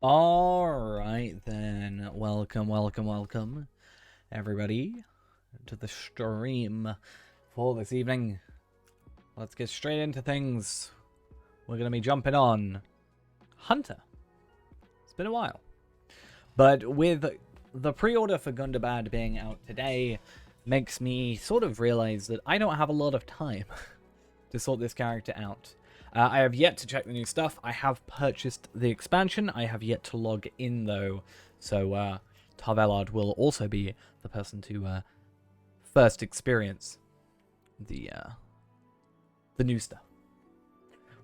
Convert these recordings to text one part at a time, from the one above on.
Alright then, welcome everybody to the stream for this evening. Let's get straight into things. We're going to be jumping on Hunter. It's been a while. But with the pre-order for Gundabad being out today, makes me sort of realize that I don't have a lot of time to sort this character out. I have yet to check the new stuff. I have purchased the expansion. I have yet to log in, though. So, Tarvelard will also be the person to first experience the new stuff.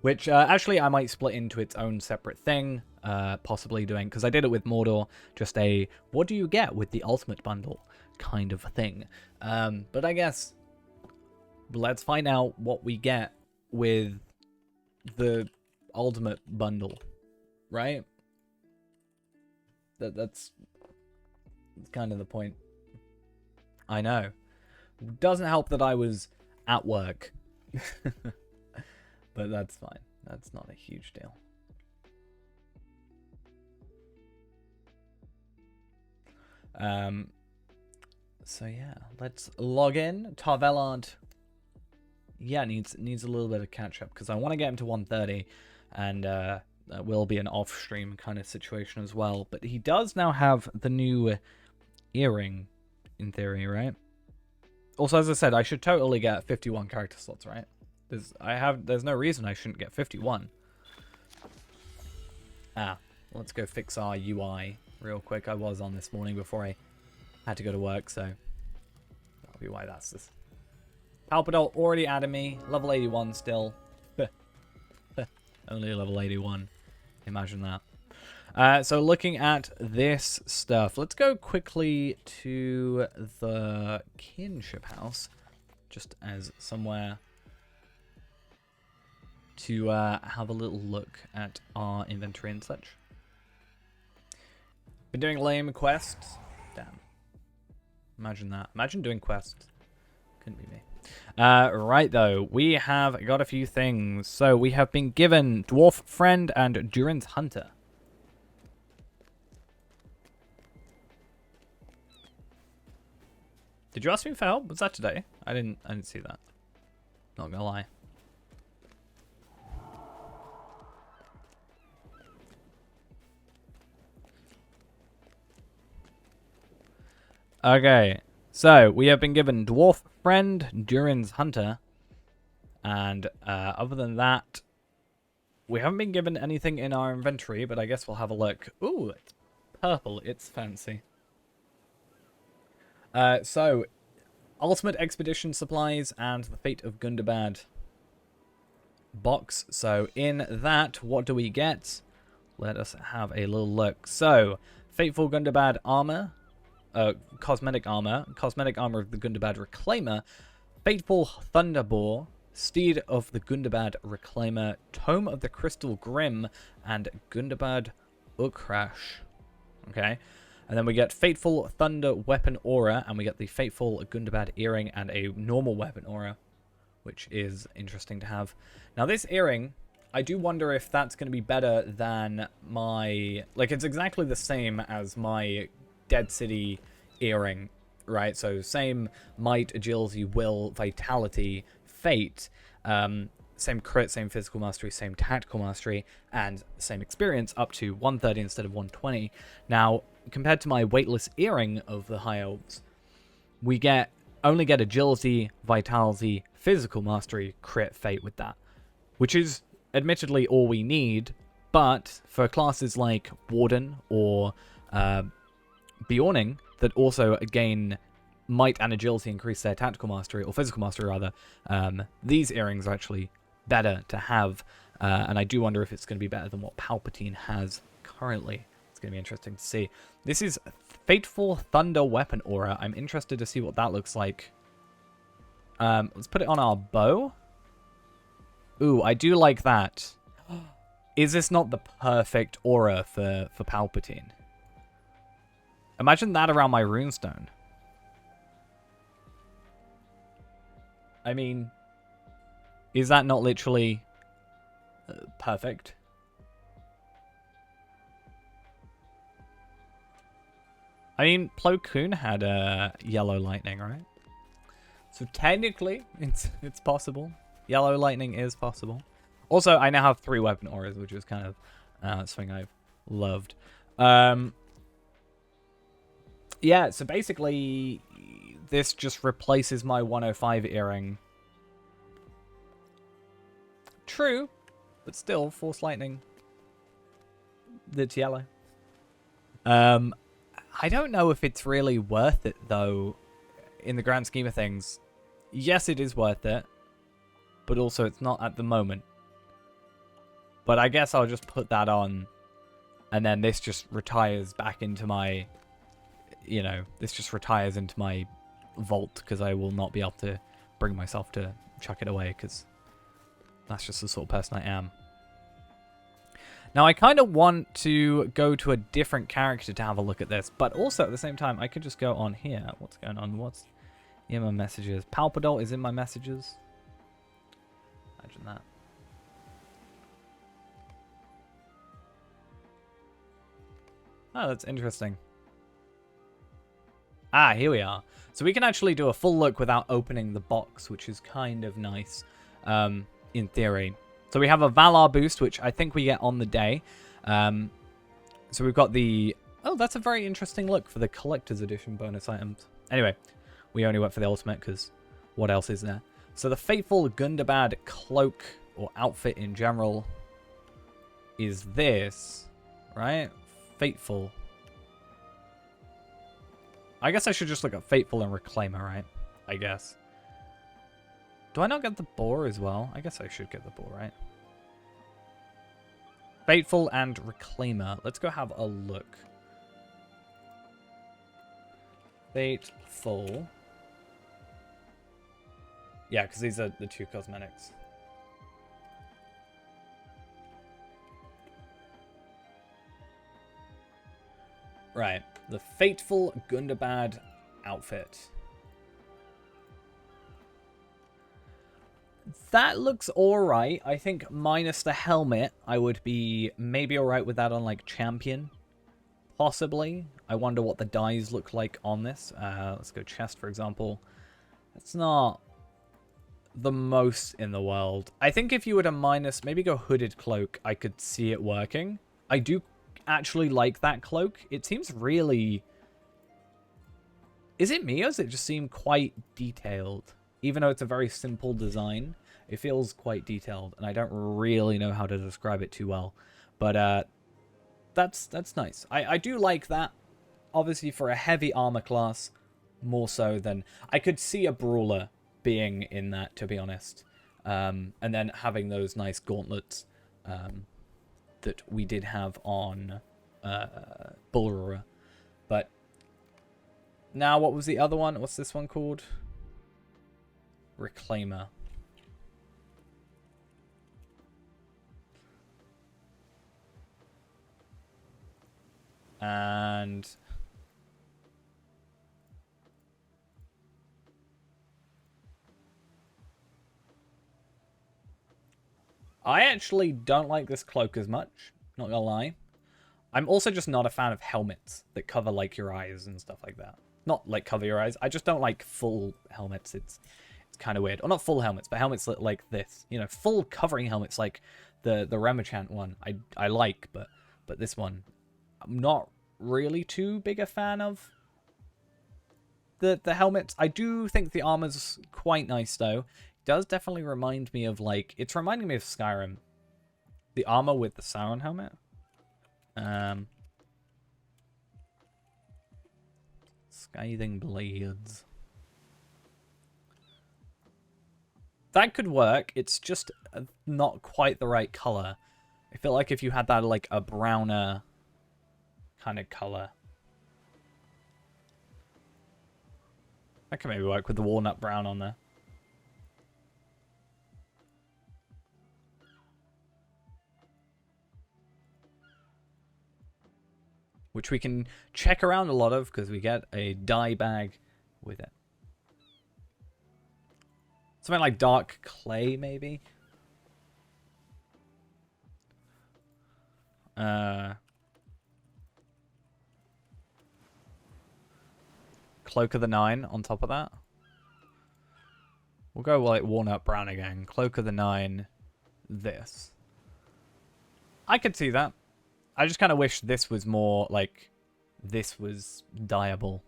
Which, actually, I might split into its own separate thing. Possibly doing... Because I did it with Mordor. Just a, what do you get with the Ultimate Bundle kind of thing. But I guess... let's find out what we get with the Ultimate Bundle, right? That's kind of the point. I know. Doesn't help that I was at work. But that's fine. That's not a huge deal. So yeah, let's log in. Tarvelard... yeah, needs a little bit of catch up because I want to get him to 130, and that will be an off-stream kind of situation as well. But he does now have the new earring, in theory, right? Also, as I said, I should totally get 51 character slots, right? There's no reason I shouldn't get 51. Let's go fix our UI real quick. I was on this morning before I had to go to work, so that'll be why that's this. Palpadol already added me. Level 81 still. Only level 81. Imagine that. So looking at this stuff, let's go quickly to the kinship house. Just as somewhere to have a little look at our inventory and such. Been doing lame quests. Damn. Imagine that. Imagine doing quests. Couldn't be me. Right, though, we have got a few things. So, we have been given Dwarf Friend and Durin's Hunter. Did you ask me for help? Was that today? I didn't see that. Not gonna lie. Okay. So, we have been given Dwarf Friend, Durin's Hunter, and other than that, we haven't been given anything in our inventory, but I guess we'll have a look. Ooh, it's purple. It's fancy. So, Ultimate Expedition Supplies and the Fate of Gundabad box. So, in that, what do we get? Let us have a little look. So, Fateful Gundabad Armor. Cosmetic armor of the Gundabad Reclaimer, Fateful Thunderboar, Steed of the Gundabad Reclaimer, Tome of the Crystal Grim, and Gundabad Ukrash. Okay, and then we get Fateful Thunder Weapon Aura, and we get the Fateful Gundabad Earring and a normal weapon aura, which is interesting to have. Now this earring, I do wonder if that's going to be better than my... like, it's exactly the same as my Dead City earring, right? So same might, agility, will, vitality, fate, same crit, same physical mastery, same tactical mastery, and same experience up to 130 instead of 120. Now, compared to my weightless earring of the High Elves, we only get agility, vitality, physical mastery, crit, fate with that, which is admittedly all we need, but for classes like Warden or Bjorning that also gain might and agility, increase their tactical mastery, or physical mastery rather, these earrings are actually better to have, and I do wonder if it's going to be better than what Palpatine has currently. It's going to be interesting to see. This is Fateful Thunder Weapon Aura. I'm interested to see what that looks like. Let's put it on our bow. Ooh, I do like that. Is this not the perfect aura for Palpatine? Imagine that around my runestone. I mean, is that not literally perfect? I mean, Plo Koon had yellow lightning, right? So technically, it's possible. Yellow lightning is possible. Also, I now have 3 weapon auras, which is kind of something I've loved. Yeah, so basically, this just replaces my 105 earring. True, but still, Force Lightning. That's yellow. I don't know if it's really worth it, though, in the grand scheme of things. Yes, it is worth it, but also it's not at the moment. But I guess I'll just put that on, and then this just retires back into my, you know, this just retires into my vault, because I will not be able to bring myself to chuck it away, because that's just the sort of person I am. Now, I kind of want to go to a different character to have a look at this, but also at the same time, I could just go on here. What's going on? What's in my messages? Palpadol is in my messages. Imagine that. Oh, that's interesting. Ah, here we are. So we can actually do a full look without opening the box, which is kind of nice, in theory. So we have a Valar boost, which I think we get on the day. So we've got the... Oh, that's a very interesting look for the Collector's Edition bonus items. Anyway, we only went for the Ultimate, because what else is there? So the Fateful Gundabad cloak, or outfit in general, is this, right? Fateful. I guess I should just look at Fateful and Reclaimer, right? I guess. Do I not get the boar as well? I guess I should get the boar, right? Fateful and Reclaimer. Let's go have a look. Fateful. Yeah, because these are the 2 cosmetics. Right. The Fateful Gundabad outfit. That looks alright. I think minus the helmet, I would be maybe alright with that on, like, Champion. Possibly. I wonder what the dyes look like on this. Let's go chest, for example. It's not the most in the world. I think if you were to minus, maybe go Hooded Cloak, I could see it working. I do actually like that cloak. It seems really... Is it me, or does it just seem quite detailed? Even though it's a very simple design, it feels quite detailed, and I don't really know how to describe it too well. But that's nice. I do like that. Obviously, for a heavy armor class, more so than... I could see a Brawler being in that, to be honest. And then having those nice gauntlets that we did have on Bullroarer. But now, what was the other one? What's this one called? Reclaimer. And I actually don't like this cloak as much, not gonna lie. I'm also just not a fan of helmets that cover, like, your eyes and stuff like that. Not, like, cover your eyes. I just don't like full helmets. It's kind of weird. Or not full helmets, but helmets like this. You know, full covering helmets like the Remachant one. I like, but this one, I'm not really too big a fan of. The helmets, I do think the armor's quite nice, though. It does definitely remind me of, like... It's reminding me of Skyrim. The armor with the Sauron helmet. Scathing Blades. That could work. It's just not quite the right color. I feel like if you had that, like, a browner kind of color. I can maybe work with the walnut brown on there. Which we can check around a lot of, because we get a dye bag with it. Something like dark clay, maybe? Cloak of the Nine on top of that. We'll go like Walnut Brown again. Cloak of the Nine. This. I could see that. I just kind of wish this was more like... This was dyeable.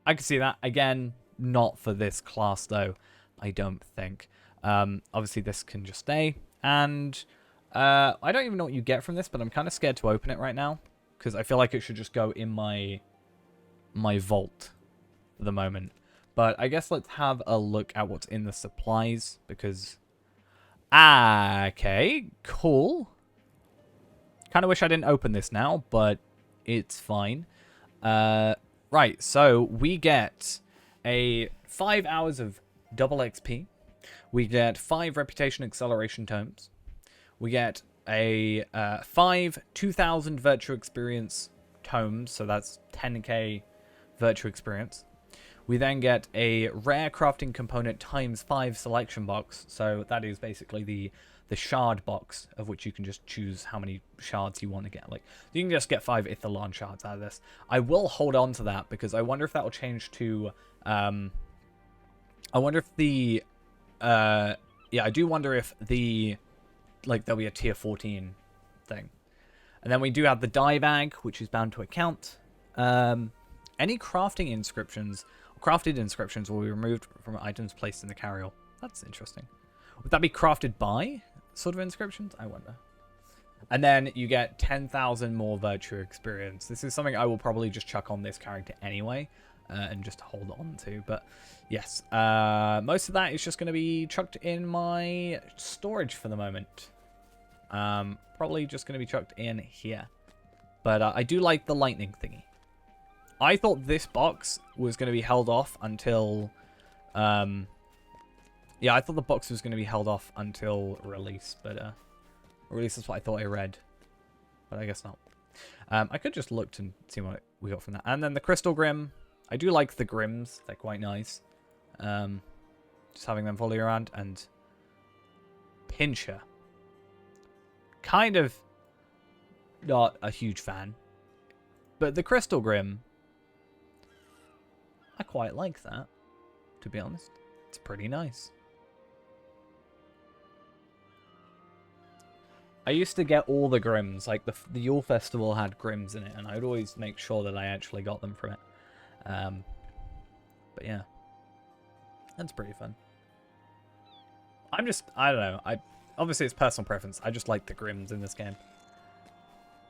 I could see that. Again, not for this class though. I don't think. Obviously this can just stay. And I don't even know what you get from this, but I'm kind of scared to open it right now. Because I feel like it should just go in my vault for the moment. But I guess let's have a look at what's in the supplies. Because... okay, cool. Kind of wish I didn't open this now, but it's fine. Right, so we get a 5 hours of double XP. We get 5 reputation acceleration tomes. We get a 5 2,000 virtue experience tomes, so that's 10k virtue experience. We then get a rare crafting component times 5 selection box, so that is basically the shard box, of which you can just choose how many shards you want to get. Like, you can just get 5 Ithalon shards out of this. I will hold on to that, because I wonder if that will change to... I wonder if the... yeah, I do wonder if the... Like, there'll be a tier 14 thing. And then we do have the dye bag, which is bound to account. Any crafting inscriptions... Crafted inscriptions will be removed from items placed in the carryall. That's interesting. Would that be crafted by sort of inscriptions? I wonder. And then you get 10,000 more virtue experience. This is something I will probably just chuck on this character anyway. And just hold on to. But yes, most of that is just going to be chucked in my storage for the moment. Probably just going to be chucked in here. But I do like the lightning thingy. I thought this box was going to be held off until... yeah, I thought the box was going to be held off until release. But, or at least that's what I thought I read. But I guess not. I could just look to see what we got from that. And then the Crystal Grim. I do like the Grims. They're quite nice. Just having them follow you around. And Pinscher. Kind of not a huge fan. But the Crystal Grim... I quite like that, to be honest. It's pretty nice. I used to get all the Grims. Like, the Yule Festival had Grims in it, and I would always make sure that I actually got them from it. But yeah. That's pretty fun. I don't know. Obviously, it's personal preference. I just like the Grims in this game.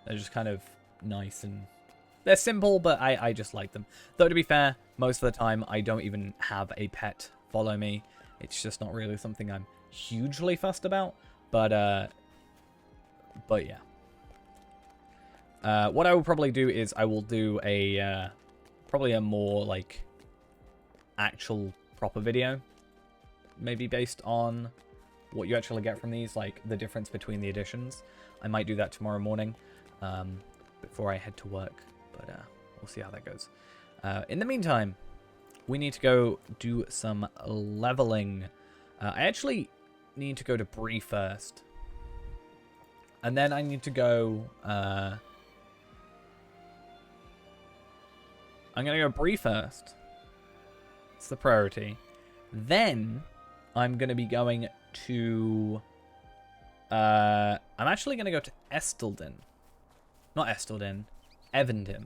They're just kind of nice and... They're simple, but I just like them. Though, to be fair, most of the time, I don't even have a pet follow me. It's just not really something I'm hugely fussed about. But yeah. What I will probably do is I will do a... probably a more, like, actual proper video. Maybe based on what you actually get from these. Like, the difference between the editions. I might do that tomorrow morning. Before I head to work. But we'll see how that goes. In the meantime, we need to go do some leveling. I actually need to go to Bree first. And then I need to go... I'm going to go Bree first. It's the priority. Then I'm going to be going to... I'm actually going to go to Estelden. Not Estelden. Evendim,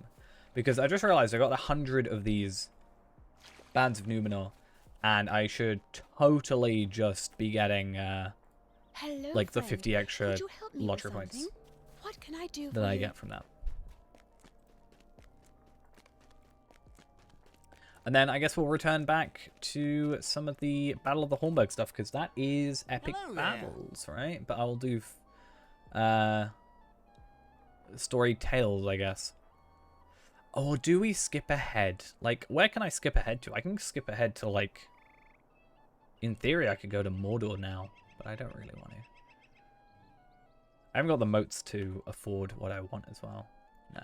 because I just realized I got 100 of these Bands of Numenor, and I should totally just be getting Hello, like the friend. 50 extra Could you help me with lottery points something? What can I do that for I you? get from that. And then I guess we'll return back to some of the Battle of the Hornburg stuff, because that is epic Hello there. battles, right? But I will do story tales, I guess. Or do we skip ahead? Like, where can I skip ahead to? I can skip ahead to, like... In theory, I could go to Mordor now, but I don't really want to. I haven't got the moats to afford what I want as well. No.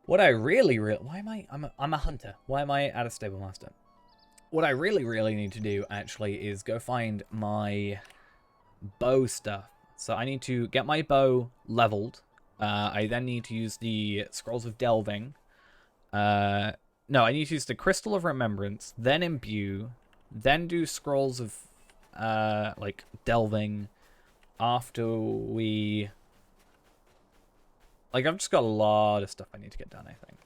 What I really... Why am I... I'm a hunter. Why am I at a stable master? What I really need to do, actually, is go find my bow stuff. So I need to get my bow leveled, I then need to use the Scrolls of Delving. No, I need to use the Crystal of Remembrance, then Imbue, then do Scrolls of, like, Delving after we... Like, I've just got a lot of stuff I need to get done, I think.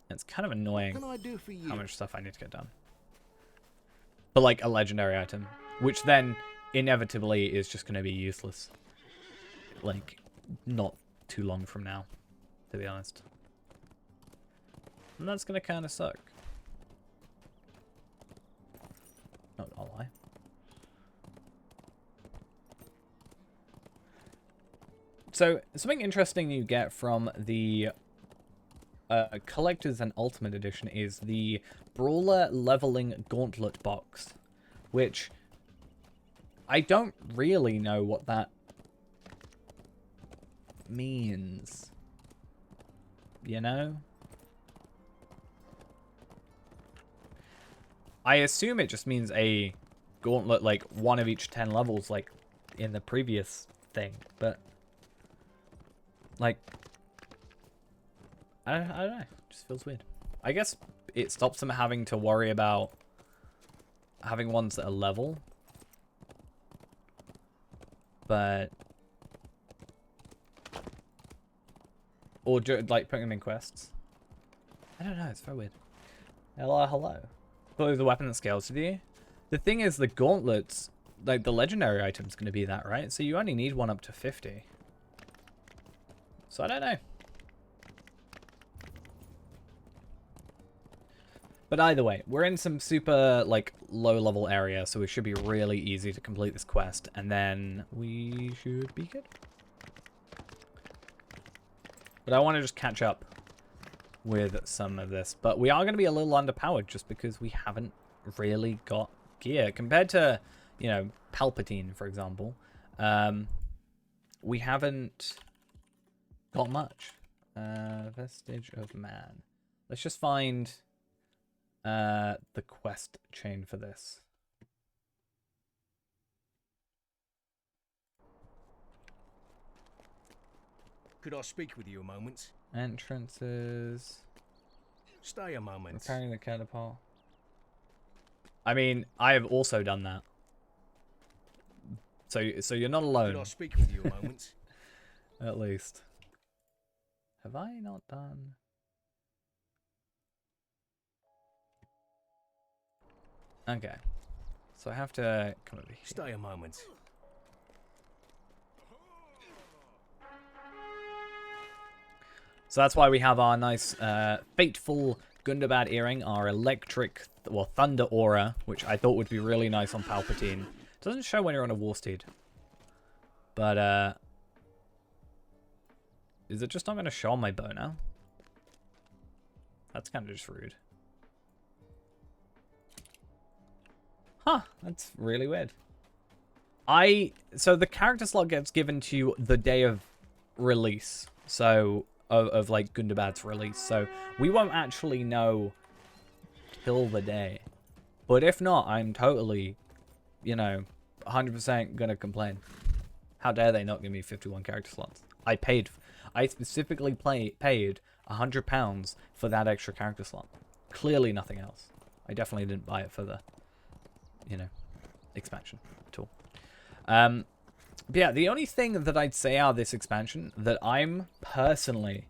It's kind of annoying What can I do for you? how much stuff I need to get done. But, like, a legendary item, which then inevitably is just going to be useless. Like, not too long from now, to be honest. And that's going to kind of suck. Not gonna lie. So, something interesting you get from the Collector's and Ultimate Edition is the Brawler Leveling Gauntlet box, which I don't really know what that means. You know? I assume it just means a gauntlet, like, one of each 10 levels, like, in the previous thing, but... Like, I don't know. It just feels weird. I guess it stops them having to worry about having ones that are level. But... Or, like, putting them in quests. I don't know. It's very weird. Hello, hello. Thought it was a weapon that scales with you. The thing is, the gauntlets, like, the legendary item's going to be that, right? So you only need one up to 50. So I don't know. But either way, we're in some super, like, low-level area, so it should be really easy to complete this quest, and then we should be good. But I want to just catch up with some of this. But we are going to be a little underpowered just because we haven't really got gear. Compared to, you know, Palpatine, for example, we haven't got much. Vestige of Man. Let's just find the quest chain for this. Could I speak with you a moment? Entrances. Stay a moment. Repairing the catapult. I mean, I have also done that. So you're not Could I alone, speak with you a moment? at least. Have I not done? Okay. So I have to come over here. Stay a moment. So that's why we have our nice fateful Gundabad earring, our electric, well, thunder aura, which I thought would be really nice on Palpatine. Doesn't show when you're on a war steed. But, is it just not going to show on my bow now? That's kind of just rude. Huh, that's really weird. So the character slot gets given to you the day of release. So, of like Gundabad's release. So we won't actually know till the day. But if not, I'm totally, you know, 100% gonna complain. How dare they not give me 51 character slots? I specifically paid £100 for that extra character slot. Clearly nothing else. I definitely didn't buy it for the, you know, expansion at all. But yeah, the only thing that I'd say out of this expansion that I'm personally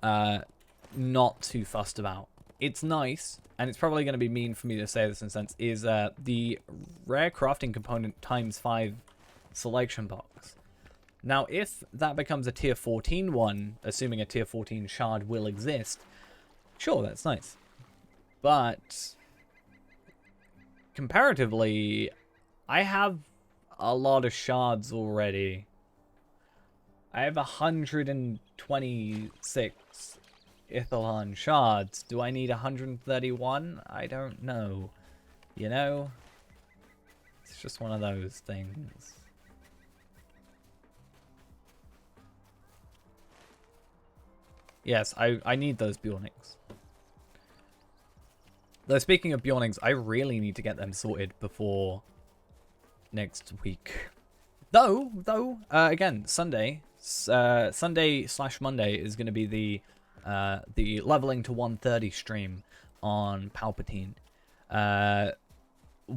not too fussed about, it's nice, and it's probably going to be mean for me to say this in a sense, is the rare crafting component ×5 selection box. Now, if that becomes a tier 14 one, assuming a tier 14 shard will exist, sure, that's nice. But comparatively, I have a lot of shards already. I have 126 Ithilhan shards. Do I need 131? I don't know. You know? It's just one of those things. Yes, I need those Bjornings. Though speaking of Bjornings, I really need to get them sorted before next week. Though, again, Sunday/Monday is going to be the leveling to 130 stream on Palpatine.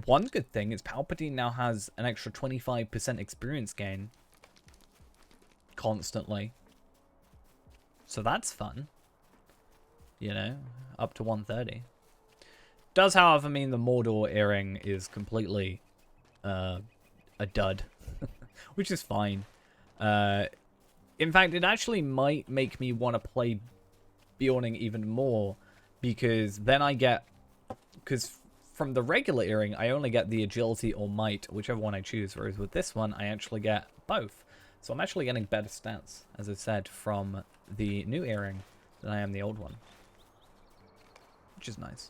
One good thing is Palpatine now has an extra 25% experience gain constantly. So that's fun. You know, up to 130. Does, however, mean the Mordor earring is completely a dud, which is fine. In fact, it actually might make me want to play Bjorning even more, because then I get... Because from the regular earring, I only get the agility or might, whichever one I choose, whereas with this one, I actually get both. So I'm actually getting better stats, as I said, from the new earring than I am the old one, which is nice.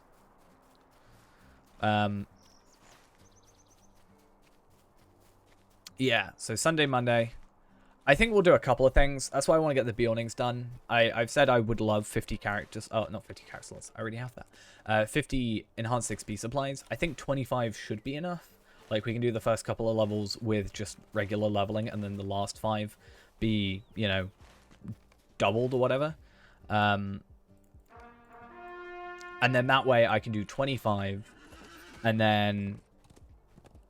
Yeah, so Sunday, Monday. I think we'll do a couple of things. That's why I want to get the Bjornings done. I've said I would love 50 characters. Oh, not 50 character slots. I already have that. 50 enhanced XP supplies. I think 25 should be enough. Like, we can do the first couple of levels with just regular leveling, and then the last 5 be, you know, doubled or whatever. And then that way I can do 25, and then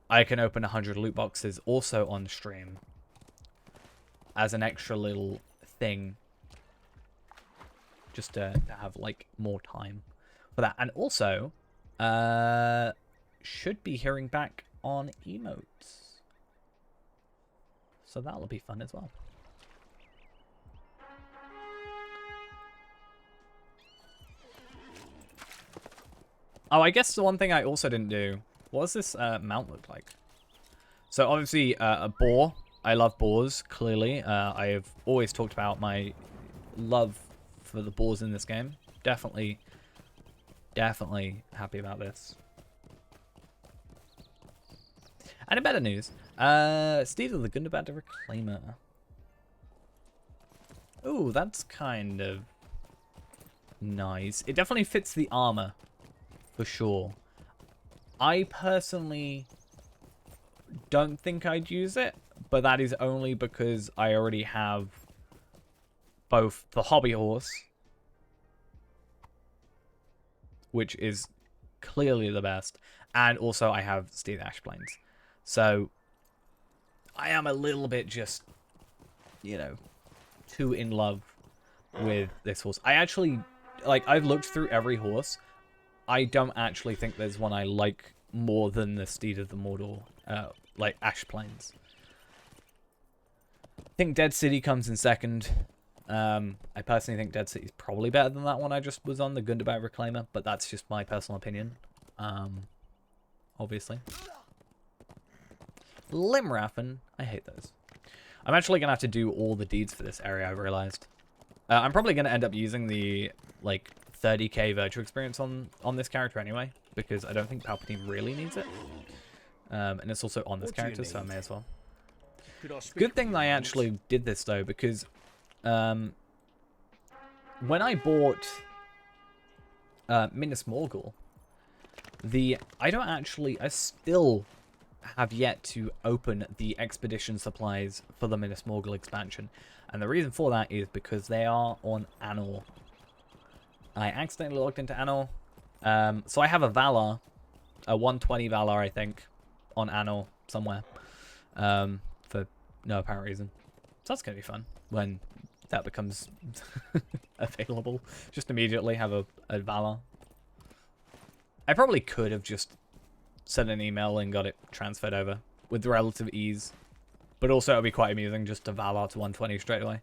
I can open 100 loot boxes also on stream as an extra little thing, just to have, like, more time for that. And also, should be hearing back on emotes, so that'll be fun as well. Oh, I guess the one thing I also didn't do, what does this mount look like? So obviously a boar. I love boars, clearly. I have always talked about my love for the boars in this game. Definitely happy about this. And in better news, Steed of the Gundabad Reclaimer. Ooh, that's kind of nice. It definitely fits the armor, for sure. I personally don't think I'd use it, but that is only because I already have both the hobby horse, which is clearly the best, and also I have Steed Ashplanes. So I am a little bit just, you know, too in love with this horse. I actually, like, I've looked through every horse. I don't actually think there's one I like more than the Steed of the Mordor, like Ashplanes. I think Dead City comes in second. I personally think Dead City is probably better than that one I just was on, the Gundabad Reclaimer, but that's just my personal opinion. Obviously. Limraffen, I hate those. I'm actually going to have to do all the deeds for this area, I've realized. I'm probably going to end up using the, like, 30k virtual experience on this character anyway, because I don't think Palpatine really needs it. And it's also on this character, so I may as well. Good thing that I actually did this, though, because when I bought Minas Morgul, I still have yet to open the expedition supplies for the Minas Morgul expansion. And the reason for that is because they are on Anor. I accidentally logged into Anor. So I have a Valar, a 120 Valar, I think, on Anor somewhere, for no apparent reason. So that's going to be fun when that becomes available. Just immediately have a Valar. I probably could have just sent an email and got it transferred over with relative ease. But also it would be quite amusing just to Valar to 120 straight away.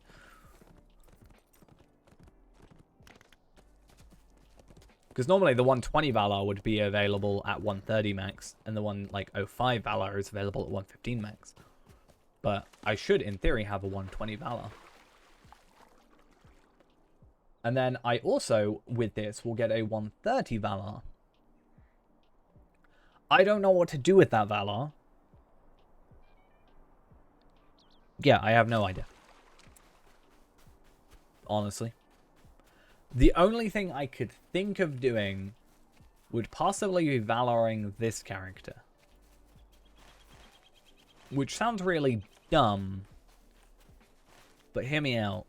Because normally the 120 Valar would be available at 130 max, and the one like 05 Valar is available at 115 max. But I should, in theory, have a 120 Valar. And then I also, with this, will get a 130 Valar. I don't know what to do with that Valar. Yeah, I have no idea. Honestly. The only thing I could think of doing would possibly be Valaring this character. Which sounds really dumb. But hear me out.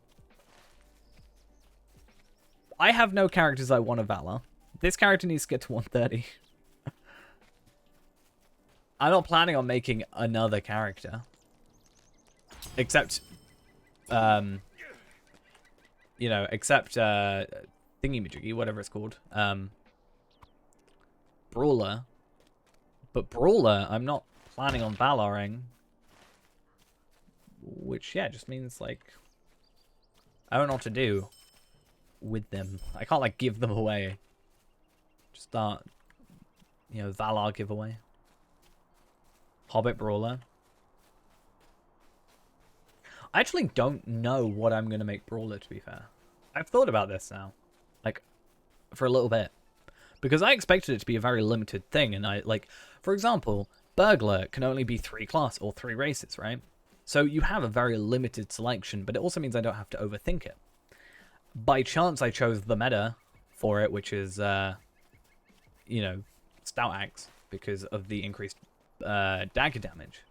I have no characters I want to Valor. This character needs to get to 130. I'm not planning on making another character. Except, you know, except, thingy-majiggy, whatever it's called. Brawler. But Brawler, I'm not planning on Valoring. Which, yeah, just means, like, I don't know what to do with them. I can't, like, give them away. Just start, you know, Valar giveaway. Hobbit Brawler. I actually don't know what I'm going to make Brawler, to be fair. I've thought about this now. Like, for a little bit. Because I expected it to be a very limited thing. And I, like, for example, Burglar can only be 3 class or 3 races, right? So you have a very limited selection, but it also means I don't have to overthink it. By chance, I chose the meta for it, which is, you know, Stout Axe, because of the increased dagger damage.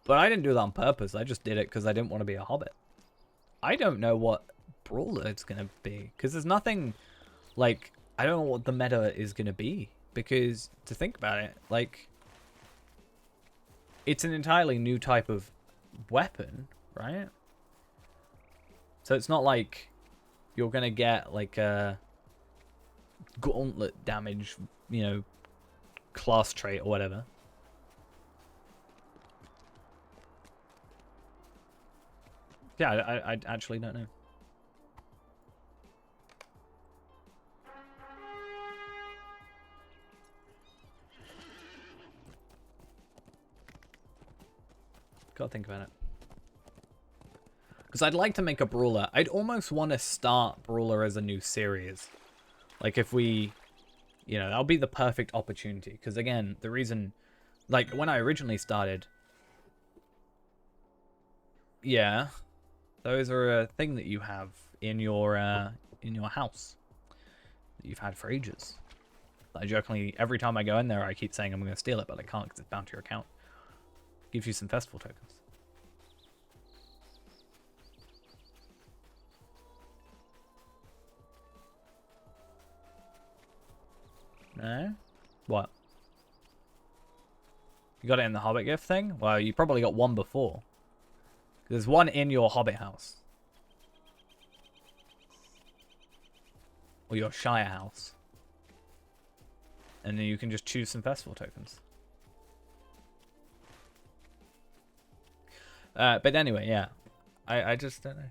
But I didn't do that on purpose. I just did it because I didn't want to be a hobbit. I don't know what Brawler it's going to be, because there's nothing, like, I don't know what the meta is going to be, because, to think about it, like, it's an entirely new type of weapon, right? So it's not like you're going to get, like, a gauntlet damage, you know, class trait or whatever. Yeah, I actually don't know. Gotta think about it. Because I'd like to make a Brawler. I'd almost want to start Brawler as a new series. Like if we, you know, that'll be the perfect opportunity. Because again, the reason, like when I originally started, yeah, those are a thing that you have in your house that you've had for ages. I jokingly, every time I go in there, I keep saying I'm going to steal it, but I can't because it's bound to your account. Gives you some festival tokens. No? What? You got it in the Hobbit gift thing? Well, you probably got one before. There's one in your Hobbit house. Or your Shire house. And then you can just choose some festival tokens. But anyway, yeah. I just don't know.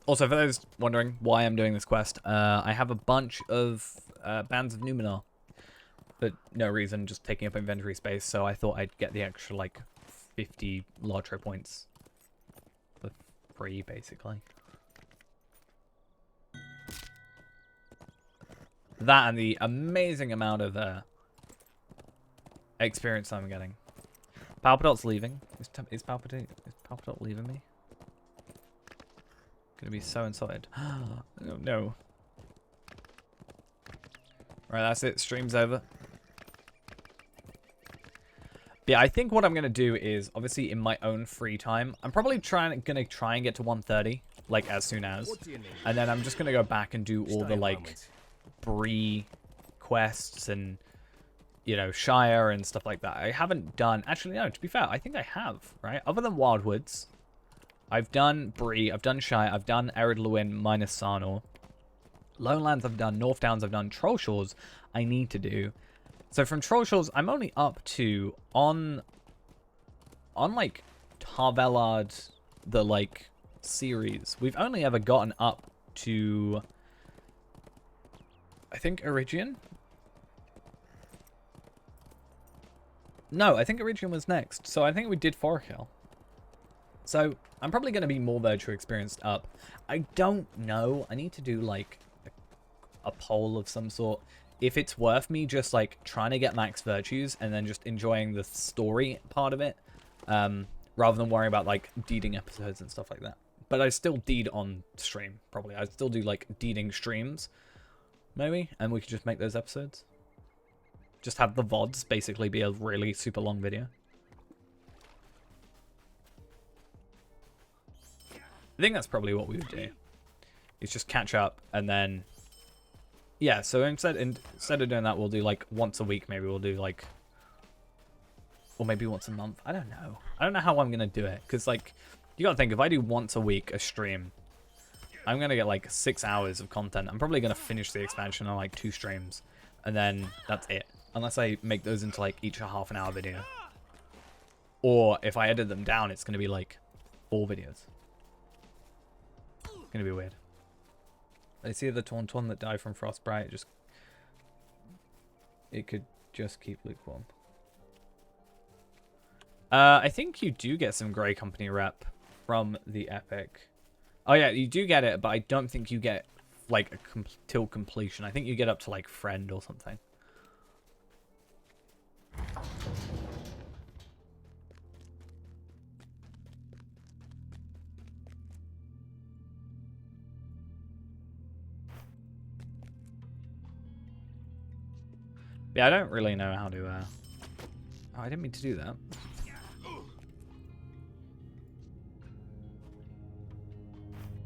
Also, for those wondering why I'm doing this quest, I have a bunch of Bands of Numenor. For no reason, just taking up inventory space, so I thought I'd get the extra, like, 50 Lotro points for free, basically. That and the amazing amount of experience I'm getting. Palpadot's leaving. Is Palpadot leaving me? Gonna be so insulted. Oh no. Right, that's it. Stream's over. But yeah, I think what I'm gonna do is, obviously in my own free time, I'm probably gonna try and get to 130, like as soon as, and then I'm just gonna go back and do all the like Bree quests and, you know, Shire and stuff like that. I haven't done, actually no, to be fair, I think I have, right? Other than Wildwoods, I've done Bree, I've done Shire, I've done Ered Luin minus Sarnor. Lonelands I've done, North Downs I've done, Trollshores I need to do. So from Trollshores, I'm only up to, on like, Tarvelard, the, like, series, we've only ever gotten up to, I think, Erigion? No, I think Erigion was next, so I think we did Forkill. So, I'm probably going to be more Virtue experienced up. I don't know. I need to do, like, a poll of some sort. If it's worth me just, like, trying to get max Virtues and then just enjoying the story part of it. Rather than worrying about, like, deeding episodes and stuff like that. But I still deed on stream, probably. I'd still do, like, deeding streams, maybe, and we could just make those episodes. Just have the VODs basically be a really super long video. I think that's probably what we would do. Is just catch up and then... Yeah, so instead of doing that, we'll do, like, once a week, maybe we'll do, like... Or maybe once a month. I don't know. I don't know how I'm going to do it. Because, like, you got to think, if I do once a week a stream, I'm going to get, like, 6 hours of content. I'm probably going to finish the expansion on, like, 2 streams. And then that's it. Unless I make those into, like, each a half-an-hour video. Or if I edit them down, it's going to be, like, 4 videos. It's going to be weird. I see the Tauntaun that died from Frostbite. It could just keep lukewarm. I think you do get some Grey Company rep from the Epic. Oh yeah, you do get it, but I don't think you get like till completion. I think you get up to like Friend or something. Yeah, I don't really know how to... Oh, I didn't mean to do that.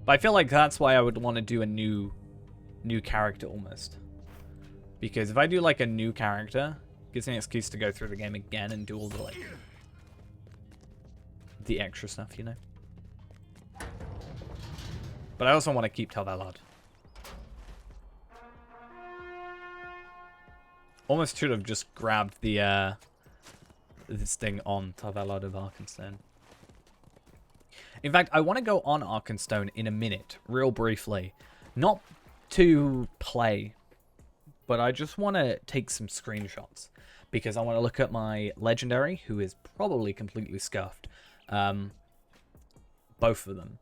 But I feel like that's why I would want to do a new character almost. Because if I do like a new character, it gives me an excuse to go through the game again and do all the like... the extra stuff, you know? But I also want to keep Tal'Velad. Almost should have just grabbed the this thing on Tal'Velad of Arkenstone. In fact, I want to go on Arkenstone in a minute, real briefly. Not to play, but I just want to take some screenshots. Because I want to look at my Legendary, who is probably completely scuffed. Both of them.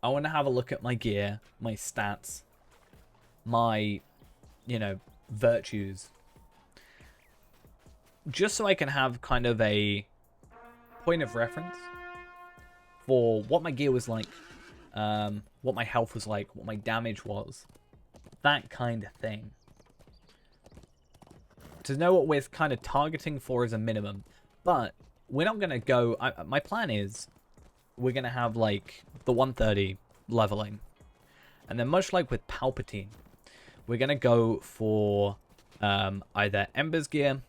I want to have a look at my gear, my stats, my, you know, virtues. Just so I can have kind of a point of reference for what my gear was like, what my health was like, what my damage was, that kind of thing. To know what we're kind of targeting for as a minimum, but we're not going to go... my plan is we're going to have like the 130 leveling, and then much like with Palpatine, we're going to go for either Ember's gear,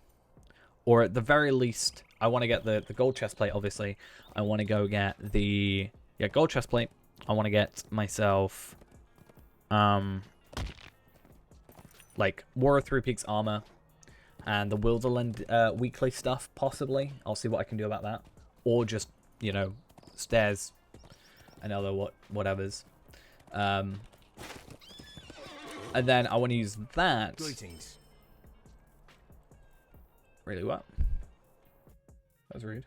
or at the very least, I want to get the gold chestplate, obviously. I want to go get the gold chestplate. I want to get myself like War of Three Peaks armor and the Wilderland weekly stuff, possibly. I'll see what I can do about that. Or just, you know, stairs and other whatevers. And then I want to use that. Greetings. Really what? That was rude.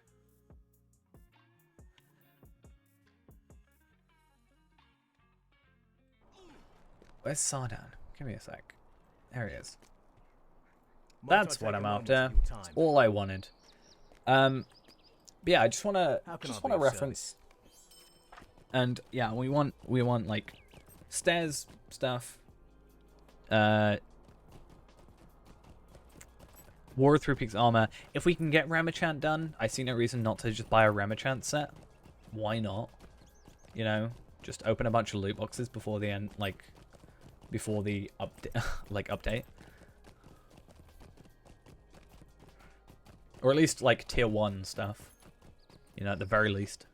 Where's Sardan? Give me a sec. There he is. That's what I'm after. That's all I wanted. But yeah, I just wanna reference. And yeah, we want like stairs stuff. War of Three Peaks armor. If we can get Ramachant done, I see no reason not to just buy a Ramachant set. Why not? You know, just open a bunch of loot boxes before the end, like before the update. Or at least like tier 1 stuff. You know, at the very least.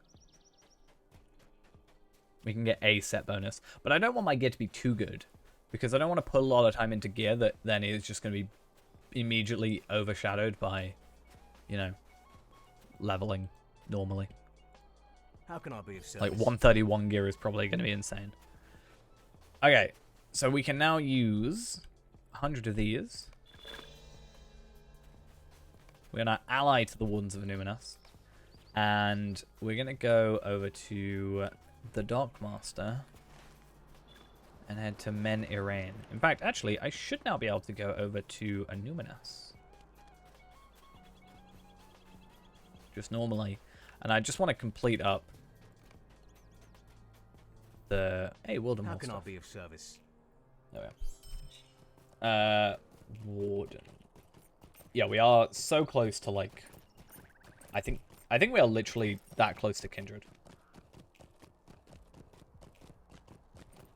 We can get a set bonus. But I don't want my gear to be too good, because I don't want to put a lot of time into gear that then is just going to be immediately overshadowed by, you know, leveling normally. How can I be of service? Like 131 gear is probably going to be insane. Okay, so we can now use 100 of these. We're going to ally to the Wardens of Numinas. And we're going to go over to the Darkmaster and head to Men Iran. In fact, actually, I should now be able to go over to Numinas. Just normally. And I just want to complete up the... Hey, Wilden How Hall can I stuff. be of service? There we are. Warden. Yeah, we are so close to, like... I think we are literally that close to Kindred.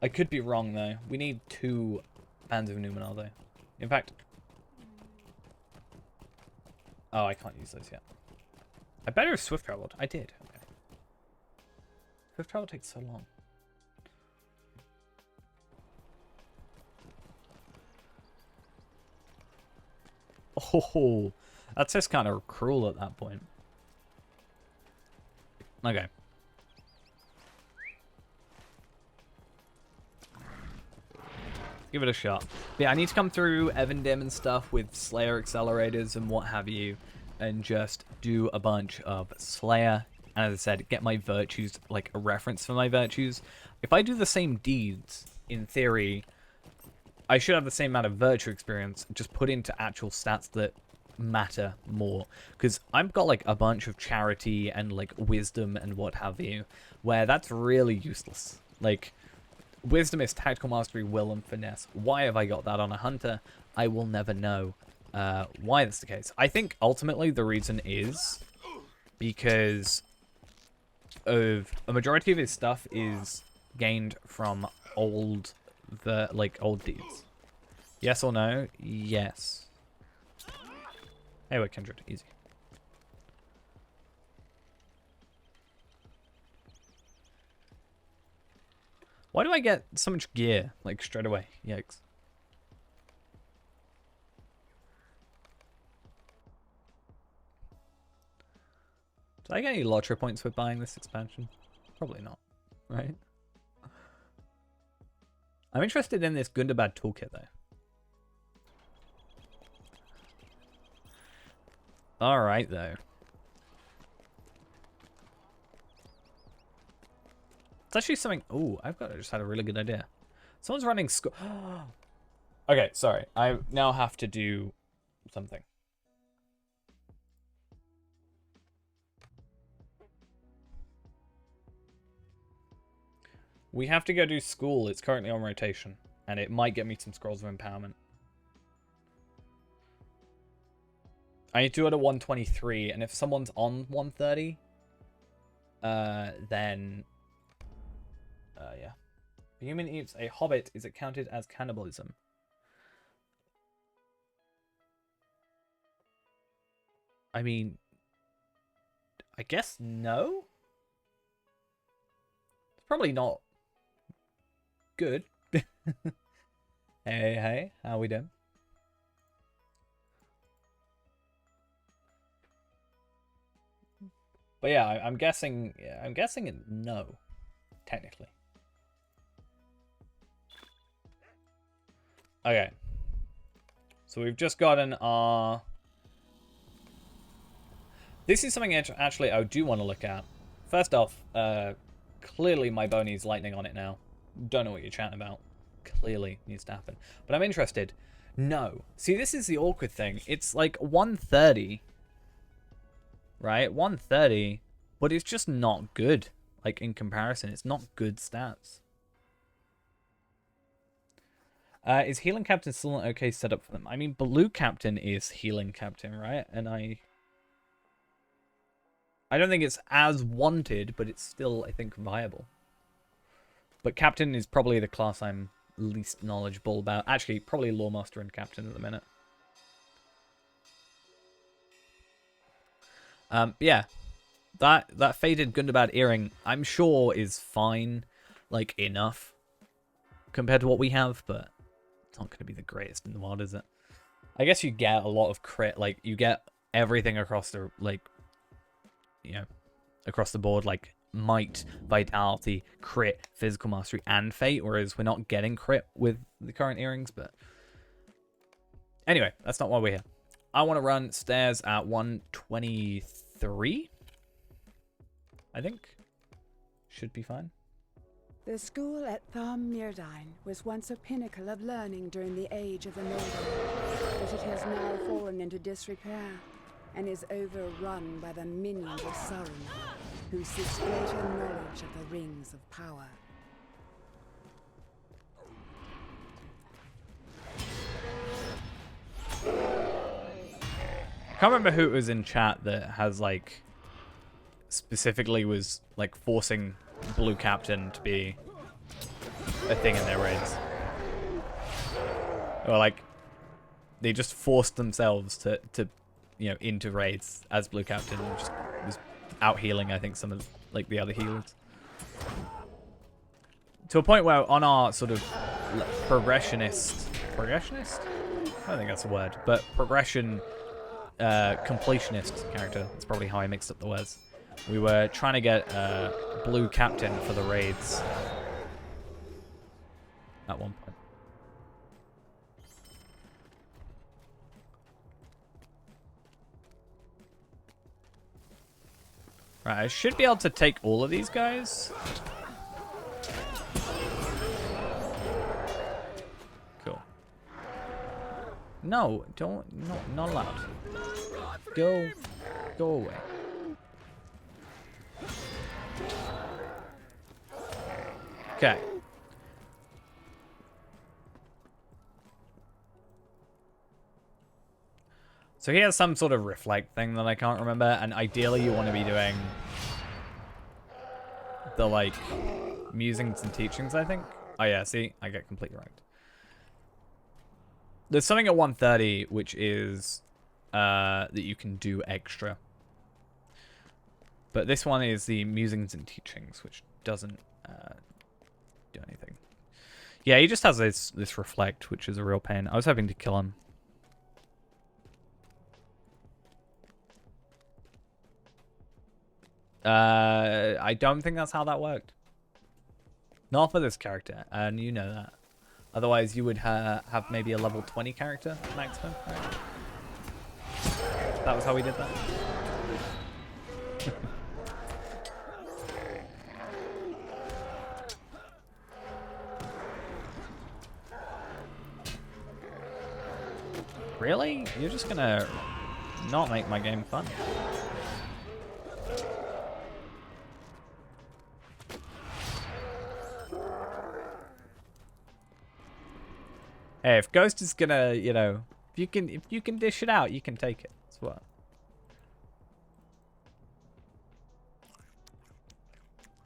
I could be wrong, though. We need 2 Bands of Numenor, though. In fact... Oh, I can't use those yet. I better have swift traveled. I did. Okay. Swift travel takes so long. Oh, that's just kind of cruel at that point. Okay. Give it a shot. But yeah, I need to come through Evendim and stuff with Slayer accelerators and what have you, and just do a bunch of Slayer. And as I said, get my virtues, like a reference for my virtues. If I do the same deeds, in theory, I should have the same amount of virtue experience, just put into actual stats that matter more. Because I've got like a bunch of charity and like wisdom and what have you, where that's really useless. Like, wisdom is tactical mastery, will, and finesse. Why have I got that on a hunter? I will never know why that's the case. I think ultimately the reason is because of a majority of his stuff is gained from old deeds. Yes or no? Yes. Hey, we're Kindred. Easy. Why do I get so much gear, like, straight away? Yikes. Did I get any lottery points for buying this expansion? Probably not, right? I'm interested in this Gundabad toolkit, though. Alright, though. It's actually something... Ooh, I just had a really good idea. Someone's running school... Okay, sorry. I now have to do something. We have to go do school. It's currently on rotation. And it might get me some Scrolls of Empowerment. I need to do it at 123. And if someone's on 130... then... yeah. If a human eats a hobbit, is it counted as cannibalism? I mean... I guess no? It's probably not... good. Hey, how we doing? But yeah, I'm guessing no, technically. Okay. So we've just gotten our... This is something actually I do want to look at. First off, clearly my bow needs lightning on it now. Don't know what you're chatting about. Clearly needs to happen. But I'm interested. No. See, this is the awkward thing. It's like 130. Right? 130. But it's just not good. Like, in comparison. It's not good stats. Is Healing Captain still an okay setup for them? I mean, Blue Captain is Healing Captain, right? And I don't think it's as wanted, but it's still, I think, viable. But Captain is probably the class I'm least knowledgeable about. Actually, probably Lawmaster and Captain at the minute. Yeah. That Faded Gundabad Earring, I'm sure is fine. Like, enough. Compared to what we have, but it's not going to be the greatest in the world, is it? I guess you get a lot of crit. Like, you get everything across the, like, you know, across the board, like might, vitality, crit, physical mastery, and fate, whereas we're not getting crit with the current earrings. But anyway, that's not why we're here. I want to run stairs at 123. I think should be fine. The school at Thom Mirdain was once a pinnacle of learning during the Age of the Maiden, but it has now fallen into disrepair and is overrun by the minions of Sauron, who seek greater knowledge of the Rings of Power. can't remember who it was in chat that has like specifically was like forcing Blue Captain to be a thing in their raids. Or like they just forced themselves to into raids as Blue Captain and just was out healing I think some of like the other healers. To a point where on our sort of progressionist? I don't think that's a word, but progression completionist character. That's probably how I mixed up the words. We were trying to get Blue Captain for the raids at one point. Right, I should be able to take all of these guys. Cool. No, don't, no, not allowed. Go away. Okay. So he has some sort of reflect thing that I can't remember, and ideally you want to be doing the, like, musings and teachings, I think. Oh yeah, see? I get completely right. There's something at 130, which is that you can do extra. But this one is the musings and teachings, which doesn't do anything. Yeah, he just has this reflect, which is a real pain. I was hoping to kill him. I don't think that's how that worked. Not for this character, and you know that. Otherwise, you would have maybe a level 20 character maximum. Right? That was how we did that. Really? You're just gonna not make my game fun? Hey, if Ghost is gonna, you know, if you can dish it out, you can take it. That's what.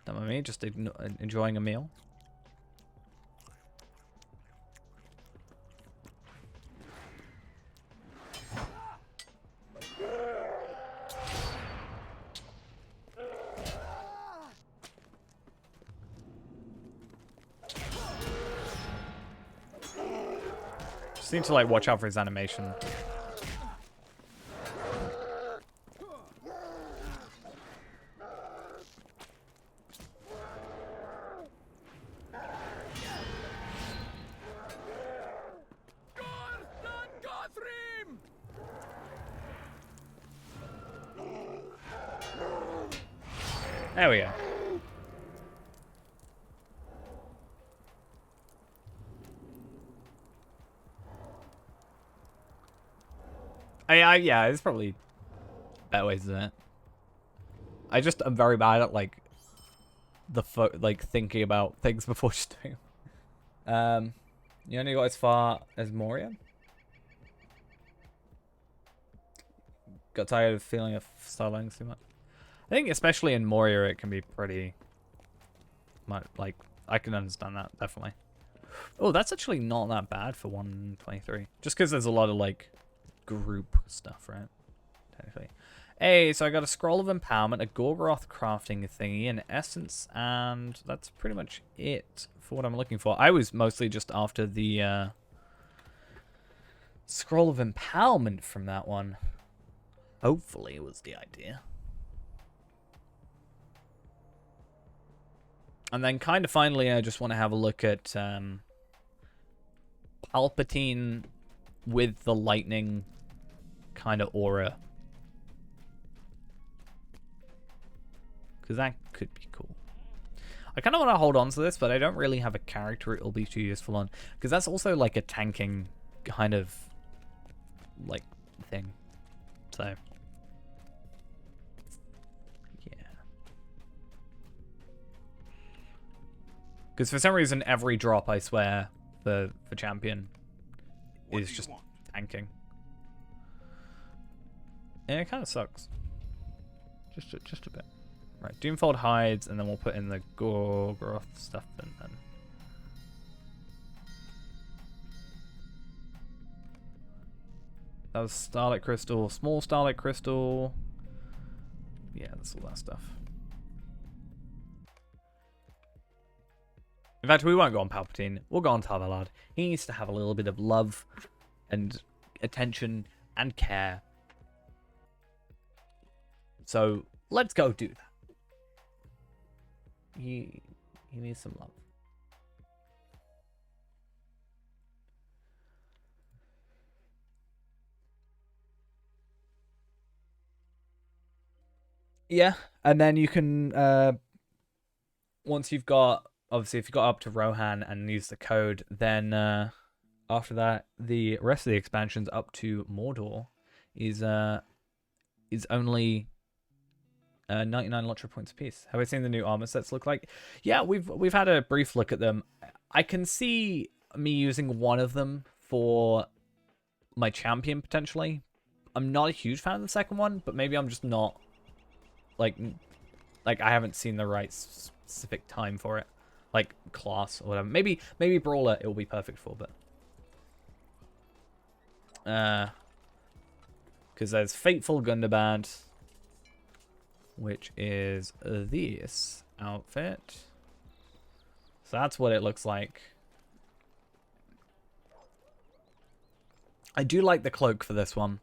That with me, just enjoying a meal. Just need to like watch out for his animation. There we go. Yeah, there's probably better ways than that. I just am very bad at like thinking about things before just doing them. You only got as far as Moria. Got tired of feeling of Starlings too much. I think especially in Moria it can be pretty much like I can understand that definitely. Oh, that's actually not that bad for 123. Just because there's a lot of like group stuff, right? Technically. Hey, so I got a Scroll of Empowerment, a Gorgoroth crafting thingy, an Essence, and that's pretty much it for what I'm looking for. I was mostly just after the Scroll of Empowerment from that one. Hopefully was the idea. And then kind of finally, I just want to have a look at Palpatine with the lightning kind of aura. Because that could be cool. I kind of want to hold on to this, but I don't really have a character it'll be too useful on. Because that's also like a tanking kind of like thing. So yeah. Because for some reason every drop I swear for champion is just tanking. And it kind of sucks. Just a bit. Right, Doomfold hides, and then we'll put in the Gorgoroth stuff and then. That was Starlight Crystal, small Starlight Crystal. Yeah, that's all that stuff. In fact, we won't go on Palpatine. We'll go on Tarvalad. He needs to have a little bit of love and attention and care. So let's go do that. He needs some love. Yeah, and then you can once you've got, obviously if you got up to Rohan and use the code, then after that the rest of the expansions up to Mordor is only 99 Lottery points apiece. Have I seen the new armor sets look like? Yeah, we've had a brief look at them. I can see me using one of them for my champion potentially. I'm not a huge fan of the second one, but maybe I'm just not like I haven't seen the right specific time for it, like class or whatever. Maybe Brawler it will be perfect for, but because there's Fateful Gundabad, which is this outfit. So that's what it looks like. I do like the cloak for this one.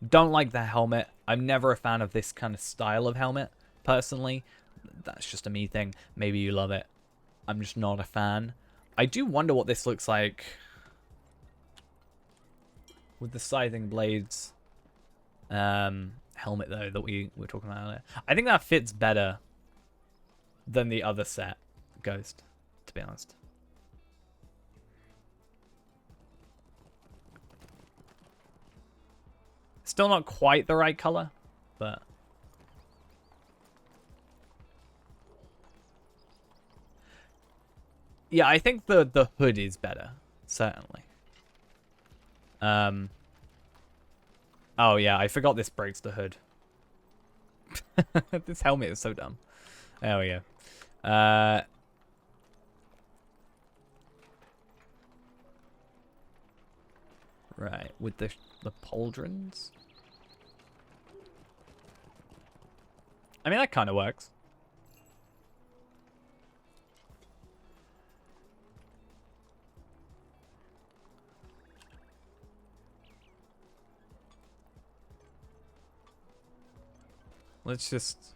Don't like the helmet. I'm never a fan of this kind of style of helmet, personally. That's just a me thing. Maybe you love it. I'm just not a fan. I do wonder what this looks like with the Scything Blades helmet, though, that we were talking about earlier. I think that fits better than the other set, Ghost, to be honest. Still not quite the right color, but yeah, I think the hood is better, certainly. Oh yeah, I forgot this breaks the hood. This helmet is so dumb. There we go. Right, with the pauldrons. I mean, that kind of works. Let's just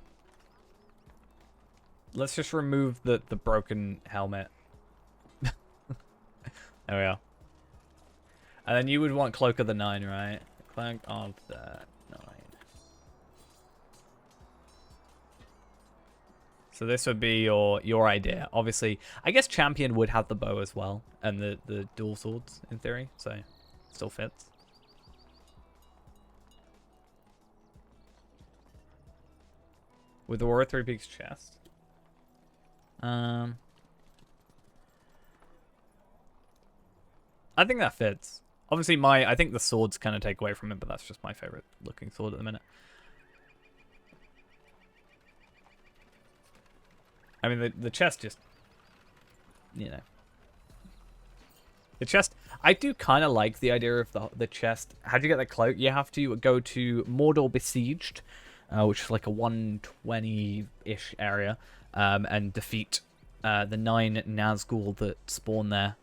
remove the broken helmet. There we go. And then you would want Cloak of the Nine, right? Cloak of the Nine. So this would be your idea. Obviously, I guess Champion would have the bow as well, and the dual swords in theory, so it still fits. With the War of Three Peaks chest. I think that fits. Obviously, I think the swords kind of take away from it, but that's just my favorite looking sword at the minute. I mean, the chest just, you know. The chest, I do kind of like the idea of the chest. How do you get the cloak? You have to go to Mordor Besieged, which is like a 120-ish area, and defeat the 9 Nazgul that spawn there.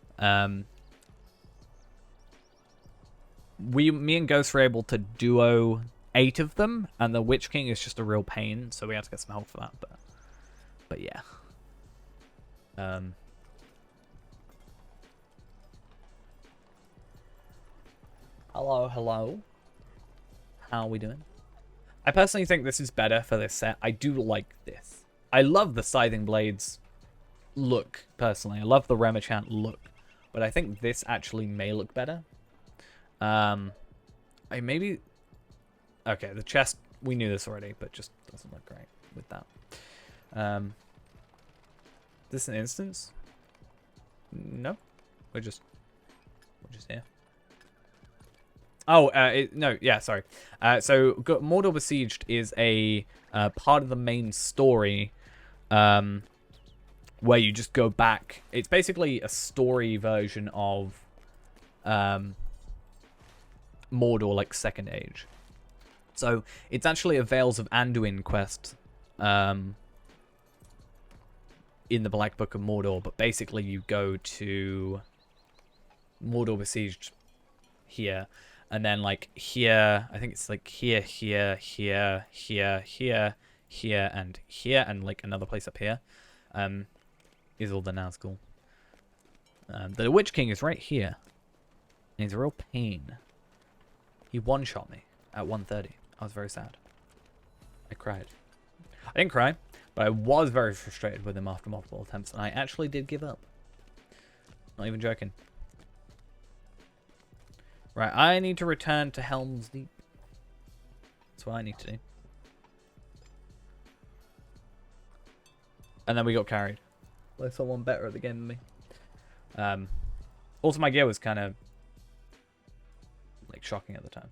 Me and Ghost were able to duo 8 of them, and the Witch King is just a real pain, so we had to get some help for that. But yeah. Hello. How are we doing? I personally think this is better for this set. I do like this. I love the Scything Blades look, personally. I love the Remachant look. But I think this actually may look better. I maybe... Okay, the chest, we knew this already, but just doesn't look great with that. This an instance? No. We're just here. Oh, no, yeah, sorry. Mordor Besieged is a part of the main story where you just go back. It's basically a story version of Mordor, like Second Age. So it's actually a Vales of Anduin quest in the Black Book of Mordor, but basically you go to Mordor Besieged here, and then like here, I think it's like here, and here, and like another place up here, is all the Nazgul. The Witch King is right here. And he's a real pain. He one-shot me at 1:30. I was very sad. I cried. I didn't cry, but I was very frustrated with him after multiple attempts, and I actually did give up. Not even joking. Right, I need to return to Helm's Deep. That's what I need to do. And then we got carried by someone better at the game than me. Also, my gear was kind of like shocking at the time.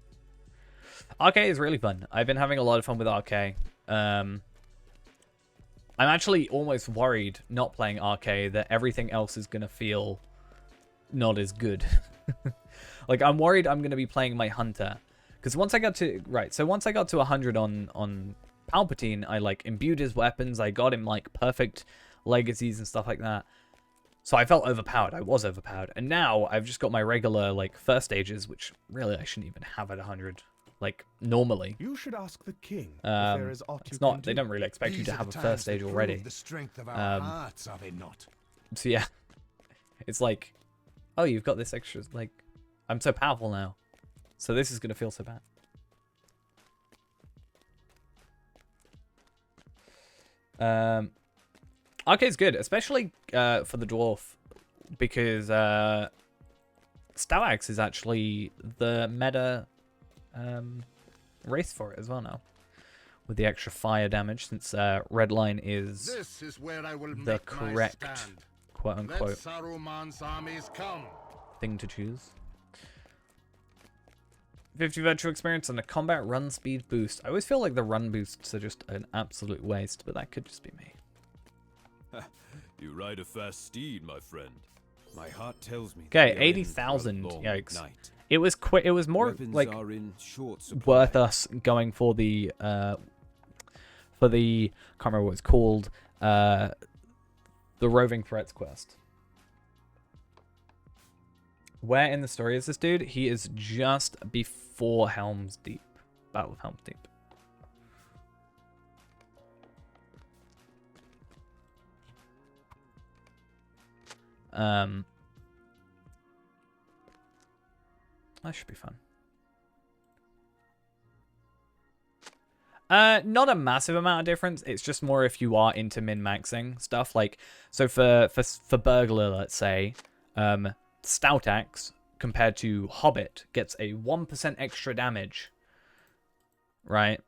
RK is really fun. I've been having a lot of fun with RK. I'm actually almost worried not playing RK that everything else is going to feel not as good. Like, I'm worried I'm going to be playing my Hunter. Because once I got to... Right, so once I got to 100 on Palpatine, I, like, imbued his weapons. I got him, like, perfect legacies and stuff like that. So I felt overpowered. I was overpowered. And now I've just got my regular, like, first stages, which really I shouldn't even have at 100. Like, normally. You should ask the king if there is aught It's you not... can They do. don't really expect you These to are have a the first times stage that already. prove the strength of our hearts, are they not? So yeah, it's like, oh, you've got this extra, like, I'm so powerful now. So this is going to feel so bad. Arcade's good, especially for the dwarf, because Stalax is actually the meta race for it as well now. With the extra fire damage, since Redline is This is where I will the make correct, my stand. quote Let unquote, Saruman's armies come. thing to choose. 50 virtual experience and a combat run speed boost. I always feel like the run boosts are just an absolute waste, but that could just be me. You ride a fast steed, my friend. My heart tells me. Okay, we are in for a 80,000. long Yikes. night. It was quick. It was more Weapons like are in short supply. worth us going for the can't remember what it's called, the Roving Threats quest. Where in the story is this dude? He is just before Helm's Deep. Battle of Helm's Deep. That should be fun. Not a massive amount of difference. It's just more if you are into min-maxing stuff. Like, so for Burglar, let's say, Stout Axe compared to Hobbit gets a 1% extra damage, right?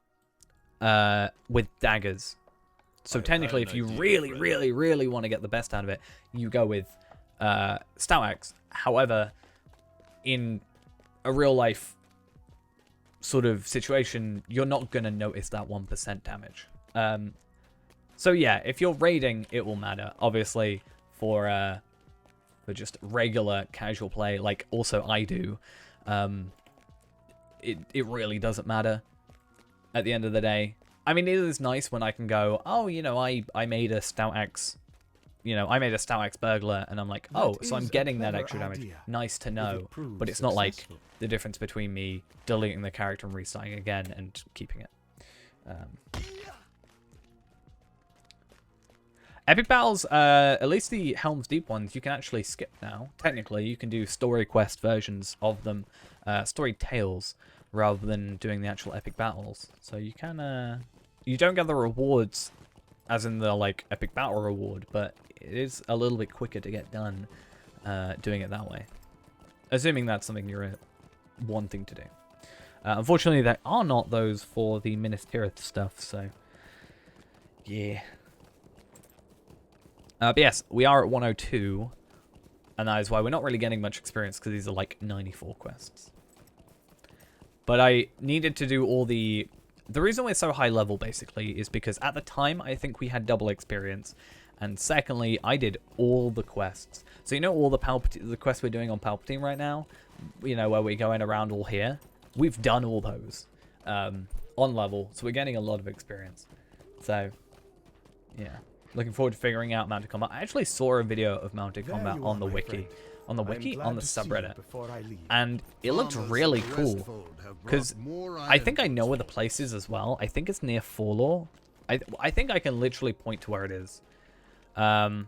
With daggers. So technically, if you really want to get the best out of it, you go with Stout Axe. However, in a real life sort of situation, you're not going to notice that 1% damage. So yeah, if you're raiding, it will matter. Obviously, for just regular casual play, like also I do, it really doesn't matter at the end of the day. I mean, it is nice when I can go, oh, you know, I made a Stout Axe, you know, I made a Stout Axe Burglar, and I'm like, oh, so I'm getting that extra damage. Nice to know. But it's not like the difference between me deleting the character and restarting again and keeping it. Epic battles, at least the Helm's Deep ones, you can actually skip now. Technically, you can do story quest versions of them, story tales, rather than doing the actual epic battles. So you can, you don't get the rewards, as in the, like, epic battle reward, but it is a little bit quicker to get done doing it that way. Assuming that's something you're wanting to do. Unfortunately, there are not those for the Minas Tirith stuff, so yeah. But yes, we are at 102, and that is why we're not really getting much experience, because these are like 94 quests. But I needed to do all the... The reason we're so high level, basically, is because at the time, I think we had double experience. And secondly, I did all the quests. So you know all the quests we're doing on Palpatine right now? You know, where we're going around all here? We've done all those on level. So we're getting a lot of experience. So, yeah. Looking forward to figuring out mounted combat. I actually saw a video of mounted combat on the wiki. On the wiki? On the subreddit. And it looked really cool. Because I think I know where the place is as well. I think it's near Forlor. I think I can literally point to where it is. I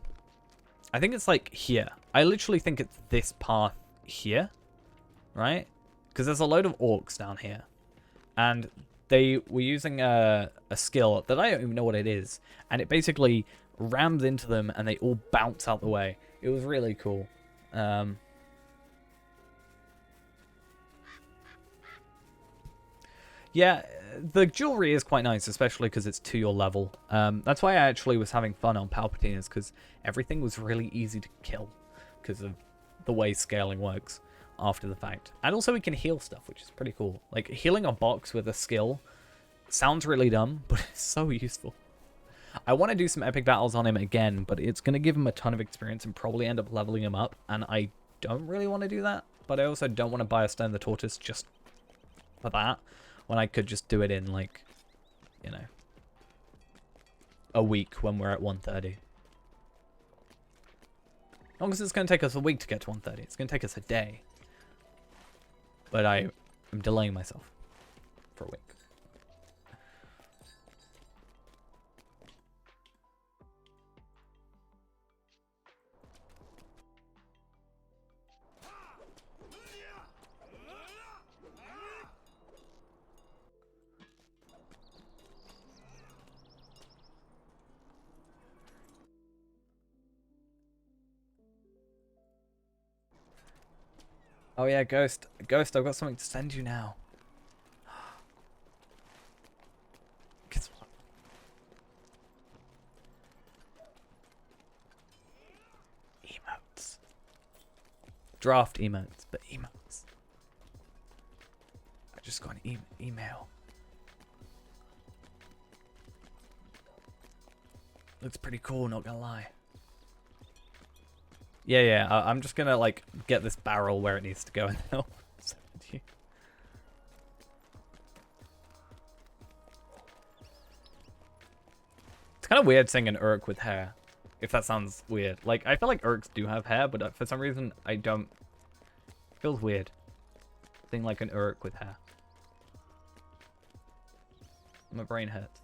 think it's like here. I literally think it's this path here. Right? Because there's a load of orcs down here. And they were using a skill that I don't even know what it is. And it basically rams into them and they all bounce out the way. It was really cool. Yeah, the jewelry is quite nice, especially because it's to your level. That's why I actually was having fun on Palpatine, is because everything was really easy to kill because of the way scaling works after the fact. And also we can heal stuff, which is pretty cool. Like, healing a box with a skill sounds really dumb, but it's so useful. I want to do some epic battles on him again, but it's going to give him a ton of experience and probably end up leveling him up, and I don't really want to do that. But I also don't want to buy a Stone the Tortoise just for that, when I could just do it in, like, you know, a week when we're at 130. Long as it's going to take us a week to get to 130. It's going to take us a day. But I am delaying myself for a week. Oh yeah, Ghost. Ghost, I've got something to send you now. Guess what? Emotes. Draft emotes, but emotes. I just got an email. Looks pretty cool, not gonna lie. Yeah, I'm just gonna, like, get this barrel where it needs to go and then I'll send it to you. It's kind of weird seeing an Uruk with hair, if that sounds weird. Like, I feel like Uruks do have hair, but for some reason, I don't. It feels weird seeing, like, an Uruk with hair. My brain hurts.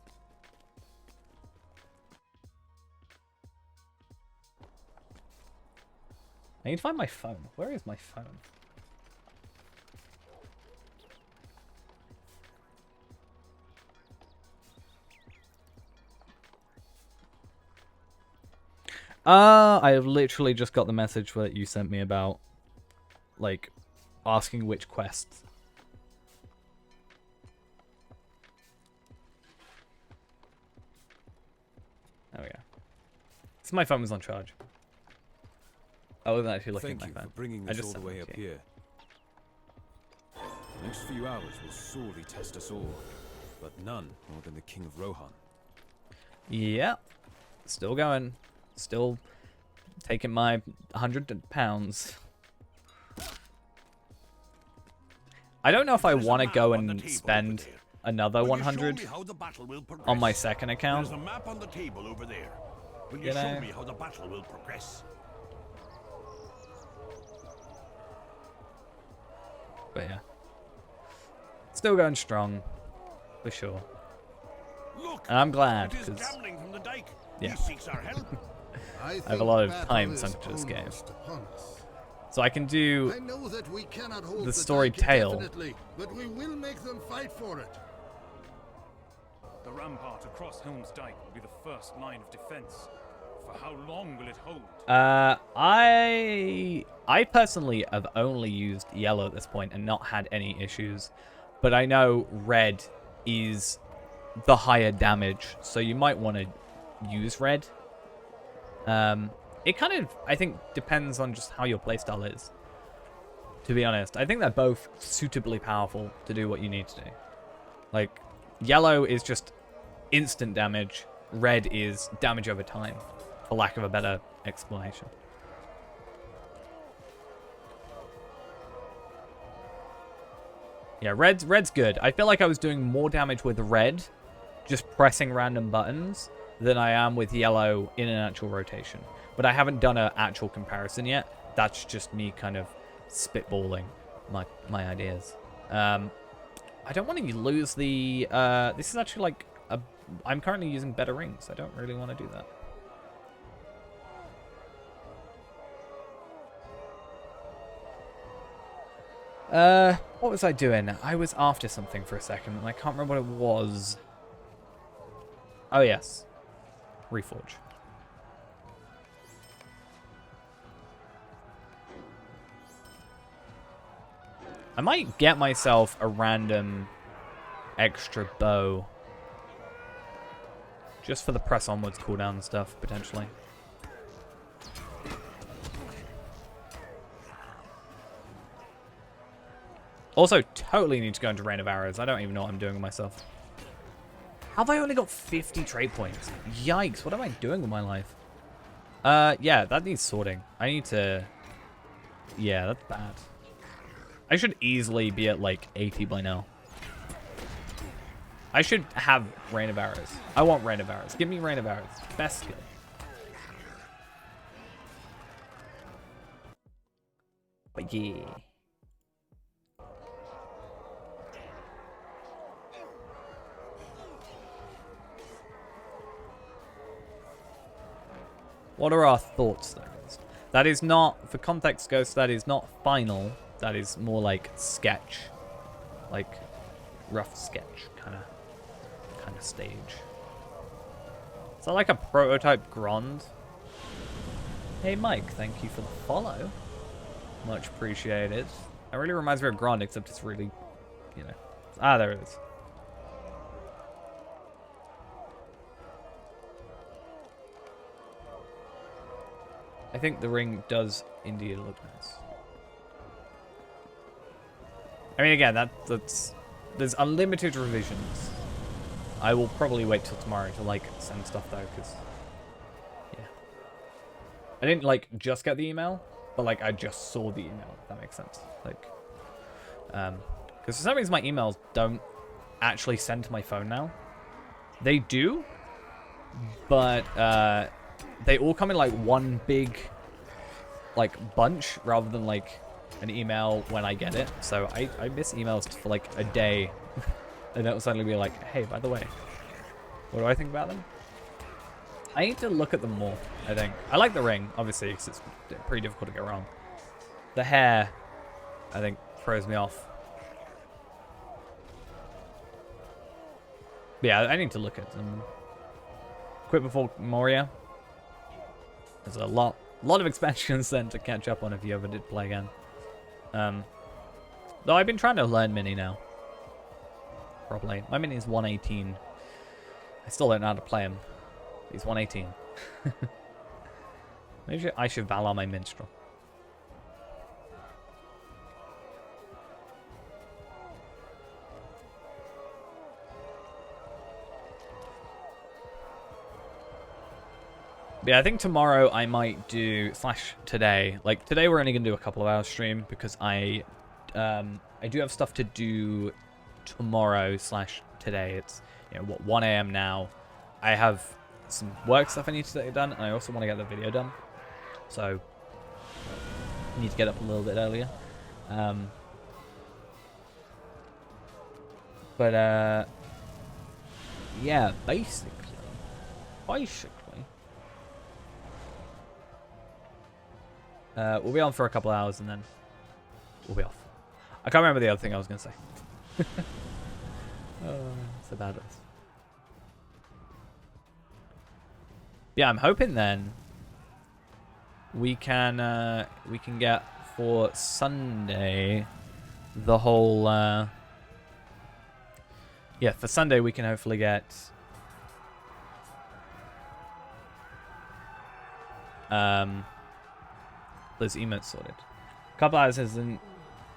I need to find my phone. Where is my phone? I have literally just got the message that you sent me about, like, asking which quests. There we go. So my phone was on charge. I wasn't actually looking at my phone. Thank you for bringing us all the way up here. The next few hours will sorely test us all, but none more than the King of Rohan. Yeah, still going. Still taking my 100 pounds. I don't know if I want to go and spend another 100 on my second account. There's a map on the table over there. Will you You show know? me how the battle will progress? But yeah, still going strong, for sure. Look, And I'm glad, it is because gambling from the dike. yeah. He seeks our help. I have a lot of time sunk to this game. So I can do I know that we cannot hold the story dike tale. indefinitely, but we will make them fight for it. The rampart across Helm's Dyke will be the first line of defense. For how long will it hold? I personally have only used yellow at this point and not had any issues, but I know red is the higher damage, so you might want to use red. It kind of, I think, depends on just how your playstyle is. to be honest. I think they're both suitably powerful to do what you need to do. Like, yellow is just instant damage. Red is damage over time, for lack of a better explanation. Yeah, red's good. I feel like I was doing more damage with red, just pressing random buttons, than I am with yellow in an actual rotation. But I haven't done an actual comparison yet. That's just me kind of spitballing my ideas. I don't want to lose the... this is actually like... I'm currently using better rings. I don't really want to do that. What was I doing? I was after something for a second, and I can't remember what it was. Oh, yes. Reforge. I might get myself a random extra bow. Just for the press onwards cooldown and stuff, potentially. Also, totally need to go into Rain of Arrows. I don't even know what I'm doing with myself. How have I only got 50 trait points? Yikes, what am I doing with my life? Yeah, that needs sorting. I need to... Yeah, that's bad. I should easily be at, like, 80 by now. I should have Rain of Arrows. I want Rain of Arrows. Give me Rain of Arrows. Best skill. But yeah. What are our thoughts there? That is not, for Context Ghost, that is not final. That is more like sketch. Like, rough sketch kind of stage. Is that like a prototype Grond? Hey Mike, thank you for the follow. Much appreciated. That really reminds me of Grond, except it's really, you know. Ah, there it is. I think the ring does indeed look nice. I mean, again, that's there's unlimited revisions. I will probably wait till tomorrow to like send stuff though, because yeah, I didn't like just get the email, but like I just saw the email. If that makes sense. Like, because for some reason my emails don't actually send to my phone now. They do, but they all come in like one big like bunch rather than like an email when I get it. So I miss emails for like a day. And it'll suddenly be like, hey, by the way, what do I think about them? I need to look at them more, I think. I like the ring, obviously, because it's pretty difficult to go wrong. The hair, I think, throws me off. But yeah, I need to look at them. Quit before Moria. There's a lot of expansions then to catch up on if you ever did play again. Though I've been trying to learn Mini now. Probably. My Mini is 118. I still don't know how to play him. He's 118. Maybe I should Valar my Minstrel. But yeah, I think tomorrow I might do, / today. Like, today we're only going to do a couple of hours stream because I do have stuff to do tomorrow / today. It's, you know, what, 1 a.m. now. I have some work stuff I need to get done, and I also want to get the video done. So, I need to get up a little bit earlier. Yeah, basically. We'll be on for a couple hours, and then we'll be off. I can't remember the other thing I was going to say. It's about us. Yeah, I'm hoping then we can get for Sunday the whole yeah, for Sunday we can hopefully get those emotes sorted. A couple hours isn't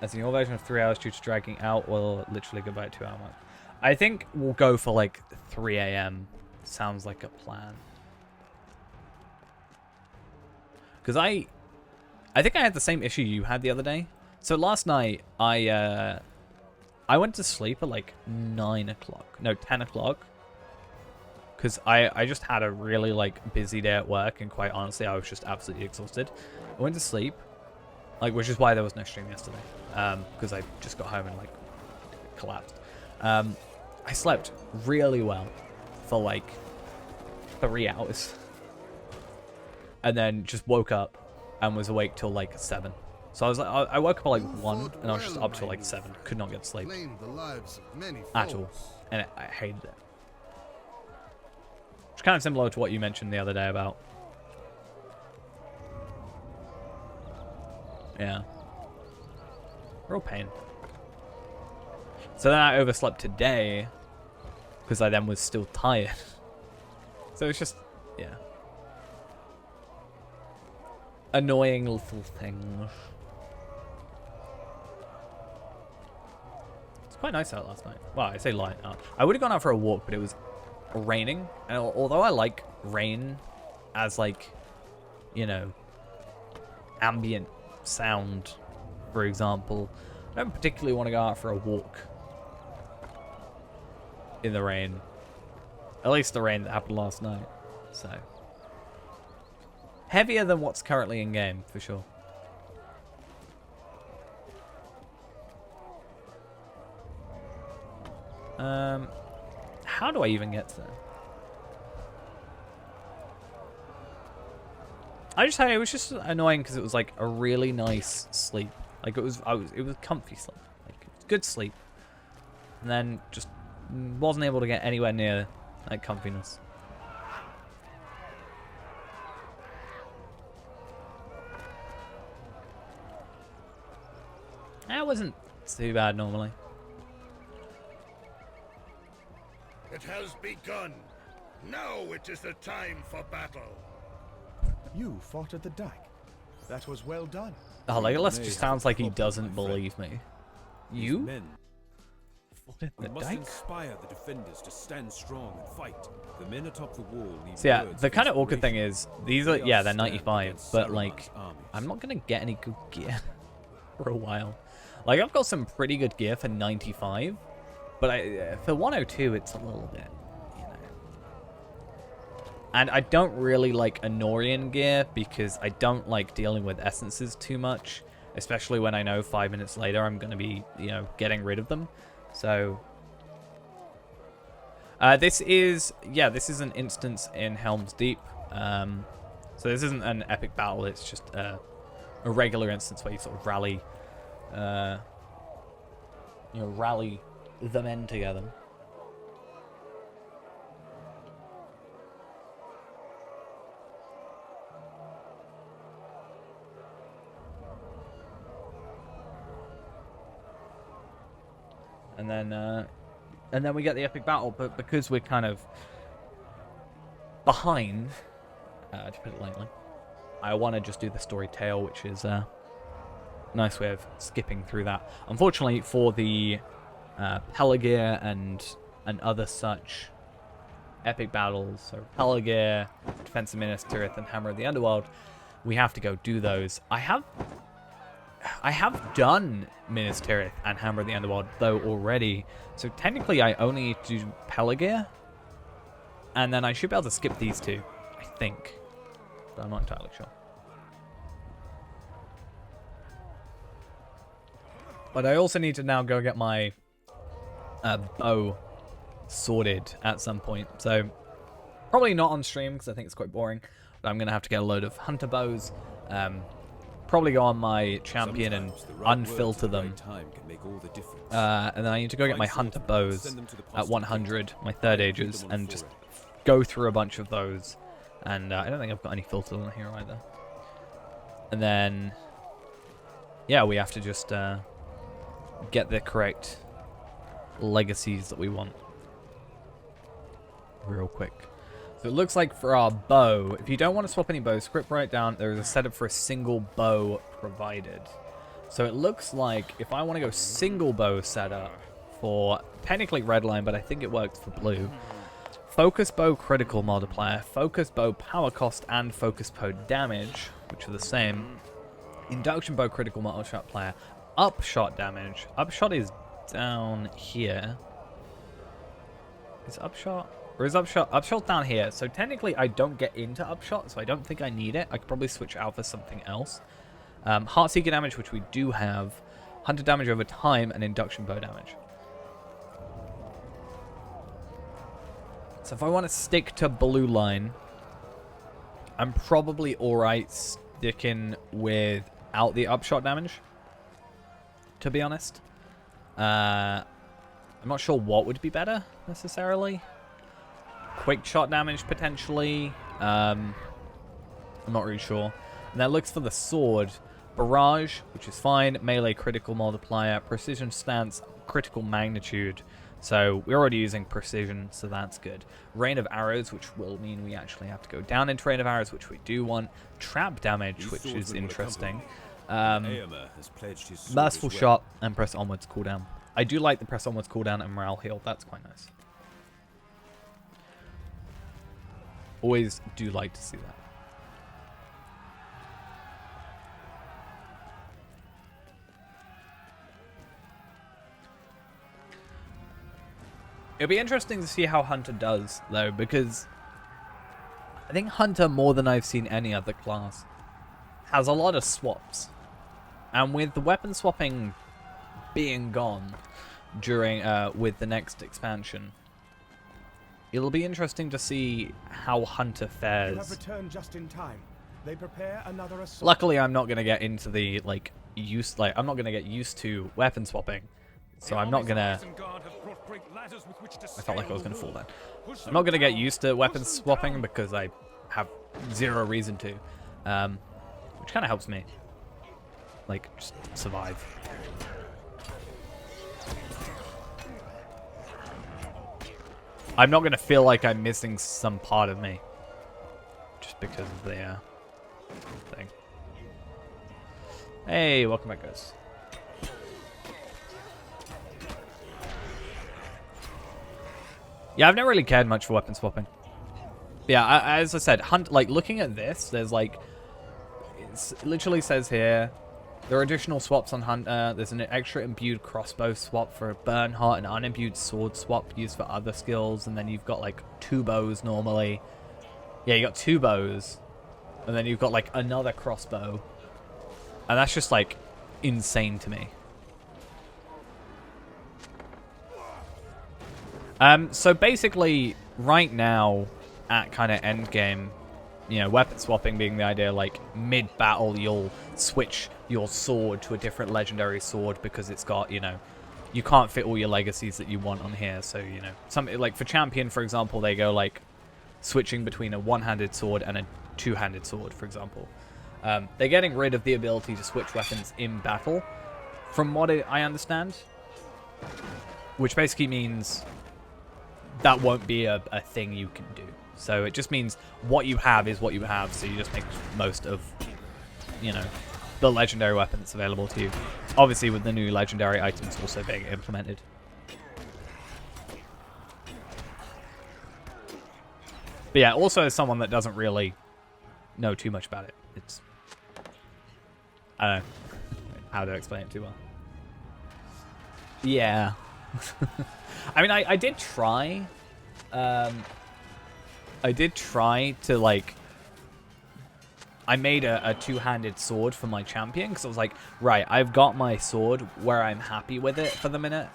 As in your version of 3 hours due to dragging out, or literally go by 2 hour mark. I think we'll go for like 3 a.m. Sounds like a plan. Because I think I had the same issue you had the other day. So last night, I went to sleep at like 9 o'clock. No, 10 o'clock. Because I just had a really like busy day at work, and quite honestly, I was just absolutely exhausted. I went to sleep, like, which is why there was no stream yesterday. Because I just got home and like collapsed. I slept really well for like 3 hours. And then just woke up and was awake till like 7. So I was like, I woke up at like 1 and I was just up till like 7. Could not get to sleep Claimed the lives of many at all. foes. And I hated it. It's kind of similar to what you mentioned the other day about. Yeah. Real pain. So then I overslept today because I then was still tired. So it's just, yeah. Annoying little things. It's quite nice out last night. Well, I say light out. I would have gone out for a walk, but it was raining. And although I like rain as like, you know, ambient sound, for example, I don't particularly want to go out for a walk in the rain. At least the rain that happened last night. So heavier than what's currently in game, for sure. How do I even get there? It was just annoying because it was like a really nice sleep. Like it was comfy sleep. Like it was good sleep. And then just wasn't able to get anywhere near that comfiness. That wasn't too bad normally. It has begun. Now it is the time for battle. You fought at the dike. That was well done. Oh, Legolas may just have sounds like he trouble, doesn't my friend. believe me. These You? men, Fought in we the must dike? inspire the defenders to stand strong and fight. The men atop the wall need So yeah, words the of kind of awkward thing inspiration. is, these are, They yeah, they're stand 95, against but Saruman's like, armies. I'm not gonna get any good gear for a while. Like, I've got some pretty good gear for 95, but for 102, it's a little bit, you know. And I don't really like Anorian gear because I don't like dealing with essences too much, especially when I know 5 minutes later I'm gonna be, you know, getting rid of them. So this is an instance in Helm's Deep. So this isn't an epic battle, it's just a regular instance where you sort of rally rally the men together. And then we get the epic battle, but because we're kind of behind, to put it lightly, I want to just do the story tale, which is a nice way of skipping through that. Unfortunately, for the Pelargir and other such epic battles, so Pelargir, Defense of Minas Tirith, and Hammer of the Underworld, we have to go do those. I have done Minas Tirith and Hammer of the Underworld, though, already. So technically, I only need to do Pelargir. And then I should be able to skip these two, I think. But I'm not entirely sure. But I also need to now go get my bow sorted at some point. So probably not on stream, because I think it's quite boring. But I'm going to have to get a load of hunter bows. Probably go on my champion and Sometimes the right words unfilter at the them. right time can make all the difference. And then I need to go get my hunter bows at 100, my third ages, and just go through a bunch of those. And I don't think I've got any filters on here either. And then, yeah, we have to just get the correct legacies that we want real quick. So it looks like for our bow, if you don't want to swap any bows, script right down, there is a setup for a single bow provided. So it looks like if I want to go single bow setup for technically red line, but I think it works for blue. Focus bow critical multiplier, focus bow power cost, and focus bow damage, which are the same. Induction bow critical multiplier, upshot damage. Upshot is down here. Is upshot? Or is upshot down here? So technically I don't get into upshot, so I don't think I need it. I could probably switch out for something else. Heartseeker damage, which we do have. Hunter damage over time, and induction bow damage. So if I want to stick to blue line, I'm probably alright sticking without the upshot damage, to be honest. I'm not sure what would be better, necessarily. Quick shot damage, potentially. I'm not really sure. And that looks for the sword. Barrage, which is fine. Melee critical multiplier. Precision stance, critical magnitude. So we're already using precision, so that's good. Rain of arrows, which will mean we actually have to go down into rain of arrows, which we do want. Trap damage, which is interesting. Has pledged his sword Merciful as well. shot and press onwards cooldown. I do like the press onwards cooldown and morale heal. That's quite nice. Always do like to see that. It'll be interesting to see how Hunter does, though, because I think Hunter, more than I've seen any other class, has a lot of swaps. And with the weapon swapping being gone during with the next expansion, it'll be interesting to see how Hunter You have fares. returned just in time. They prepare another assault. Luckily, I'm not going to get into the I'm not going to get used to weapon swapping. So I'm not gonna. I felt like I was gonna fall then. I'm not gonna get used to weapon swapping because I have zero reason to, which kind of helps me, like, just survive. I'm not gonna feel like I'm missing some part of me, just because of the thing. Hey, welcome back, guys. Yeah, I've never really cared much for weapon swapping. Yeah, as I said, looking at this, there's like, it literally says here, there are additional swaps on Hunter. There's an extra imbued crossbow swap for a Bernhardt, an unimbued sword swap used for other skills, and then you've got like 2 bows normally. Yeah, you got 2 bows, and then you've got like another crossbow, and that's just like insane to me. So basically, right now, at kind of end game, you know, weapon swapping being the idea, like mid-battle, you'll switch your sword to a different legendary sword because it's got, you know, you can't fit all your legacies that you want on here. So, you know, something like for champion, for example, they go like switching between a one-handed sword and a two-handed sword, for example. They're getting rid of the ability to switch weapons in battle, from what I understand, which basically means that won't be a thing you can do. So it just means what you have is what you have, so you just make most of, you know, the legendary weapon that's available to you. Obviously with the new legendary items also being implemented. But yeah, also as someone that doesn't really know too much about it, it's, I don't know how to explain it too well. Yeah. I mean, I did try. I did try to, like... I made a two-handed sword for my champion, because I was like, right, I've got my sword where I'm happy with it for the minute.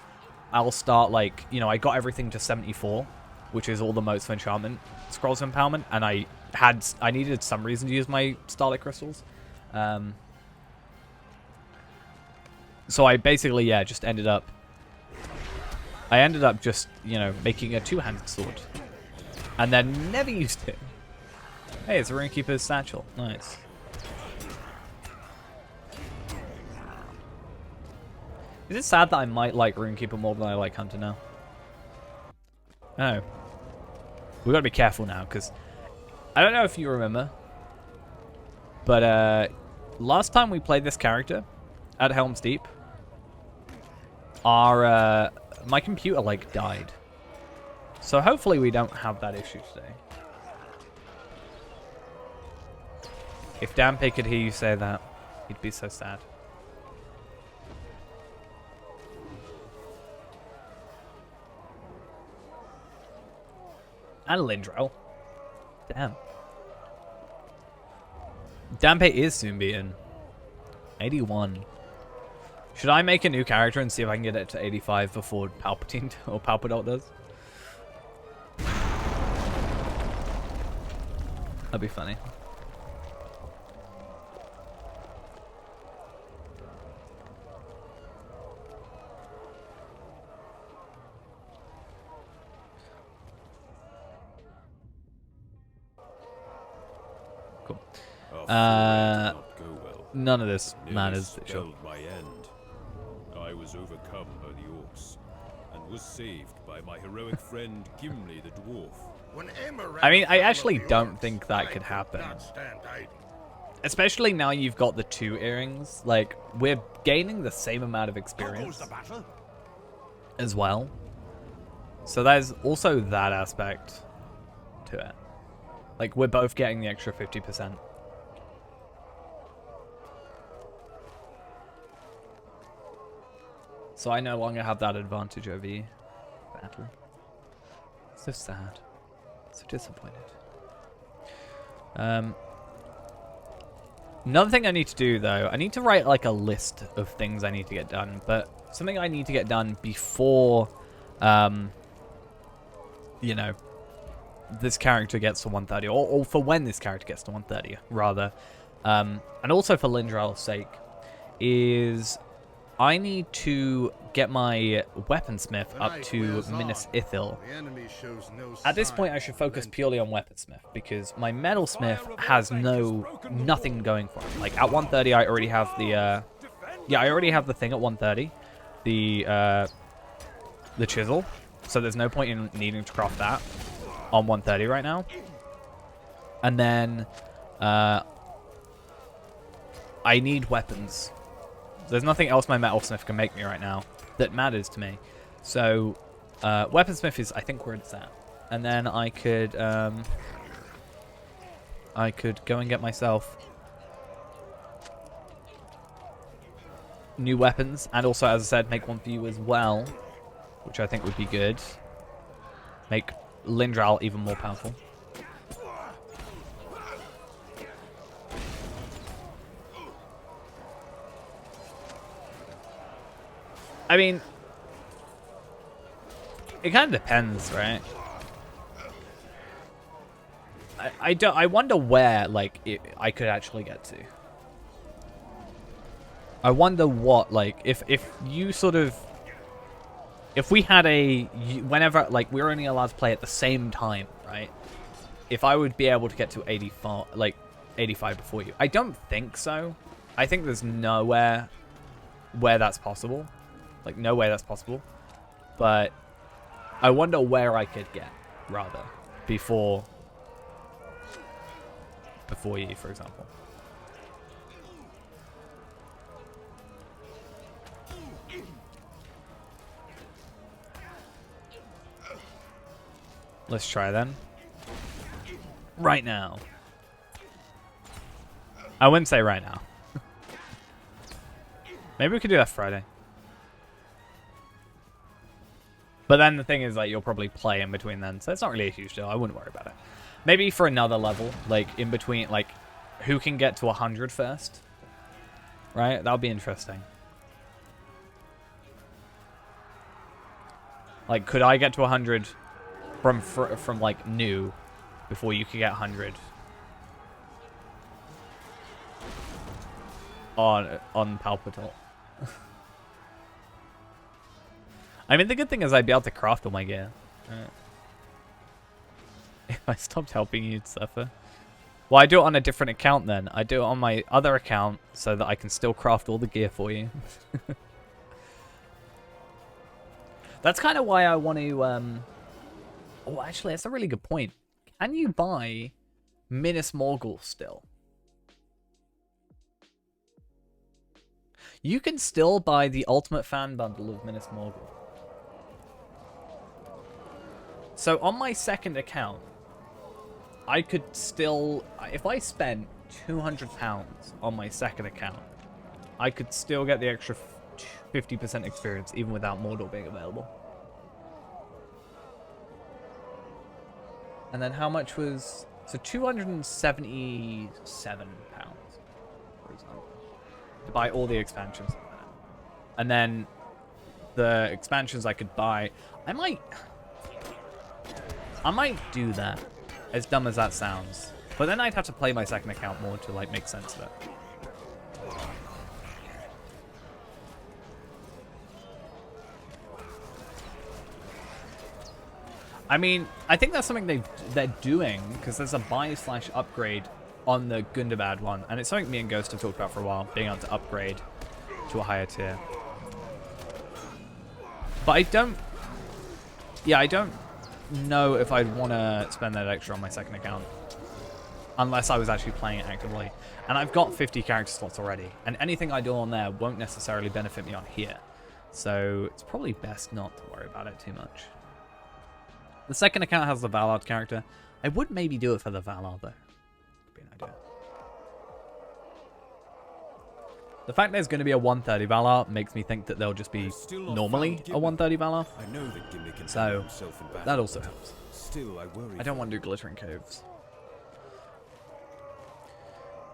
I'll start, like, you know, I got everything to 74, which is all the motes of enchantment, scrolls of empowerment, and I needed some reason to use my starlight crystals. So I basically, yeah, just ended up... I ended up just, you know, making a two-handed sword. And then never used it. Hey, it's a Runekeeper's satchel. Nice. Is it sad that I might like Runekeeper more than I like Hunter now? Oh. We've got to be careful now, because... I don't know if you remember, but last time we played this character, at Helm's Deep, our my computer like died. So hopefully we don't have that issue today. If Dampe could hear you say that, he'd be so sad. And Lindrel. Damn. Dampe is soon beaten. 81. Should I make a new character and see if I can get it to 85 before Palpatine or Palpadol does? That'd be funny. Cool. None of this matters. Sure. My end. I was overcome by the orcs and was saved by my heroic friend Gimli the dwarf. When Aymer I mean, I ran actually the don't orcs, think that I could happen. not stand idle. Especially now you've got the 2 earrings. Like, we're gaining the same amount of experience as well. So there's also that aspect to it. Like, we're both getting the extra 50%. So I no longer have that advantage over you. Badly. So sad. So disappointed. Another thing I need to do, though, I need to write, like, a list of things I need to get done. But something I need to get done before, you know, this character gets to 130. Or for when this character gets to 130, rather. And also for Lindrel's sake, is I need to get my weaponsmith up to Minas Ithil. At this point, I should focus purely on weaponsmith, because my metalsmith has nothing going for him. Like, at 130, I already have the, I already have the thing at 130, the chisel, so there's no point in needing to craft that on 130 right now. And then, I need weapons. There's nothing else my metalsmith can make me right now that matters to me. So, weaponsmith is, I think, where it's at. And then I could go and get myself new weapons. And also, as I said, make one for you as well, which I think would be good. Make Lindral even more powerful. I mean, it kind of depends, right? I wonder where, like, I could actually get to. I wonder what, like, if you sort of, if we had whenever, like, we're only allowed to play at the same time, right? If I would be able to get to 85 before you. I don't think so. I think there's nowhere where that's possible. Like, no way that's possible. But I wonder where I could get, rather, before you, for example. Let's try then. Right now. I wouldn't say right now. Maybe we could do that Friday. But then the thing is, like, you'll probably play in between then, so it's not really a huge deal. I wouldn't worry about it. Maybe for another level, like, in between, like, who can get to 100 first? Right? That would be interesting. Like, could I get to 100 from like, new before you could get 100? On Palpatine. I mean, the good thing is I'd be able to craft all my gear. If I stopped helping, you'd suffer. Well, I do it on a different account then. I do it on my other account so that I can still craft all the gear for you. That's kind of why I want to... Oh, actually, that's a really good point. Can you buy Minas Morgul still? You can still buy the Ultimate Fan Bundle of Minas Morgul. So on my second account, I could still, if I spent £200 on my second account, I could still get the extra 50% experience even without Mordor being available. And then how much was... So £277, for example, to buy all the expansions. And then the expansions I could buy... I might do that, as dumb as that sounds. But then I'd have to play my second account more to like make sense of it. I mean, I think that's something they're doing, because there's a buy/upgrade on the Gundabad one, and it's something me and Ghost have talked about for a while, being able to upgrade to a higher tier. But I don't know if I'd want to spend that extra on my second account, unless I was actually playing it actively. And I've got 50 character slots already, and anything I do on there won't necessarily benefit me on here. So it's probably best not to worry about it too much. The second account has the Valar character. I would maybe do it for the Valar, though. Could be an idea. The fact there's going to be a 130 Valar makes me think that they'll just be normally a 130 Valar. I know that Gimli can So, handle himself in battle, that also helps. Still, I worry. I don't want to do Glittering Caves.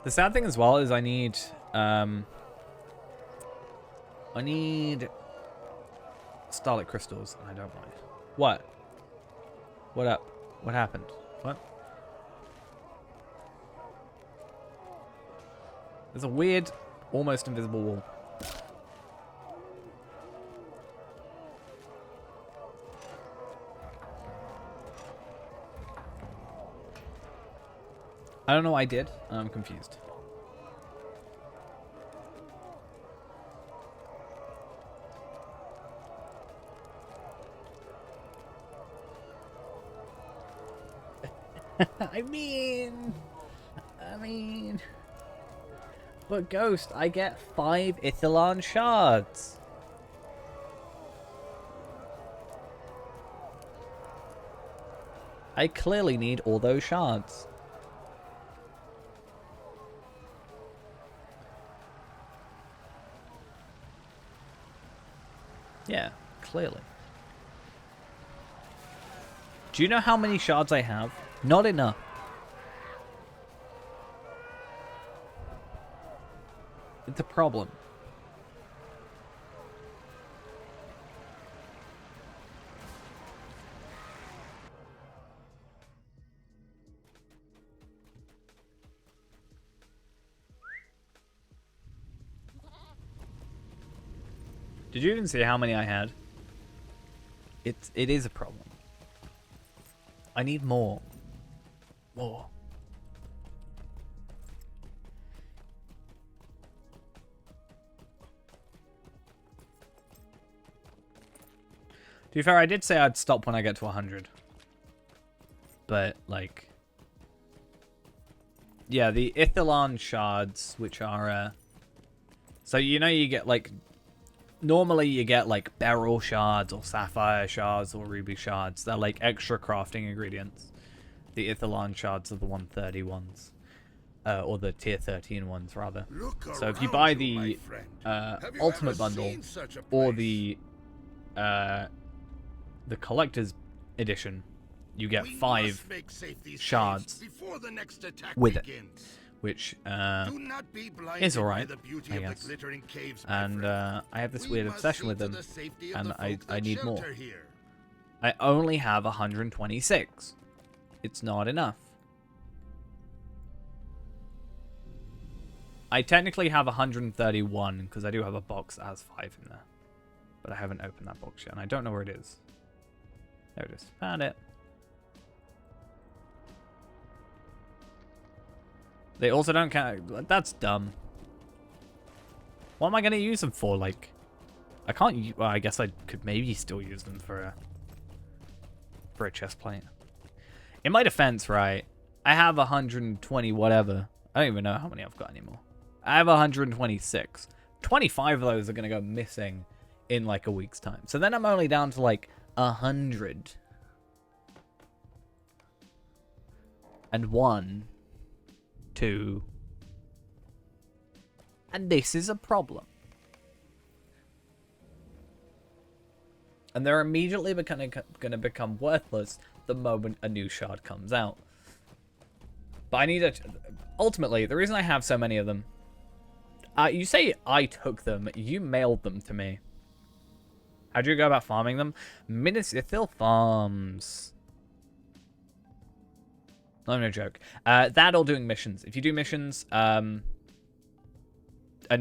The sad thing as well is I need Starlit Crystals, and I don't want it. What? What up? What happened? What? There's a weird, almost invisible wall. I don't know what I did. I'm confused. I mean... But Ghost, I get 5 Ithilon shards. I clearly need all those shards. Yeah, clearly. Do you know how many shards I have? Not enough. It's a problem. Did you even see how many I had? It is a problem. I need more. More. To be fair, I did say I'd stop when I get to 100. But, like... Yeah, the Ithilon shards, which are... So, you know you get, like... Normally you get, like, beryl shards, or sapphire shards, or ruby shards. They're, like, extra crafting ingredients. The Ithilon shards are the 130 ones. Or the tier 13 ones, rather. So if you buy the Ultimate Bundle, or the collector's edition, you get 5 shards with it, which is alright, I guess. And I have this weird obsession with them, and I need more. I only have 126. It's not enough. I technically have 131, because I do have a box that has 5 in there. But I haven't opened that box yet, and I don't know where it is. There it is. Found it. They also don't count. That's dumb. What am I going to use them for? Like, I can't... Well, I guess I could maybe still use them for a chest plate. In my defense, right, I have 120 whatever. I don't even know how many I've got anymore. I have 126. 25 of those are going to go missing in like a week's time. So then I'm only down to like 100. And 1, 2. And this is a problem. And they're immediately going to become worthless the moment a new shard comes out. But I need a... Ultimately, the reason I have so many of them... you say I took them. You mailed them to me. How do you go about farming them? Minas Ithil Farms. No joke. That or doing missions. If you do missions... and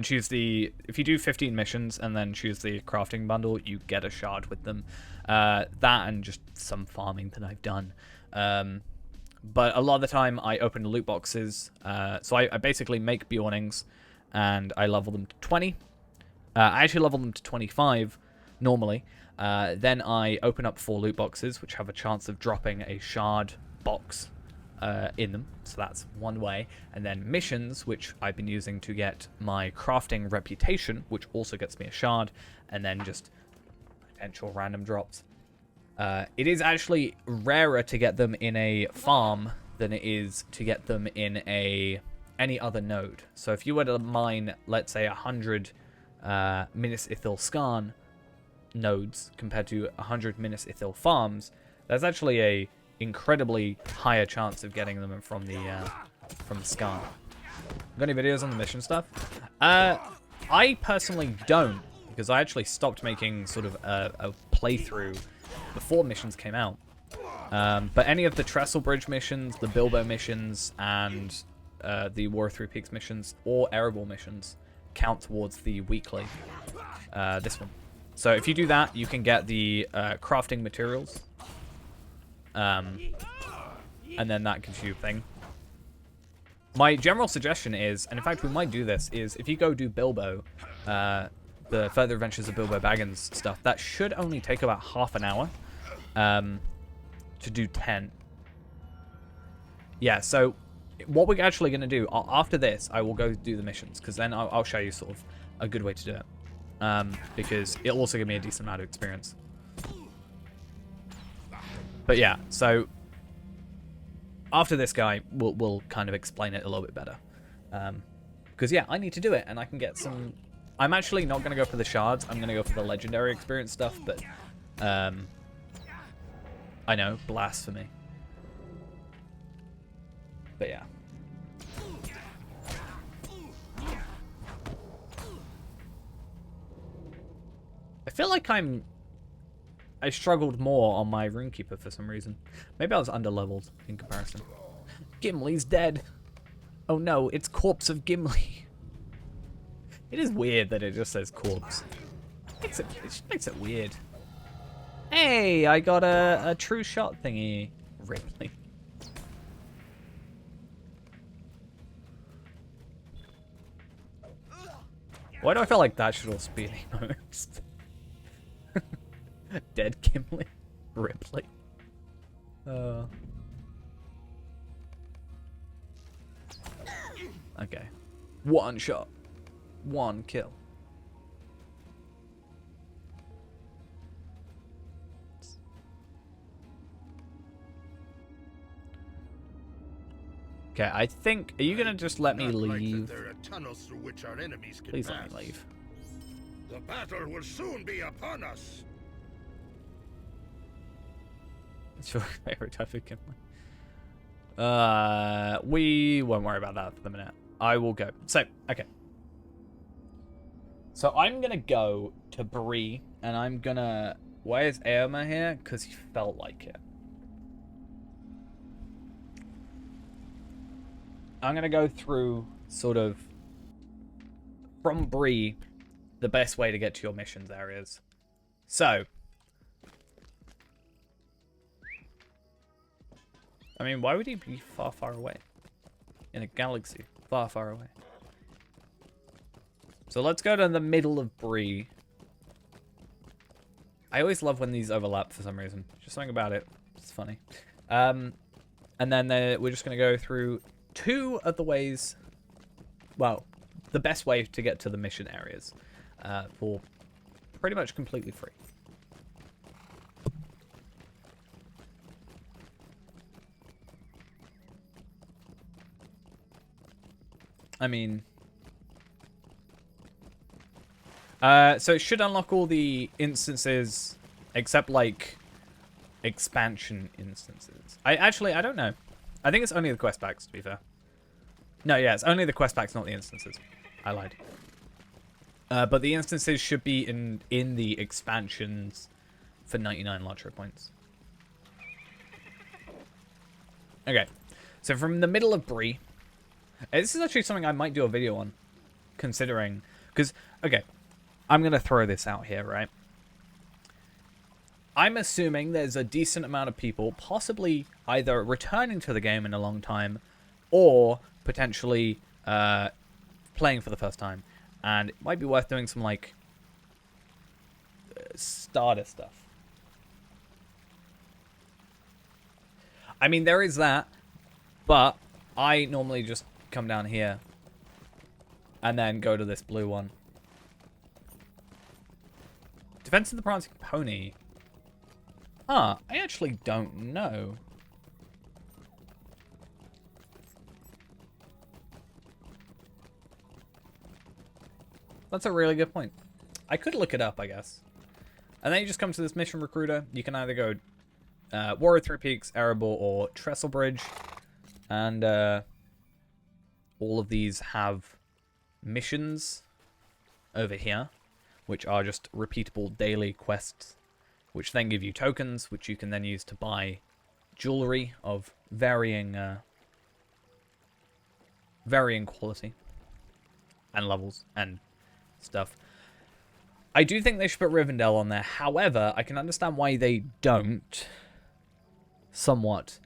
choose the... If you do 15 missions and then choose the crafting bundle, you get a shard with them. That and just some farming that I've done. But a lot of the time, I open loot boxes. So I basically make Bjornings, and I level them to 20. I actually level them to 25, normally. Then I open up 4 loot boxes, which have a chance of dropping a shard box in them. So that's one way. And then missions, which I've been using to get my crafting reputation, which also gets me a shard. And then just potential random drops. It is actually rarer to get them in a farm than it is to get them in any other node. So if you were to mine, let's say 100 Minas Ithil Skarn nodes compared to 100 Minas Ithil farms, there's actually a incredibly higher chance of getting them from the Skarn. Got any videos on the mission stuff? I personally don't, because I actually stopped making sort of a playthrough before missions came out. But any of the Trestle Bridge missions, the Bilbo missions, and the War of Three Peaks missions, or Erebor missions, count towards the weekly, this one. So if you do that, you can get the crafting materials. And then that gives you a thing. My general suggestion is, and in fact we might do this, is if you go do Bilbo, the Further Adventures of Bilbo Baggins stuff, that should only take about half an hour to do 10. Yeah, so what we're actually going to do, after this, I will go do the missions, because then I'll show you sort of a good way to do it. Because it'll also give me a decent amount of experience. But yeah, so after this guy, we'll kind of explain it a little bit better. Because yeah, I need to do it, and I can get some... I'm actually not going to go for the shards. I'm going to go for the legendary experience stuff, but I know, blasphemy. But yeah. I feel like I struggled more on my Runekeeper for some reason. Maybe I was underleveled in comparison. Gimli's dead. Oh no, it's corpse of Gimli. It is weird that it just says corpse. It makes it weird. Hey, I got a true shot thingy. Ripley. Why do I feel like that should also be an emote? Dead Gimli. Ripley. Okay. One shot. One kill. Okay, I think... Are you gonna just let me Not like that leave? there are tunnels through which our enemies can Please pass. let me leave. The battle will soon be upon us. It's your favorite type of Gimli. We won't worry about that for the minute. I will go. So, okay. So I'm gonna go to Bree, and I'm gonna... Why is Eomer here? Because he felt like it. I'm gonna go through sort of from Bree the best way to get to your missions areas. So, I mean, why would he be far, far away? In a galaxy far, far away. So let's go to the middle of Bree. I always love when these overlap for some reason. Just something about it. It's funny. And then we're just going to go through 2 of the ways... Well, the best way to get to the mission areas for pretty much completely free. I mean, so it should unlock all the instances except like expansion instances. I don't know. I think it's only the quest packs, to be fair. No, yeah, it's only the quest packs, not the instances. I lied. But the instances should be in the expansions for 99 Lotro points. Okay, so from the middle of Bree. This is actually something I might do a video on, considering, because, okay, I'm going to throw this out here, right? I'm assuming there's a decent amount of people possibly either returning to the game in a long time or potentially playing for the first time. And it might be worth doing some, like, starter stuff. I mean, there is that, but I normally just come down here and then go to this blue one. Defense of the Prancing Pony. I actually don't know. That's a really good point. I could look it up, I guess. And then you just come to this mission recruiter. You can either go War of Three Peaks, Erebor, or Trestle Bridge. And all of these have missions over here, which are just repeatable daily quests, which then give you tokens, which you can then use to buy jewelry of varying quality and levels and stuff. I do think they should put Rivendell on there. However, I can understand why they don't. Somewhat.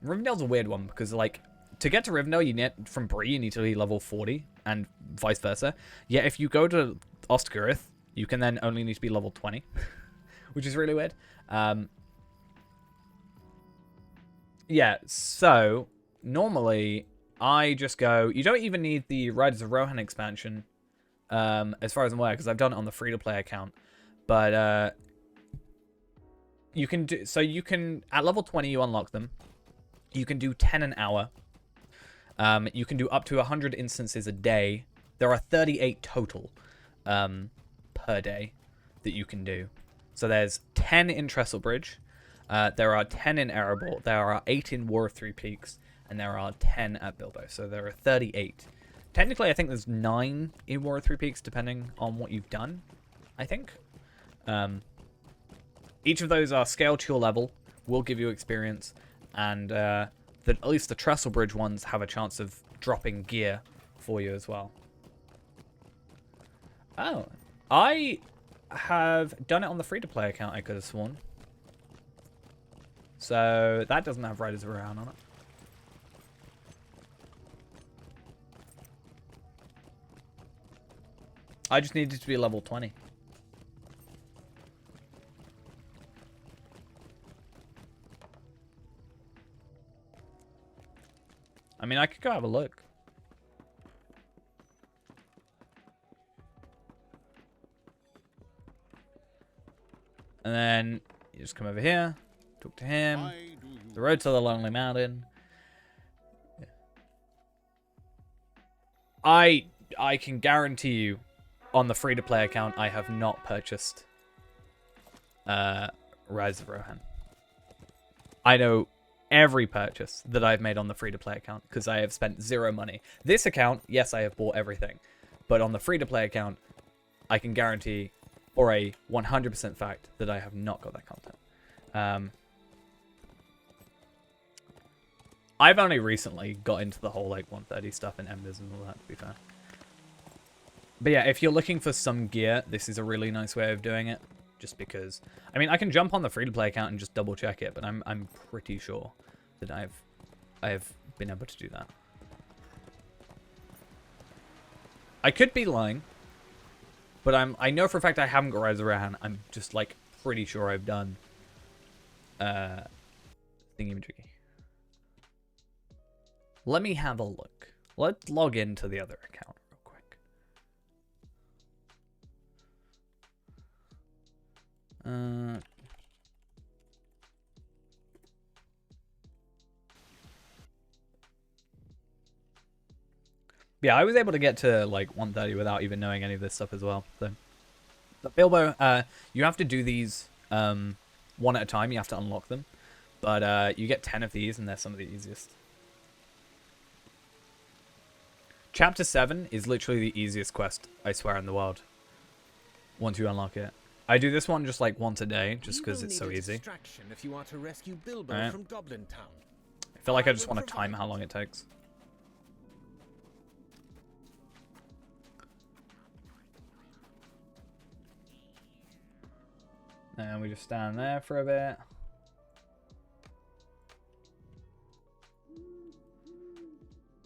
Rivendell's a weird one because, like, to get to Rivendell, you need from Bree, you need to be level 40, and vice versa. Yet if you go to Osgiliath, you can then only need to be level 20, which is really weird. Yeah, so normally I just go. You don't even need the Riders of Rohan expansion, as far as I'm aware, because I've done it on the free-to-play account. But you can do so. You can at level 20 you unlock them. You can do 10 an hour. You can do up to 100 instances a day. There are 38 total per day that you can do. So there's 10 in Trestle Bridge. There are 10 in Erebor. There are 8 in War of Three Peaks. And there are 10 at Bilbo. So there are 38. Technically, I think there's 9 in War of Three Peaks, depending on what you've done, I think. Each of those are scaled to your level, will give you experience, and at least the Trestle Bridge ones have a chance of dropping gear for you as well. Oh, I have done it on the free-to-play account, I could have sworn. So that doesn't have Riders of Rohan on it. I just needed to be level 20. I mean, I could go have a look. And then you just come over here, talk to him. The road to the Lonely Mountain. I can guarantee you, on the free-to-play account, I have not purchased Rise of Rohan. I know every purchase that I've made on the free-to-play account because I have spent 0 money. This account, yes, I have bought everything. But on the free-to-play account, I can guarantee for a 100% fact that I have not got that content. I've only recently got into the whole like 130 stuff and Embers and all that, to be fair. But yeah, if you're looking for some gear, this is a really nice way of doing it. Just because, I mean, I can jump on the free-to-play account and just double check it, but I'm pretty sure that I have been able to do that. I could be lying, but I know for a fact I haven't got Rise of Rohan. I'm just like pretty sure I've done thingy-majiggy. Let me have a look. Let's log into the other account real quick. Yeah, I was able to get to like 130 without even knowing any of this stuff as well. So, but Bilbo, you have to do these one at a time. You have to unlock them, but you get 10 of these, and they're some of the easiest. Chapter 7 is literally the easiest quest, I swear, in the world. Once you unlock it, I do this one just like once a day, just because it's so easy. If you are to rescue Bilbo Right. from Goblin Town. I feel like I just want to time how long it takes. And we just stand there for a bit.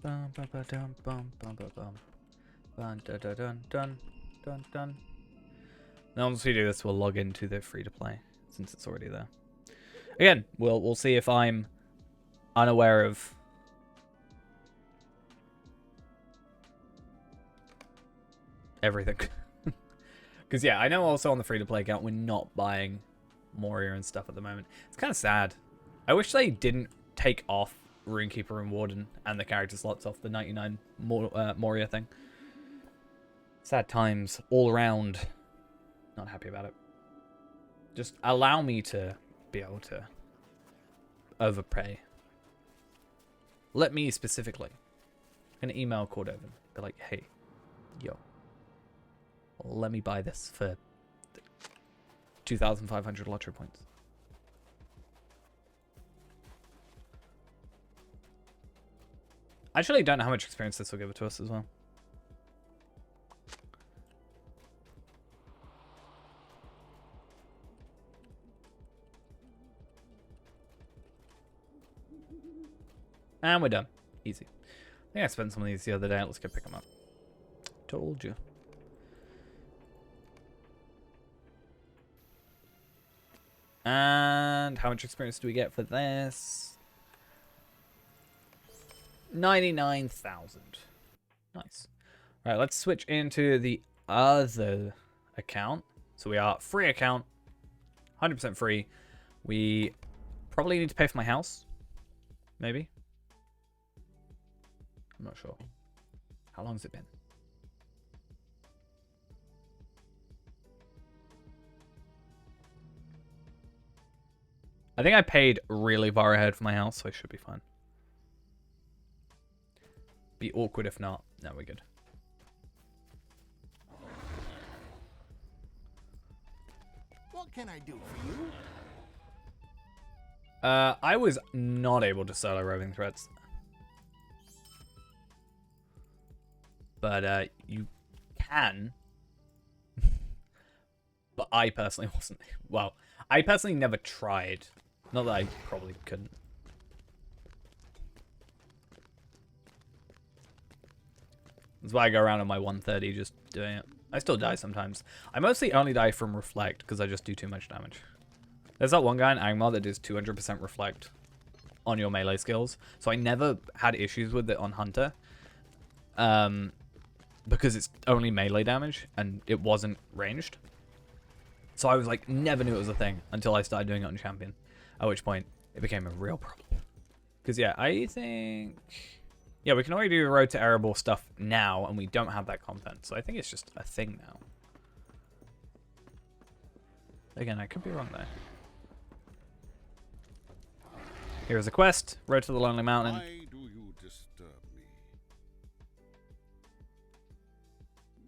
Bum bum ba dum bum bum ba bum. Bum dun dun dun dun dun dun. Now once we do this, we'll log into the free to play since it's already there. Again, we'll see if I'm unaware of everything. Because yeah, I know also on the free to play account we're not buying Moria and stuff at the moment. It's kind of sad. I wish they didn't take off Runekeeper and Warden and the character slots off the 99 Moria thing. Sad times all around. Not happy about it. Just allow me to be able to overpay. Let me specifically. I'm gonna email Cordova. Be like, hey, yo, let me buy this for 2,500 lottery points. I actually don't know how much experience this will give it to us as well. And we're done. Easy. I think I spent some of these the other day. Let's go pick them up. Told you. And how much experience do we get for this? 99,000. Nice. All right, let's switch into the other account. So we are free account, 100% free. We probably need to pay for my house. Maybe. I'm not sure. How long has it been? I think I paid really far ahead for my house, so I should be fine. Be awkward if not. No, we're good. What can I do for you? I was not able to solo roving threats. But you can. But I personally wasn't. Well, I personally never tried. Not that I probably couldn't. That's why I go around on my 130 just doing it. I still die sometimes. I mostly only die from reflect because I just do too much damage. There's that one guy in Angmar that does 200% reflect on your melee skills. So I never had issues with it on Hunter. Because it's only melee damage and it wasn't ranged. So I was like, never knew it was a thing until I started doing it on Champion. At which point, it became a real problem. Because yeah, I think... Yeah, we can already do the Road to Erebor stuff now, and we don't have that content. So I think it's just a thing now. Again, I could be wrong there. Here's a quest, Road to the Lonely Mountain. Why do you disturb me?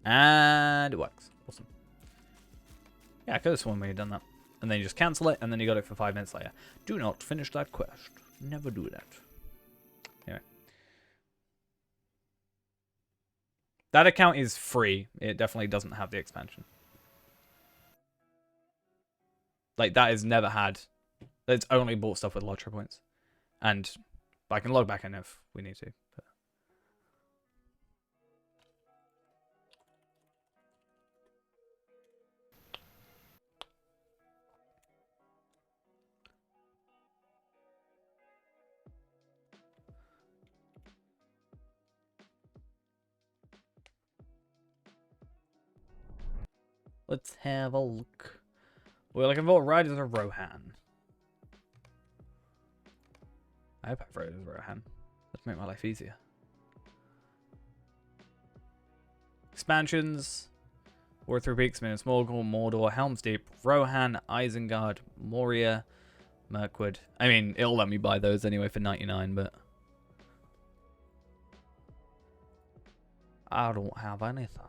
And it works. Awesome. Yeah, I could have sworn we had done that. And then you just cancel it, and then you got it for 5 minutes later. Do not finish that quest. Never do that. Anyway. That account is free. It definitely doesn't have the expansion. Like, that has never had... It's only bought stuff with lottery points. And I can log back in if we need to. But... Let's have a look. We're looking for Riders of Rohan. I hope I've Riders of Rohan. Let's make my life easier. Expansions. War Through Peaks, Minas Morgul, Mordor, Helm's Deep, Rohan, Isengard, Moria, Mirkwood. I mean, it'll let me buy those anyway for 99, but I don't have anything.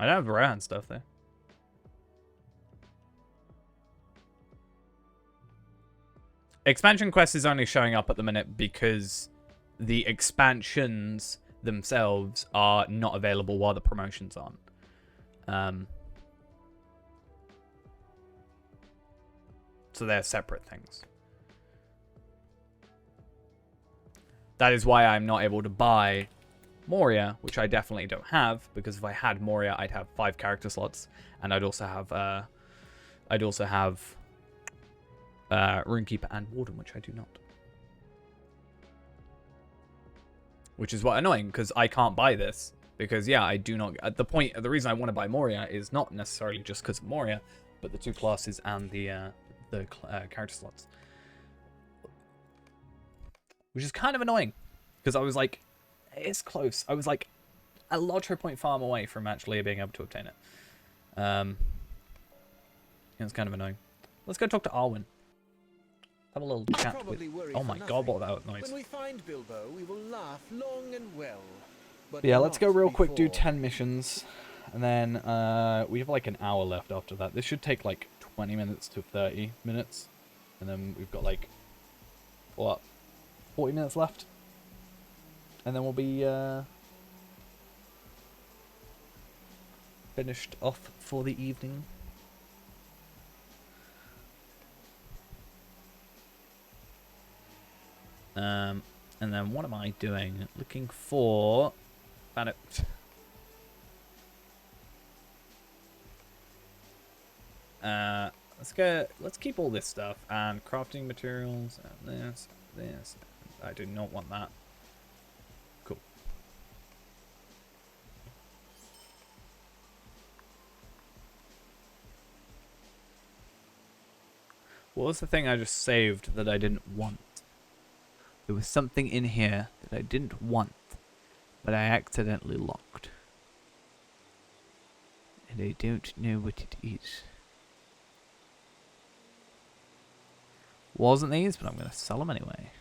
I don't have Rohan stuff though. Expansion quest is only showing up at the minute because the expansions themselves are not available while the promotion's on. So they're separate things. That is why I'm not able to buy Moria, which I definitely don't have, because if I had Moria, I'd have 5 character slots, and I'd also have Runekeeper and Warden, which I do not. Which is what annoying, because I can't buy this, because yeah, I do not. At the reason I want to buy Moria is not necessarily just because of Moria, but the 2 classes and the character slots, which is kind of annoying, because I was like, it's close. I was like a Lotro point farm away from actually being able to obtain it. It's kind of annoying. Let's go talk to Arwen. Have a little chat with... Oh my god, what that was noise. When we find Bilbo, we will laugh long and well. But yeah, let's go real before. quick, do 10 missions. And then we have like an hour left after that. This should take like 20 minutes to 30 minutes. And then we've got like, what, 40 minutes left? And then we'll be finished off for the evening. And then what am I doing? Looking for... Found it. Let's keep all this stuff and crafting materials and this. I do not want that. Cool. What was the thing I just saved that I didn't want? There was something in here that I didn't want, but I accidentally locked. And I don't know what it is. Wasn't these, but I'm going to sell them anyway.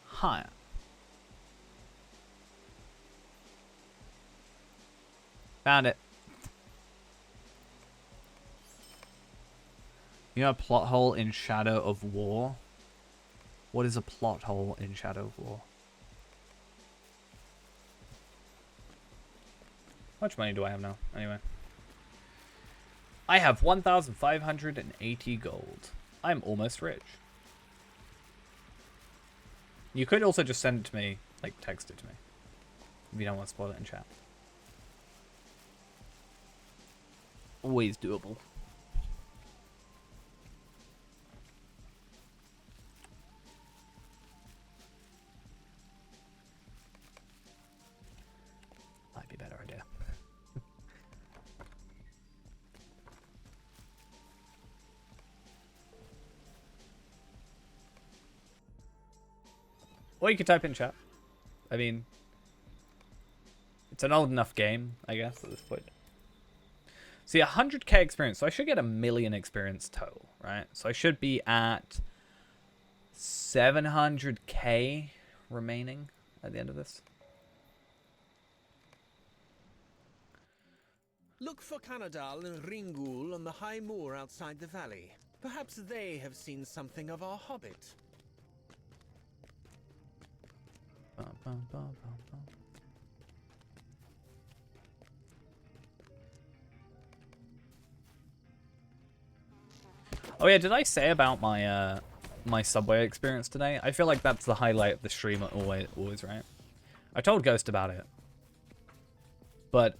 Higher. Found it. You know a plot hole in Shadow of War? What is a plot hole in Shadow of War? How much money do I have now? Anyway. I have 1,580 gold. I'm almost rich. You could also just send it to me, like text it to me, if you don't want to spoil it in chat. Always doable. Might be a better idea. Or you could type in chat. I mean, it's an old enough game, I guess, at this point. See, 100k experience, so I should get 1 million experience total, right? So I should be at 700k remaining at the end of this. Look for Canadal and Ringul on the high moor outside the valley. Perhaps they have seen something of our hobbit. Bum, bum, bum, bum, bum. Oh yeah, did I say about my my Subway experience today. I feel like that's the highlight of the stream always, right? I told Ghost about it. But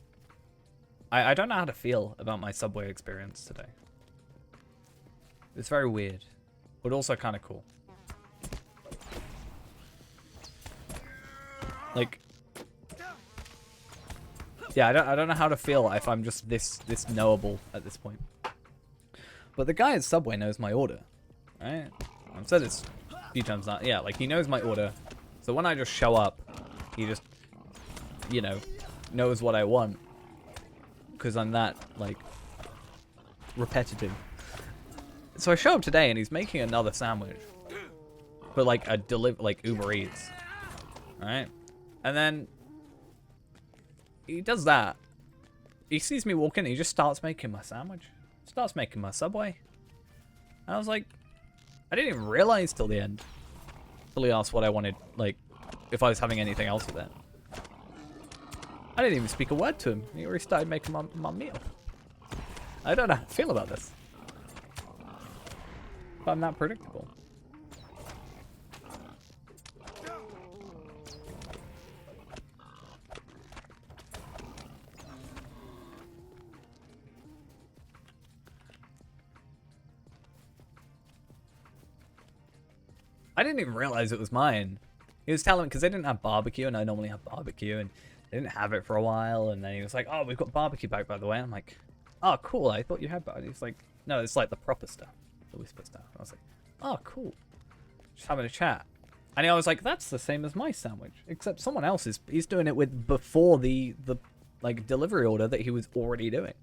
I don't know how to feel about my Subway experience today. It's very weird, but also kind of cool. Like, yeah, I don't know how to feel if I'm just this knowable at this point. But the guy at Subway knows my order, right? I've said this a few times now. Yeah, like he knows my order. So when I just show up, he just, you know, knows what I want. Because I'm that, like, repetitive. So I show up today and he's making another sandwich. But like like Uber Eats. Alright? And then he does that. He sees me walk in, he just starts making my sandwich. Starts making my Subway. And I was like, I didn't even realize till the end. Till he asked what I wanted, like, if I was having anything else with it. I didn't even speak a word to him. He already started making my meal. I don't know how to feel about this. But I'm not predictable. I didn't even realize it was mine. He was telling me, because they didn't have barbecue, and I normally have barbecue, and they didn't have it for a while, and then he was like, oh, we've got barbecue back, by the way. I'm like, oh, cool, I thought you had barbecue. He's like, no, it's like the proper stuff that we're supposed to have. I was like, oh, cool. Just having a chat. And I was like, that's the same as my sandwich, except someone else he's doing it with before the like delivery order that he was already doing.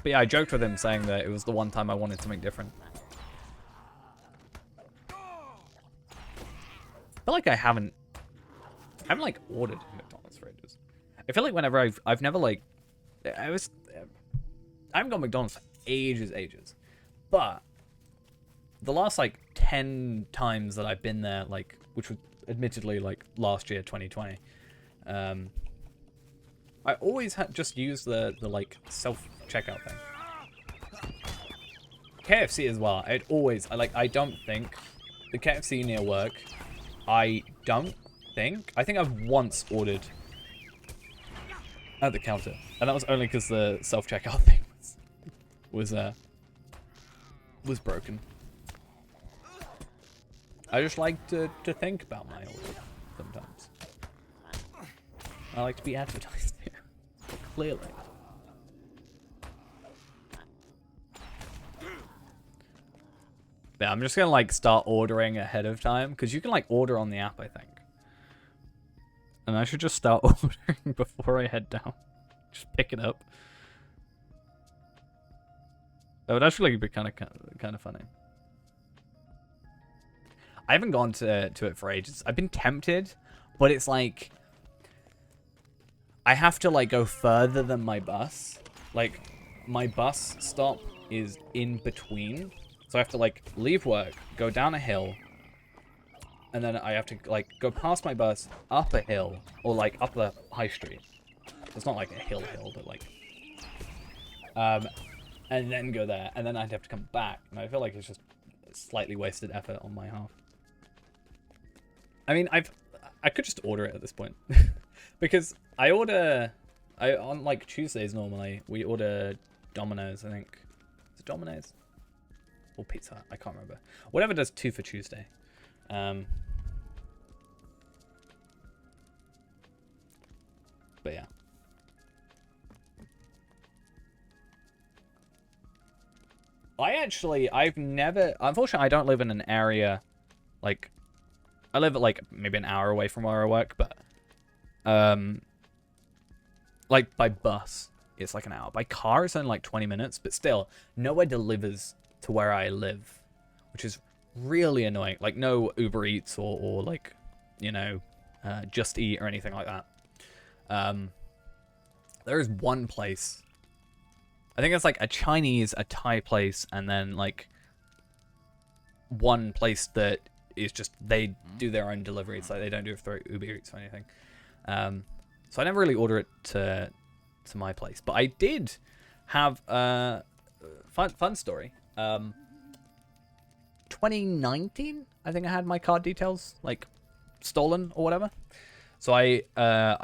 But yeah, I joked with him saying that it was the one time I wanted something different. I feel like I haven't like ordered McDonald's for ages. I feel like whenever I've never like, I haven't got McDonald's for ages. But the last like 10 times that I've been there, like, which was admittedly like last year, 2020, I always just used the like self-checkout thing. KFC as well. I don't think the KFC near work, I think I've once ordered at the counter, and that was only because the self-checkout thing was broken. I just like to think about my order sometimes. I like to be advertised here, clearly. Yeah, I'm just gonna like start ordering ahead of time, because you can like order on the app, I think. And I should just start ordering before I head down. Just pick it up. That would actually be kind of funny. I haven't gone to it for ages. I've been tempted, but it's like I have to like go further than my bus. Like my bus stop is in between. So I have to like leave work, go down a hill, and then I have to like go past my bus, up a hill, or like up the high street. It's not like a hill, but like, and then go there, and then I'd have to come back. And I feel like it's just slightly wasted effort on my half. I mean, I could just order it at this point, because on like Tuesdays normally we order Domino's. I think is it Domino's or Pizza Hut? I can't remember. Whatever does 2 for Tuesday. But yeah. Unfortunately, I don't live in an area, like, I live at, like, maybe an hour away from where I work, but, like, by bus, it's like an hour. By car, it's only, like, 20 minutes, but still, nowhere delivers to where I live, which is really annoying. Like, no Uber Eats or like, you know, Just Eat or anything like that. There is one place, I think it's like a Chinese, a Thai place, and then like one place that is just, they do their own deliveries. Like they don't do it through Uber Eats or anything. So I never really order it to to my place. But I did have a fun story. 2019, I think I had my card details like stolen or whatever. So I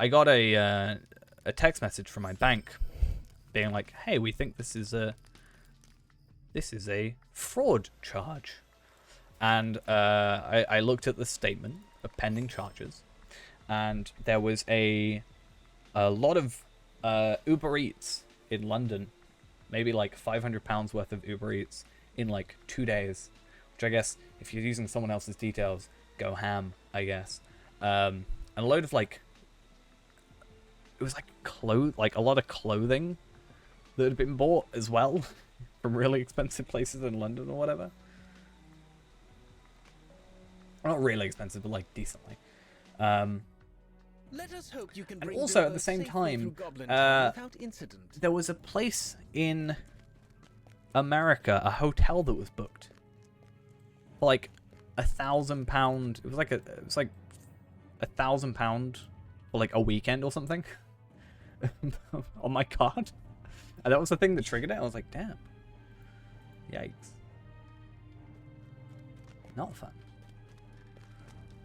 got a text message from my bank being like, "Hey, we think this is a fraud charge." And I looked at the statement of pending charges, and there was a lot of Uber Eats in London, maybe like £500 worth of Uber Eats in like 2 days, which I guess if you're using someone else's details, go ham, I guess. And a load of like, it was like a lot of clothing that had been bought as well from really expensive places in London or whatever. Not really expensive, but like decently. Let us hope you can And bring also at Bilbo the same safely time, through Goblin Town without incident. there was a place in America, a hotel that was booked for like £1,000. It was like £1,000 for like a weekend or something on my card, and that was the thing that triggered it. I was like, damn, yikes, not fun.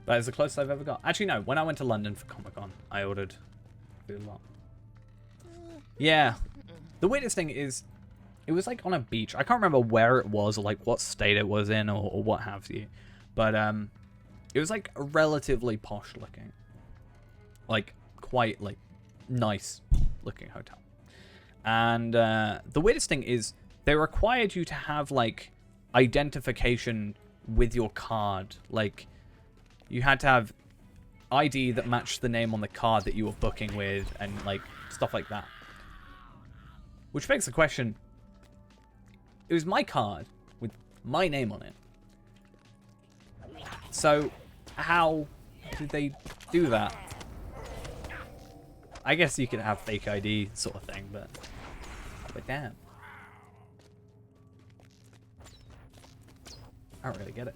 That is the closest I've ever got. Actually, no. When I went to London for Comic-Con, I ordered food a lot. Yeah. The weirdest thing is, it was like on a beach. I can't remember where it was or like what state it was in or what have you. But it was like relatively posh looking. Like quite like nice looking hotel. And the weirdest thing is they required you to have like identification with your card. Like, you had to have ID that matched the name on the card that you were booking with, and like stuff like that. Which begs the question, it was my card with my name on it. So how did they do that? I guess you could have fake ID sort of thing, but damn. I don't really get it.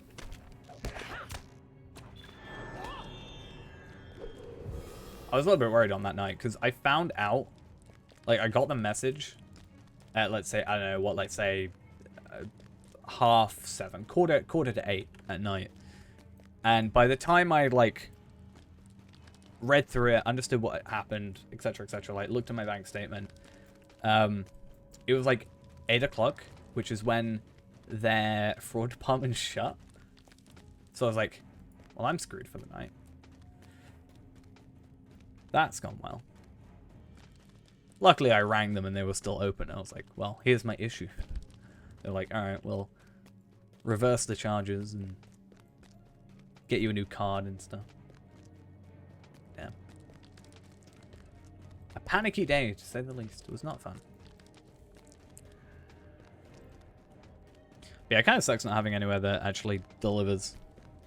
I was a little bit worried on that night because I found out, like, I got the message at, let's say, I don't know what, let's say 7:30, quarter to 8 at night. And by the time I like read through it, understood what happened, etc., like looked at my bank statement, it was like 8 o'clock, which is when their fraud department shut. So I was like, well, I'm screwed for the night. That's gone well. Luckily, I rang them and they were still open. I was like, well, here's my issue. They're like, all right, we'll reverse the charges and get you a new card and stuff. Damn. A panicky day, to say the least. It was not fun. Yeah, it kind of sucks not having anywhere that actually delivers.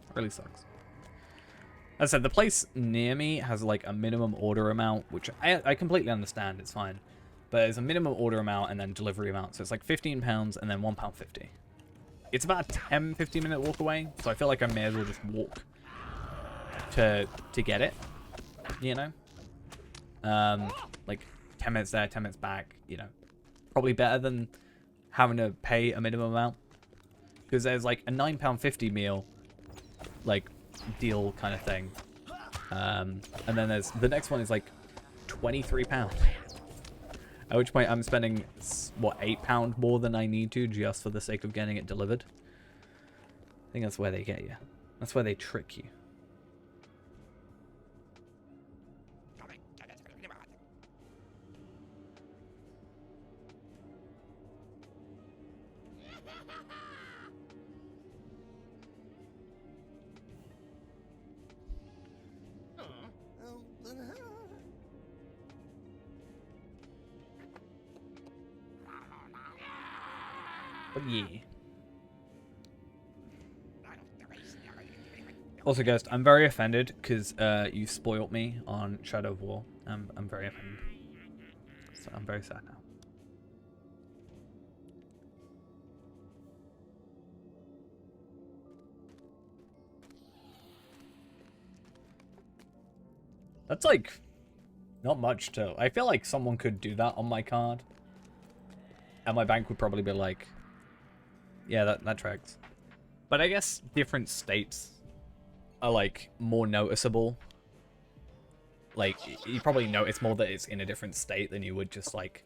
It really sucks. As I said, the place near me has like a minimum order amount, which I completely understand, it's fine. But there's a minimum order amount and then delivery amount. So it's like £15 and then £1.50. It's about a 10-15 minute walk away, so I feel like I may as well just walk to get it, you know? Like 10 minutes there, 10 minutes back, you know. Probably better than having to pay a minimum amount. Because there's like a £9.50 meal, like, deal kind of thing. And then there's the next one is like £23. At which point I'm spending, what, £8 more than I need to just for the sake of getting it delivered. I think that's where they get you. That's where they trick you. But yeah. Also, Ghost, I'm very offended because you spoilt me on Shadow of War. I'm very offended. So I'm very sad now. That's like Not much to... I feel like someone could do that on my card. And my bank would probably be like, yeah, that tracks. But I guess different states are, like, more noticeable. Like, you probably notice more that it's in a different state than you would just, like,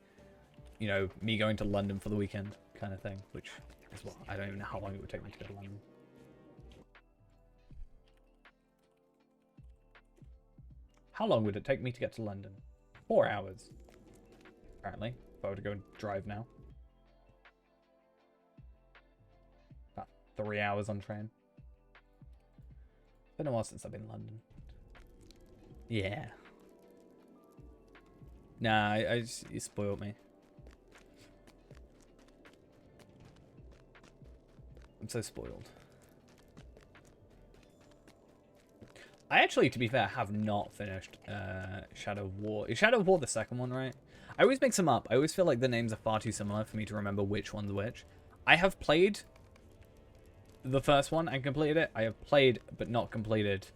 you know, me going to London for the weekend kind of thing. Which is what, I don't even know how long it would take me to go to London. How long would it take me to get to London? 4 hours. Apparently, if I were to go and drive now. About 3 hours on train. Been a while since I've been in London. Yeah. Nah, I just, you spoiled me. I'm so spoiled. I actually, to be fair, have not finished Shadow of War. Is Shadow of War the second one, right? I always mix them up. I always feel like the names are far too similar for me to remember which one's which. I have played the first one and completed it. I have played but not completed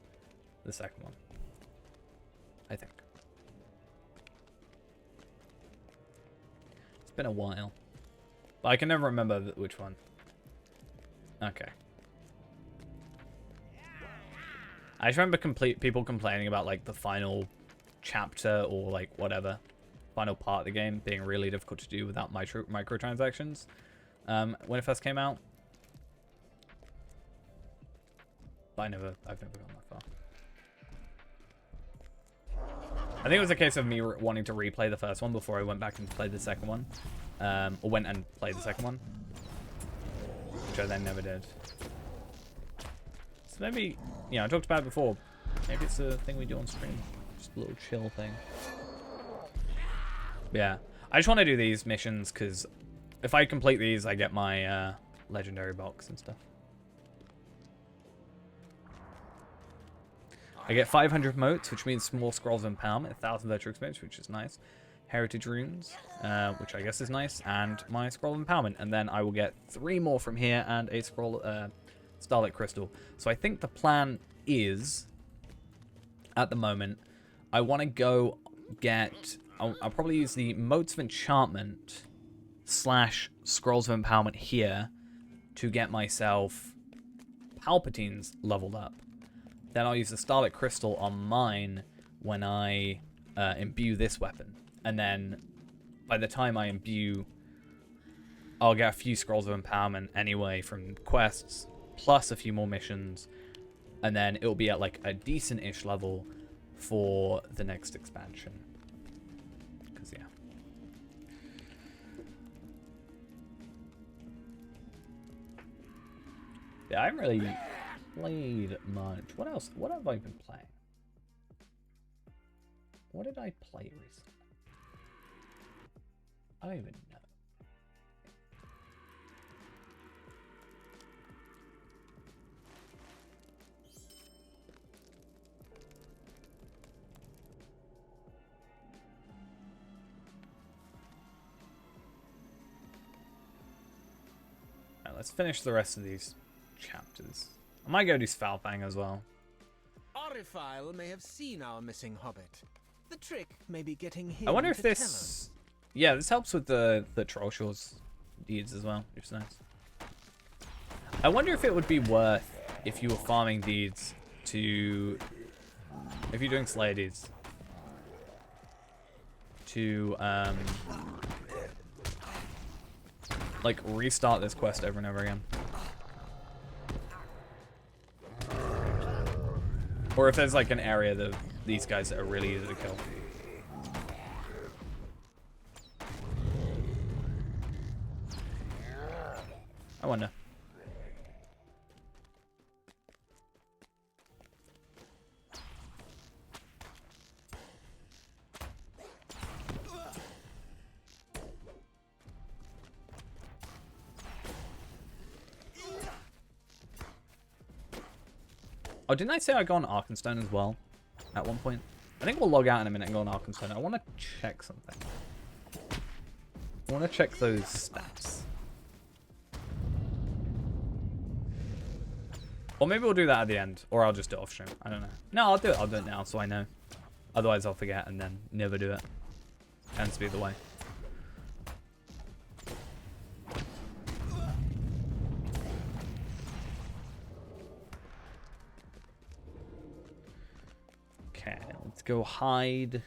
the second one, I think. It's been a while. But I can never remember which one. Okay. I just remember people complaining about, like, the final chapter or, like, whatever, final part of the game being really difficult to do without microtransactions when it first came out. But I've never gone that far. I think it was a case of me wanting to replay the first one before I went back and played the second one. Or went and played the second one. Which I then never did. So maybe, you know, I talked about it before. Maybe it's a thing we do on stream. Just a little chill thing. Yeah. I just want to do these missions because if I complete these, I get my legendary box and stuff. I get 500 motes, which means more scrolls of empowerment, 1,000 virtual experience, which is nice. Heritage runes, which I guess is nice, and my scroll of empowerment. And then I will get 3 more from here and a scroll, Starlight Crystal. So I think the plan is, at the moment, I want to go get... I'll probably use the Motes of Enchantment / Scrolls of Empowerment here to get myself Palpatines leveled up. Then I'll use the Starlight Crystal on mine when I imbue this weapon. And then by the time I imbue, I'll get a few Scrolls of Empowerment anyway from quests, plus a few more missions. And then it'll be at like a decent-ish level for the next expansion. Because, yeah. Yeah, I haven't really played much. What else? What have I been playing? What did I play recently? I don't even know. Alright, let's finish the rest of these chapters. I might go do Svalfang as well. Aurifile may have seen our missing hobbit. The trick may be getting him I wonder if to tell this... us. Yeah, this helps with the Trollshaw's deeds as well, which is nice. I wonder if it would be worth, if you were farming deeds, to... If you're doing Slayer deeds, to, like, restart this quest over and over again. Or if there's, like, an area that these guys that are really easy to kill. I wonder. Oh, didn't I say I go on Arkenstone as well at one point? I think we'll log out in a minute and go on Arkenstone. I want to check something. I want to check those stats. Or maybe we'll do that at the end. Or I'll just do it off stream. I don't know. No, I'll do it. I'll do it now so I know. Otherwise I'll forget and then never do it. Tends to be the way. Okay, let's go hide.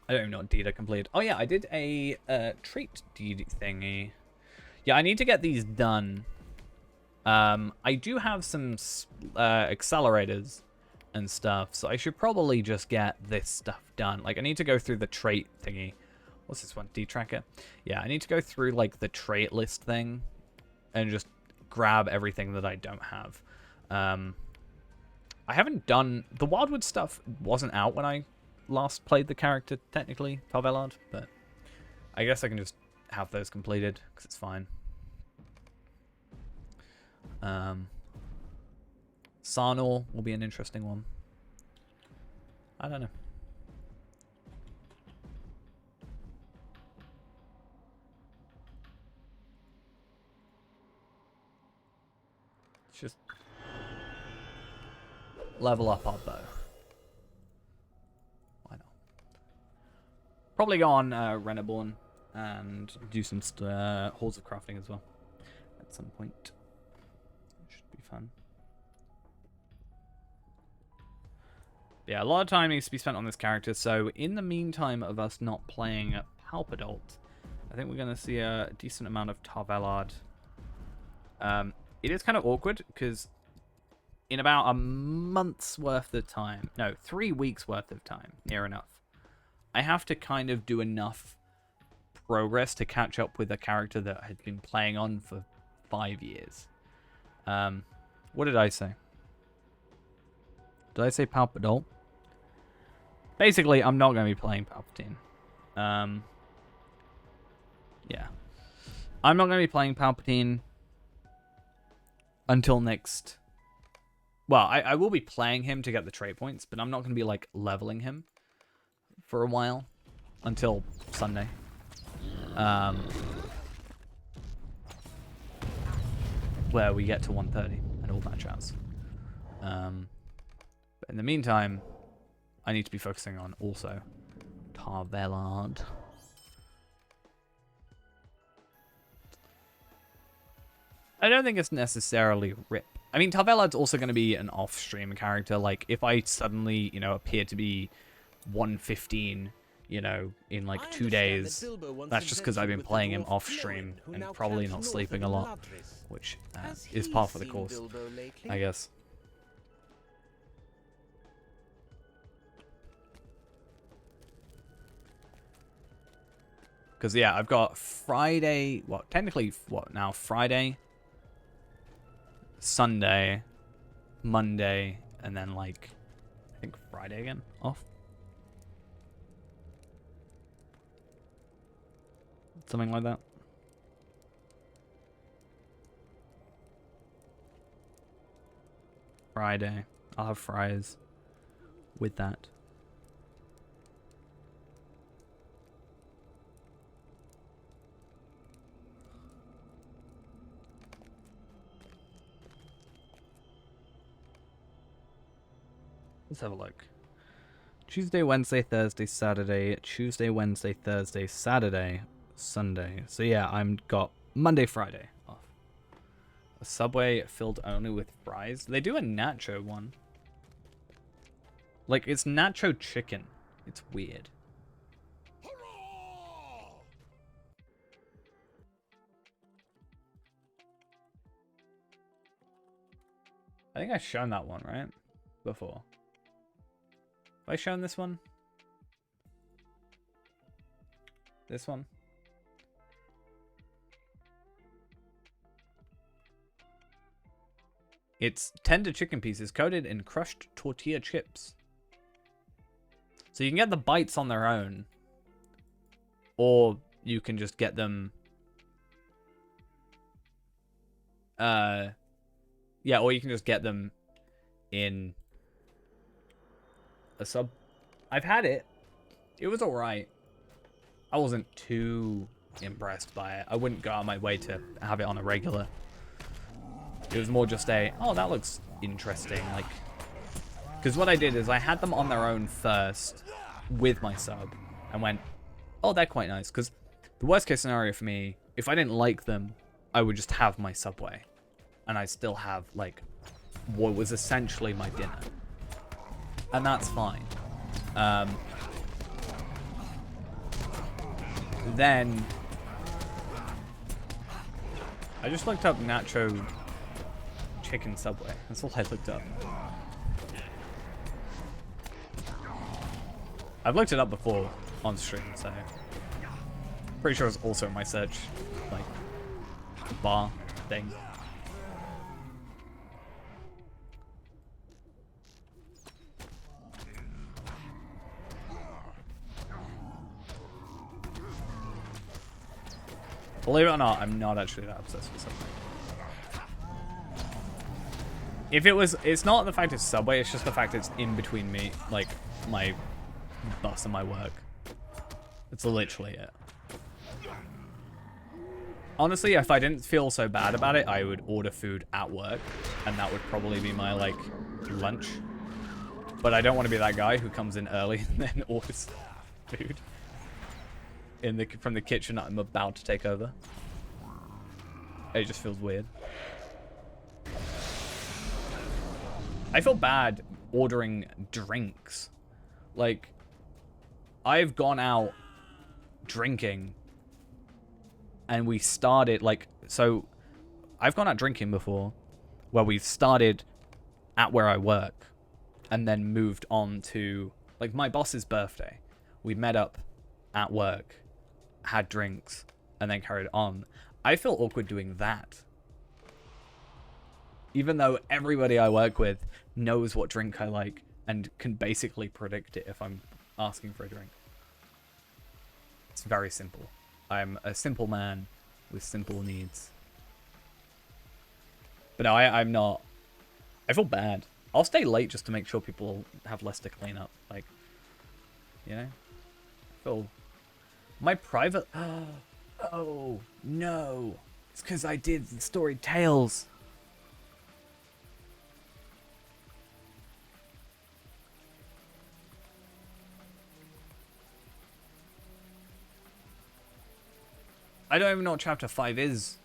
I don't even know what deed I completed. Oh yeah, I did a trait deed thingy. Yeah, I need to get these done. I do have some accelerators and stuff, so I should probably just get this stuff done. Like, I need to go through the trait thingy. What's this one? D-Tracker? Yeah, I need to go through, like, the trait list thing and just grab everything that I don't have. I haven't done... The Wildwood stuff wasn't out when I last played the character, technically, Tar Valard, but I guess I can just have those completed, because it's fine. Sarnor will be an interesting one. I don't know. Let's just level up our bow. Why not? Probably go on Reneborn and do some Halls of Crafting as well at some point. Should be fun. Yeah, a lot of time needs to be spent on this character, so in the meantime of us not playing Palpadalt, I think we're going to see a decent amount of Tar Valard. It is kind of awkward, because in about a month's worth of time, no, 3 weeks worth of time, near enough, I have to kind of do enough progress to catch up with a character that I had been playing on for 5 years. What did I say? Did I say Palpadalt? Basically, I'm not going to be playing Palpatine. Yeah. I'm not going to be playing Palpatine until next... Well, I will be playing him to get the trait points, but I'm not going to be, like, leveling him for a while. Until Sunday. Where we get to 130 and all that jazz. But in the meantime, I need to be focusing on also Tar Valard. I don't think it's necessarily RIP. I mean, Tar Valard's also going to be an off-stream character. Like, if I suddenly, you know, appear to be 115, you know, in like 2 days, that's just because I've been playing him off-stream and probably not sleeping a lot, which is par for the course, I guess. Because, yeah, I've got Friday, well, technically, what now, Friday, Sunday, Monday, and then, like, I think Friday again, off. Something like that. Friday. I'll have fries with that. Let's have a look. Tuesday, Wednesday, Thursday, Saturday. Tuesday, Wednesday, Thursday, Saturday, Sunday. So yeah, I'm got Monday, Friday off. A Subway filled only with fries. They do a nacho one. Like, it's nacho chicken. It's weird. I think I've shown that one, right? Before. Have I shown this one? This one? It's tender chicken pieces coated in crushed tortilla chips. So you can get the bites on their own. Or you can just get them... yeah, or you can just get them in a sub. I've had it. It was alright. I wasn't too impressed by it. I wouldn't go out of my way to have it on a regular. It was more just a, oh, that looks interesting. Like, Because what I did is I had them on their own first with my sub and went, oh, they're quite nice. Because the worst case scenario for me, if I didn't like them, I would just have my Subway. And I still have, like, what was essentially my dinner. And that's fine. Then I just looked up Nacho Chicken Subway. That's all I looked up. I've looked it up before on stream, so pretty sure it's also in my search, like, bar thing. Believe it or not, I'm not actually that obsessed with Subway. If it was, it's not the fact it's Subway, it's just the fact it's in between me, like, my bus and my work. It's literally it. Honestly, if I didn't feel so bad about it, I would order food at work, and that would probably be my, like, lunch. But I don't want to be that guy who comes in early and then orders food from the kitchen that I'm about to take over. It just feels weird. I feel bad ordering drinks. Like, I've gone out drinking and we started, like, so I've gone out drinking before where we've started at where I work and then moved on to, like, my boss's birthday. We met up at work, had drinks, and then carried on. I feel awkward doing that. Even though everybody I work with knows what drink I like and can basically predict it if I'm asking for a drink. It's very simple. I'm a simple man with simple needs. But no, I'm not. I feel bad. I'll stay late just to make sure people have less to clean up. Like, you know? I feel... My private... Oh, no. It's because I did the Storied Tales. I don't even know what Chapter 5 is.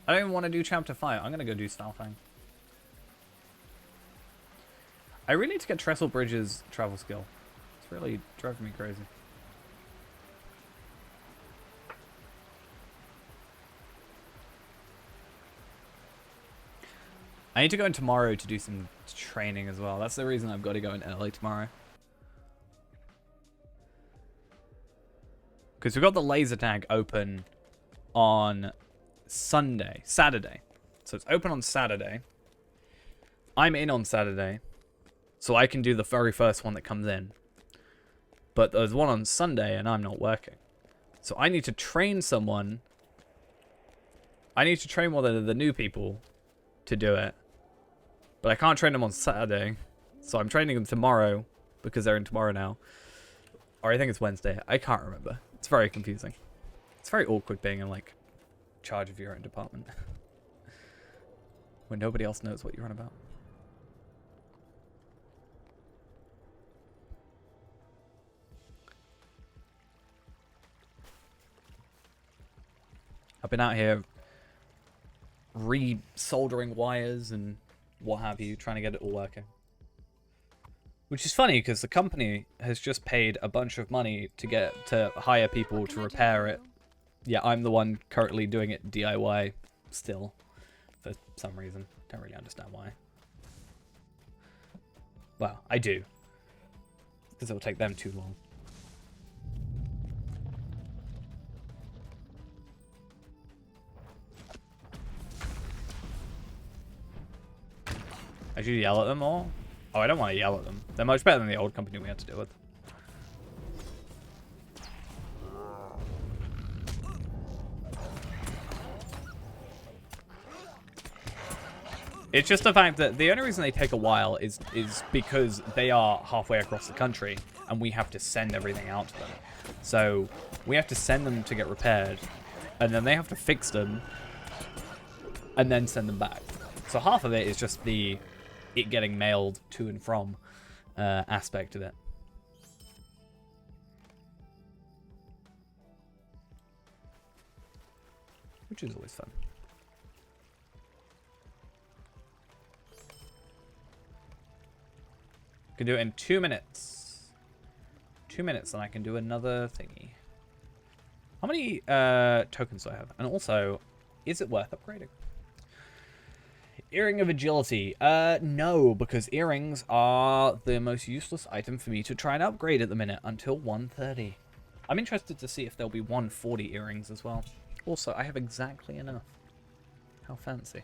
I don't even want to do Chapter 5. I'm going to go do Stalfang. I really need to get Trestle Bridge's travel skill. It's really driving me crazy. I need to go in tomorrow to do some training as well. That's the reason I've got to go in early tomorrow. Because we've got the laser tag open on Saturday. So it's open on Saturday. I'm in on Saturday. So I can do the very first one that comes in. But there's one on Sunday and I'm not working. So I need to train someone. I need to train one of the new people to do it. But I can't train them on Saturday. So I'm training them tomorrow because they're in tomorrow now. Or I think it's Wednesday. I can't remember. It's very confusing. It's very awkward being in, like, charge of your own department. When nobody else knows what you're on about. I've been out here re-soldering wires and what have you, trying to get it all working. Which is funny because the company has just paid a bunch of money to hire people to repair it. Yeah, I'm the one currently doing it DIY still for some reason. Don't really understand why. Well, I do. Because it will take them too long. I should yell at them all. Oh, I don't want to yell at them. They're much better than the old company we had to deal with. It's just the fact that the only reason they take a while is because they are halfway across the country and we have to send everything out to them. So we have to send them to get repaired and then they have to fix them and then send them back. So half of it is just it getting mailed to and from. aspect of it. Which is always fun. Can do it in 2 minutes. 2 minutes, and I can do another thingy. How many tokens do I have? And also, is it worth upgrading? Earring of Agility. No, because earrings are the most useless item for me to try and upgrade at the minute until 130. I'm interested to see if there'll be 140 earrings as well. Also, I have exactly enough. How fancy.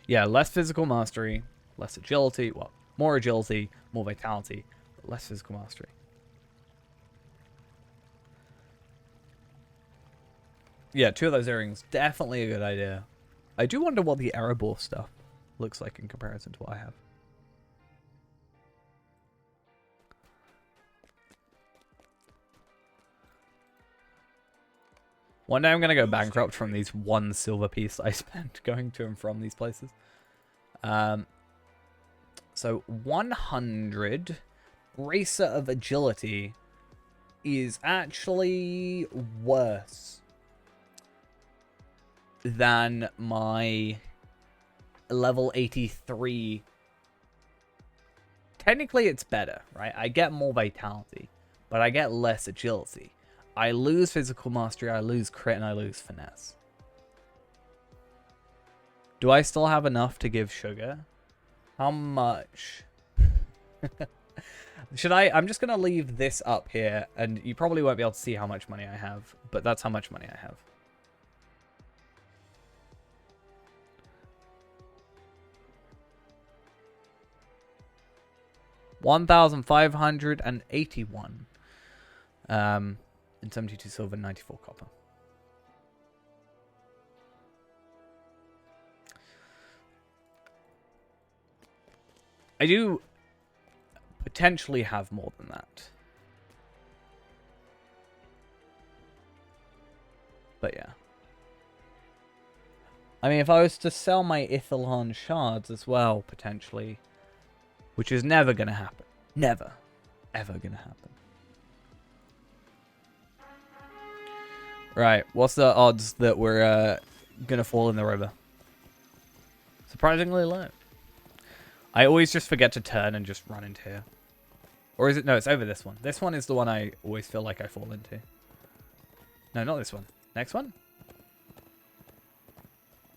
Yeah, less physical mastery, less agility. Well, more agility, more vitality, but less physical mastery. Yeah, 2 of those earrings. Definitely a good idea. I do wonder what the Erebor stuff looks like in comparison to what I have. One day I'm going to go bankrupt from these 1 silver piece I spent going to and from these places. So 100 Bracer of Agility is actually worse than my level 83. Technically it's better, right? I get more vitality, but I get less agility. I lose physical mastery, I lose crit, and I lose finesse. Do I still have enough to give Sugar? How much? Should I? I'm just going to leave this up here, and you probably won't be able to see how much money I have, but that's how much money I have. $1,581. And 72 silver, 94 copper. I do potentially have more than that. But yeah. I mean, if I was to sell my Ithilon shards as well, potentially, which is never going to happen. Never. Ever going to happen. Right, what's the odds that we're going to fall in the river? Surprisingly low. I always just forget to turn and just run into here. Or is it? No, it's over this one. This one is the one I always feel like I fall into. No, not this one. Next one?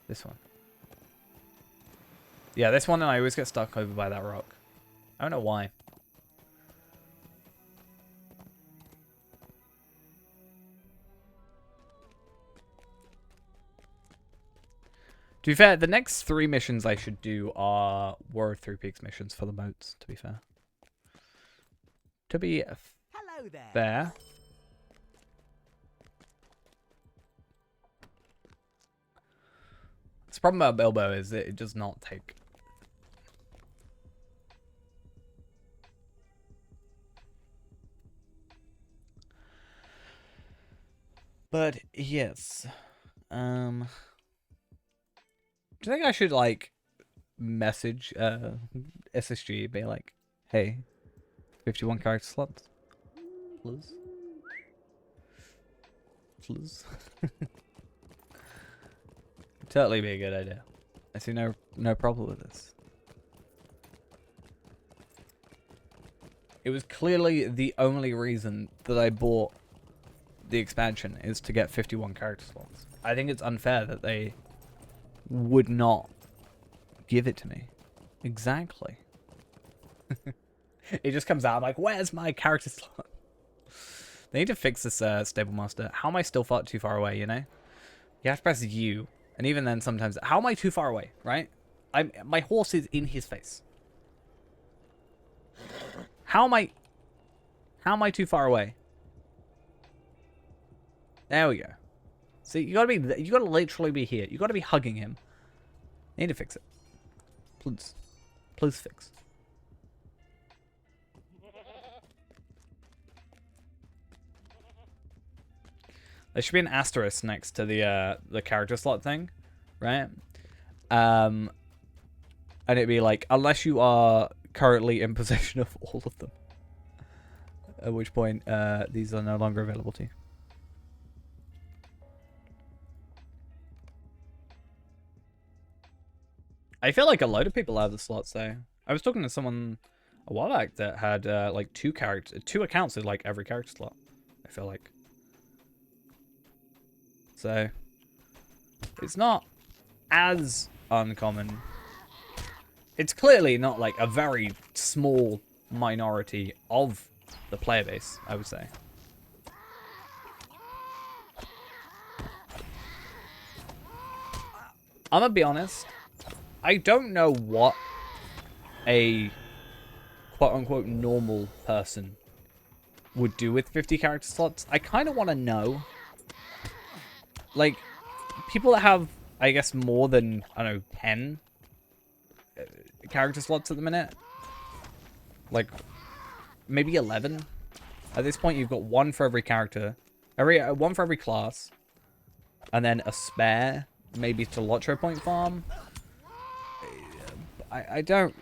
This one. Yeah, this one, and I always get stuck over by that rock. I don't know why. To be fair, the next 3 missions I should do are War of Three Peaks missions for the moats, to be fair. To be Hello there. fair. The problem about Bilbo is that it does not take... But, yes. Do you think I should, like, message SSG, be like, hey, 51 character slots? Please? Please? Totally be a good idea. I see no problem with this. It was clearly the only reason that I bought the expansion is to get 51 character slots. I think it's unfair that they would not give it to me. Exactly. It just comes out, I'm like, where's my character slot? They need to fix this stable master. How am I still too far away, you know? You have to press U. And even then sometimes, how am I too far away, right? My horse is in his face. How am I too far away? There we go. See, you gotta literally be here. You gotta be hugging him. You need to fix it. Please. Please fix. There should be an asterisk next to the character slot thing, right? And it'd be like, unless you are currently in possession of all of them. At which point, these are no longer available to you. I feel like a load of people have the slots though. I was talking to someone a while back that had like two accounts with like every character slot. I feel like. So it's not as uncommon. It's clearly not like a very small minority of the player base, I would say. I'm gonna be honest. I don't know what a quote-unquote normal person would do with 50 character slots. I kind of want to know. Like, people that have, I guess, more than, I don't know, 10 character slots at the minute. Like, maybe 11. At this point, you've got one for every character. One for every class. And then a spare, maybe to Lotro point farm. I don't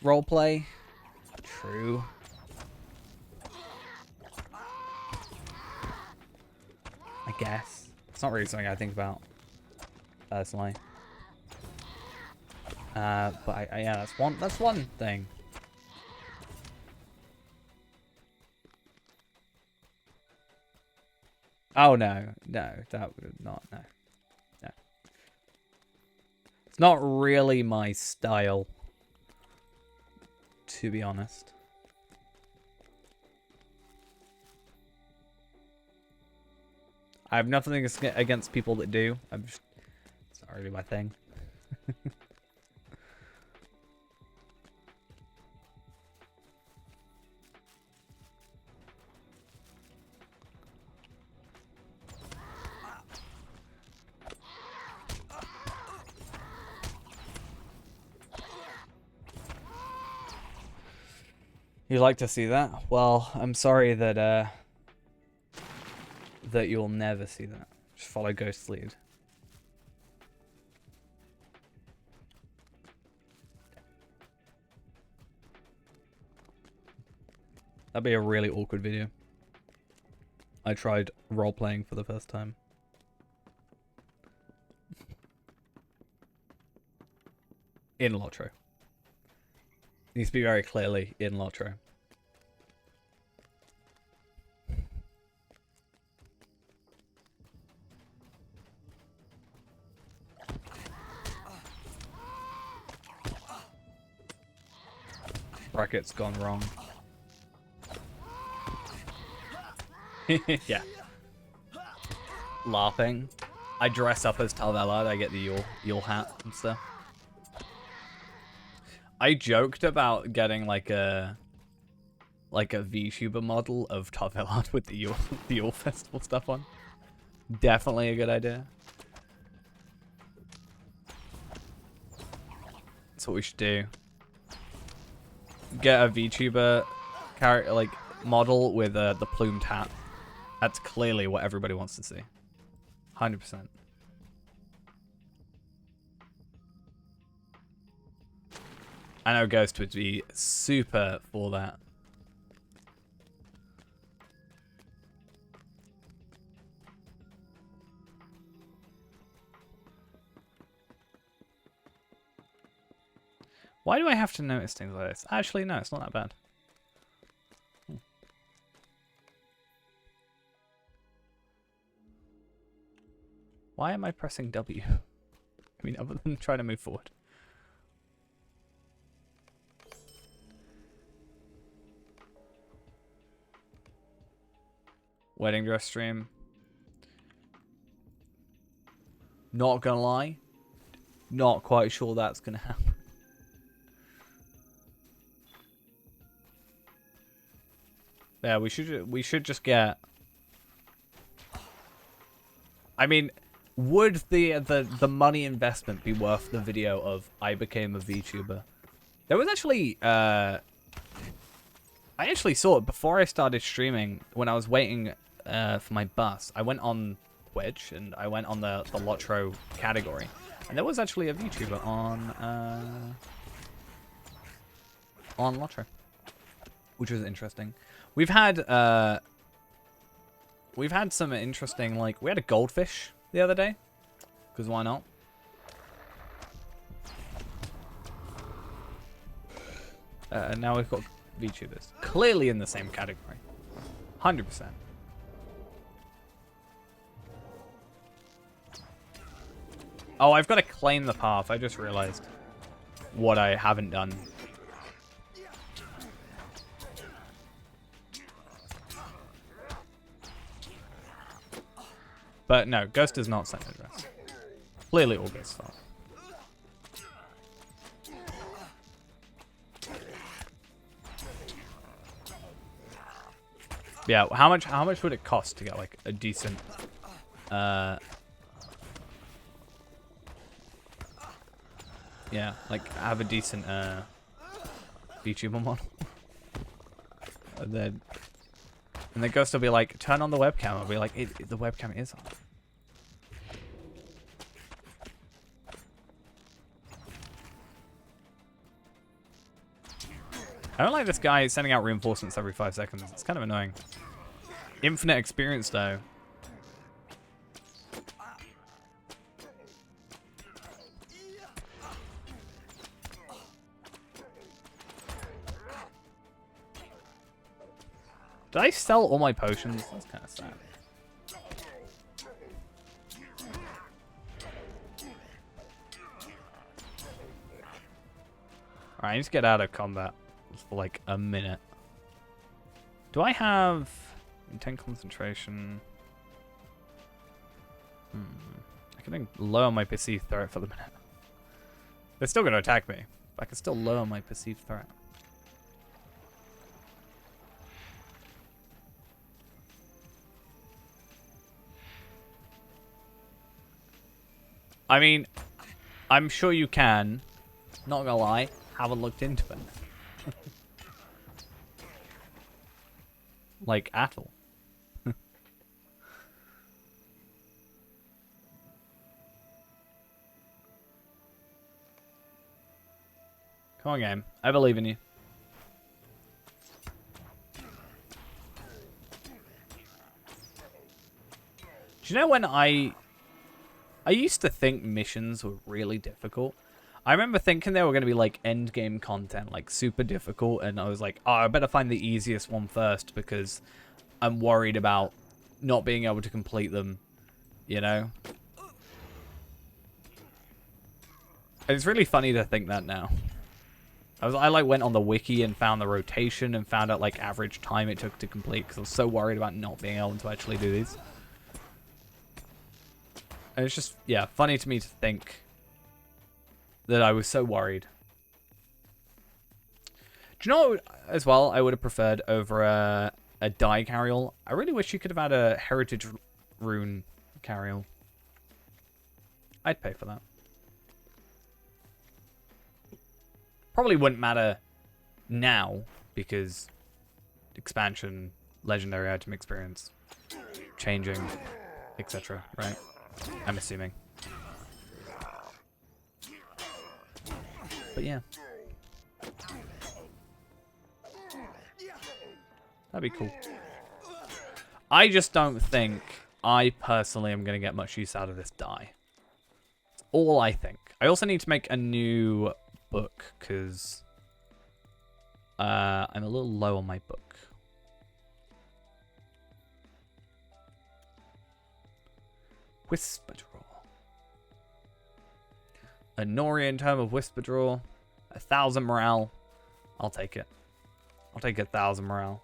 roleplay. True. I guess. It's not really something I think about personally. But yeah, that's one thing. Oh no, that would not, no. It's not really my style, to be honest. I have nothing against people that do. It's not really my thing. You like to see that? Well, I'm sorry that that you'll never see that. Just follow Ghost's lead. That'd be a really awkward video. I tried role-playing for the first time. In Lotro. Needs to be very clearly in Lotro. Bracket's gone wrong. Yeah. LARPing. I dress up as Talvellard. I get the Yule hat and stuff. I joked about getting like a VTuber model of Talvellard with the Yule Festival stuff on. Definitely a good idea. That's what we should do. Get a VTuber character like model with the plumed hat. That's clearly what everybody wants to see. 100%. I know Ghost would be super for that. Why do I have to notice things like this? Actually, no, it's not that bad. Why am I pressing W? I mean, other than trying to move forward. Wedding dress stream. Not gonna lie. Not quite sure that's gonna happen. Yeah, we should just get. I mean, would the money investment be worth the video of I became a VTuber? There was actually I actually saw it before I started streaming when I was waiting for my bus. I went on Twitch and I went on the Lotro category, and there was actually a VTuber on on Lotro, which was interesting. We've had some interesting, like, we had a goldfish the other day, because why not? And now we've got VTubers, clearly in the same category, 100%. Oh, I've got to claim the path. I just realized what I haven't done. But no, Ghost is not sent address. Clearly all Ghost's fault. Yeah, how much would it cost to get like a decent yeah, like have a decent VTuber model? and then Ghost will be like, turn on the webcam. I'll be like, the webcam is on. I don't like this guy sending out reinforcements every 5 seconds. It's kind of annoying. Infinite experience, though. Did I sell all my potions? That's kind of sad. Alright, I need to get out of combat for like a minute. Do I have intense concentration? I can lower my perceived threat for the minute. They're still going to attack me, but I can still lower my perceived threat. I mean, I'm sure you can. Not gonna lie, haven't looked into it. Like, at all. Come on, game. I believe in you. Do you know when I used to think missions were really difficult. I remember thinking they were going to be like end game content, like super difficult, and I was like, oh, I better find the easiest one first because I'm worried about not being able to complete them, you know? And it's really funny to think that now. I like went on the wiki and found the rotation and found out like average time it took to complete because I was so worried about not being able to actually do these. And it's just, yeah, funny to me to think that I was so worried. Do you know what, as well, I would have preferred over a die carriel? I really wish you could have had a heritage rune carriel. I'd pay for that. Probably wouldn't matter now because expansion, legendary item experience, changing, etc., right? I'm assuming. But yeah. That'd be cool. I just don't think I personally am going to get much use out of this die. That's all I think. I also need to make a new book because I'm a little low on my book. Whisper Draw. A Norian term of Whisper Draw. 1,000 morale. I'll take it. I'll take 1,000 morale.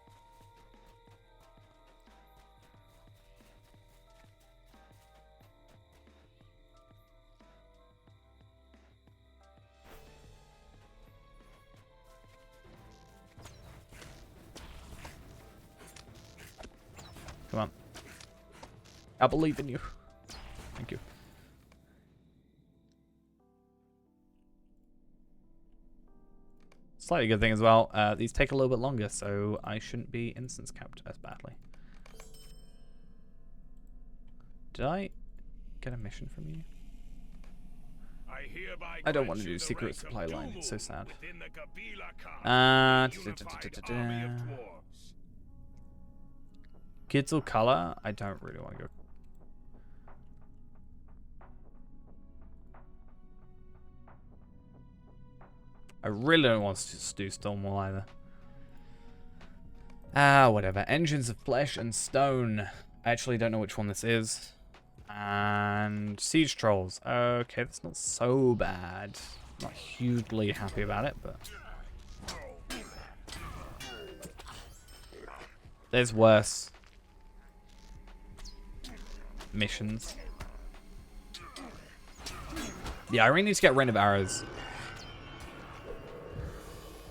Come on. I believe in you. Thank you. Slightly good thing as well. These take a little bit longer, so I shouldn't be instance capped as badly. Did I get a mission from you? I don't want to do secret supply line. It's so sad. Kids or color? I don't really want to go. I really don't want to do Stonewall either. Whatever. Engines of Flesh and Stone. I actually don't know which one this is. And Siege Trolls. Okay, that's not so bad. Not hugely happy about it, but... There's worse missions. Yeah, I really need to get rid of arrows.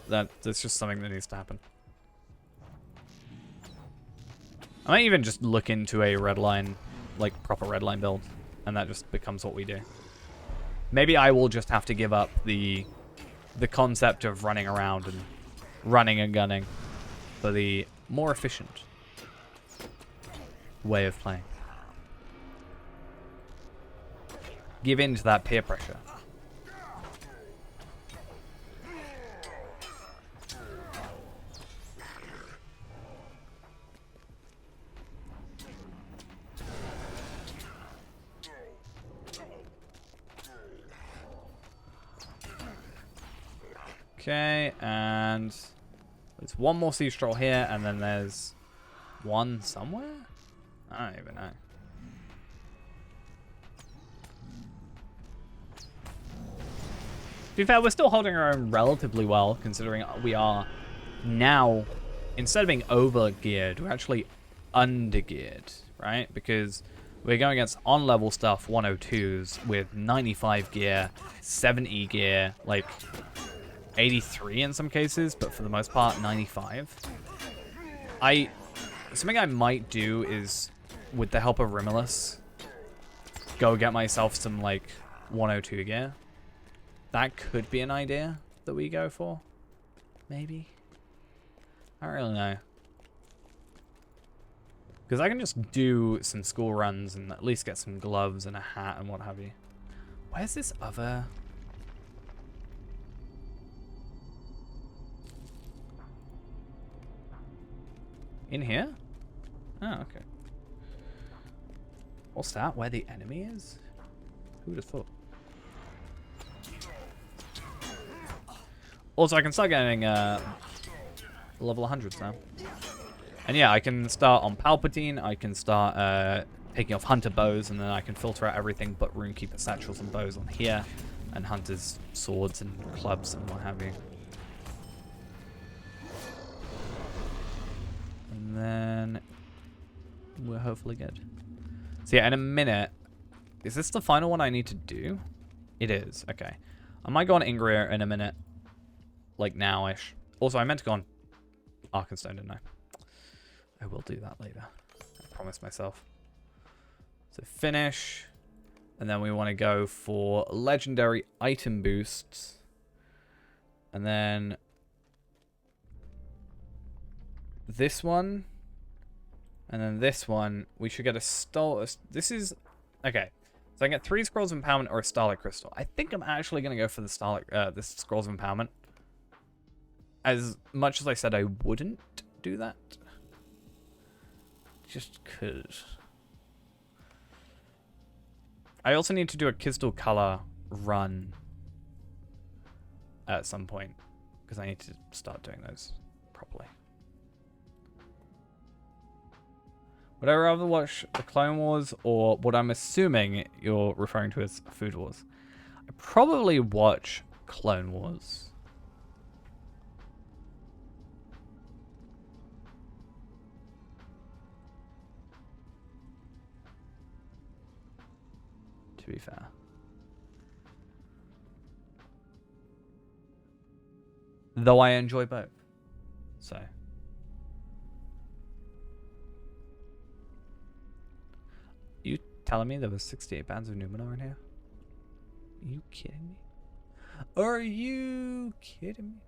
That's just something that needs to happen. I might even just look into a red line, like proper red line build, and that just becomes what we do. Maybe I will just have to give up the concept of running around and running and gunning for the more efficient way of playing. Give in to that peer pressure. Okay, and there's one more siege troll here, and then there's one somewhere? I don't even know. To be fair, we're still holding our own relatively well, considering we are now, instead of being over-geared, we're actually under-geared, right? Because we're going against on-level stuff, 102s, with 95 gear, 70 gear, like 83 in some cases, but for the most part, 95. Something I might do is, with the help of Rimulus, go get myself some, like, 102 gear. That could be an idea that we go for. Maybe. I don't really know. Because I can just do some school runs and at least get some gloves and a hat and what have you. Where's this other... In here? Oh, okay. What's that? Where the enemy is? Who would have thought? Also, I can start getting level 100s now. And yeah, I can start on Palpatine, I can start taking off Hunter bows, and then I can filter out everything but Runekeeper satchels and bows on here, and Hunter's swords and clubs and what have you. And then we're hopefully good. So yeah, in a minute, is this the final one I need to do? It is, okay. I might go on Ingria in a minute. Like now-ish. Also, I meant to go on Arkenstone, didn't I? I will do that later. I promised myself. So finish. And then we want to go for legendary item boosts. And then this one. And then this one. We should get a stall. This is... Okay. So I get 3 Scrolls of Empowerment or a Starlight Crystal. I think I'm actually going to go for the Starlight... this Scrolls of Empowerment. As much as I said I wouldn't do that. Just cause. I also need to do a Kistel color run at some point. Because I need to start doing those properly. Would I rather watch the Clone Wars or what I'm assuming you're referring to as Food Wars? I'd probably watch Clone Wars. To be fair. Though I enjoy both. So. You telling me there was 68 bands of Numenor in here? Are you kidding me? Are you kidding me?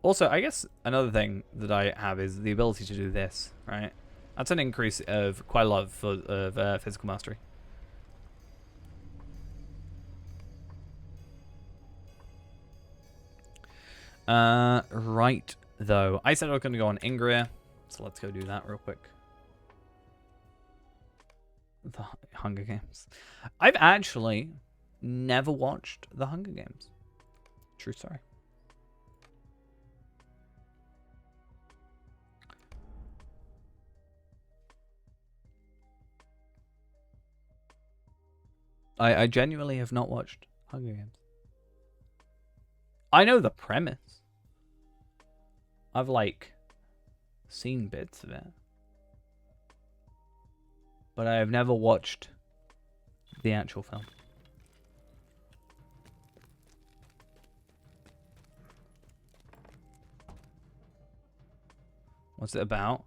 Also, I guess another thing that I have is the ability to do this, right? That's an increase of quite a lot of physical mastery. Right, though. I said I was going to go on Ingria, so let's go do that real quick. The Hunger Games. I've actually never watched The Hunger Games. True story. I genuinely have not watched Hunger Games. I know the premise. I've, like, seen bits of it. But I have never watched the actual film. What's it about?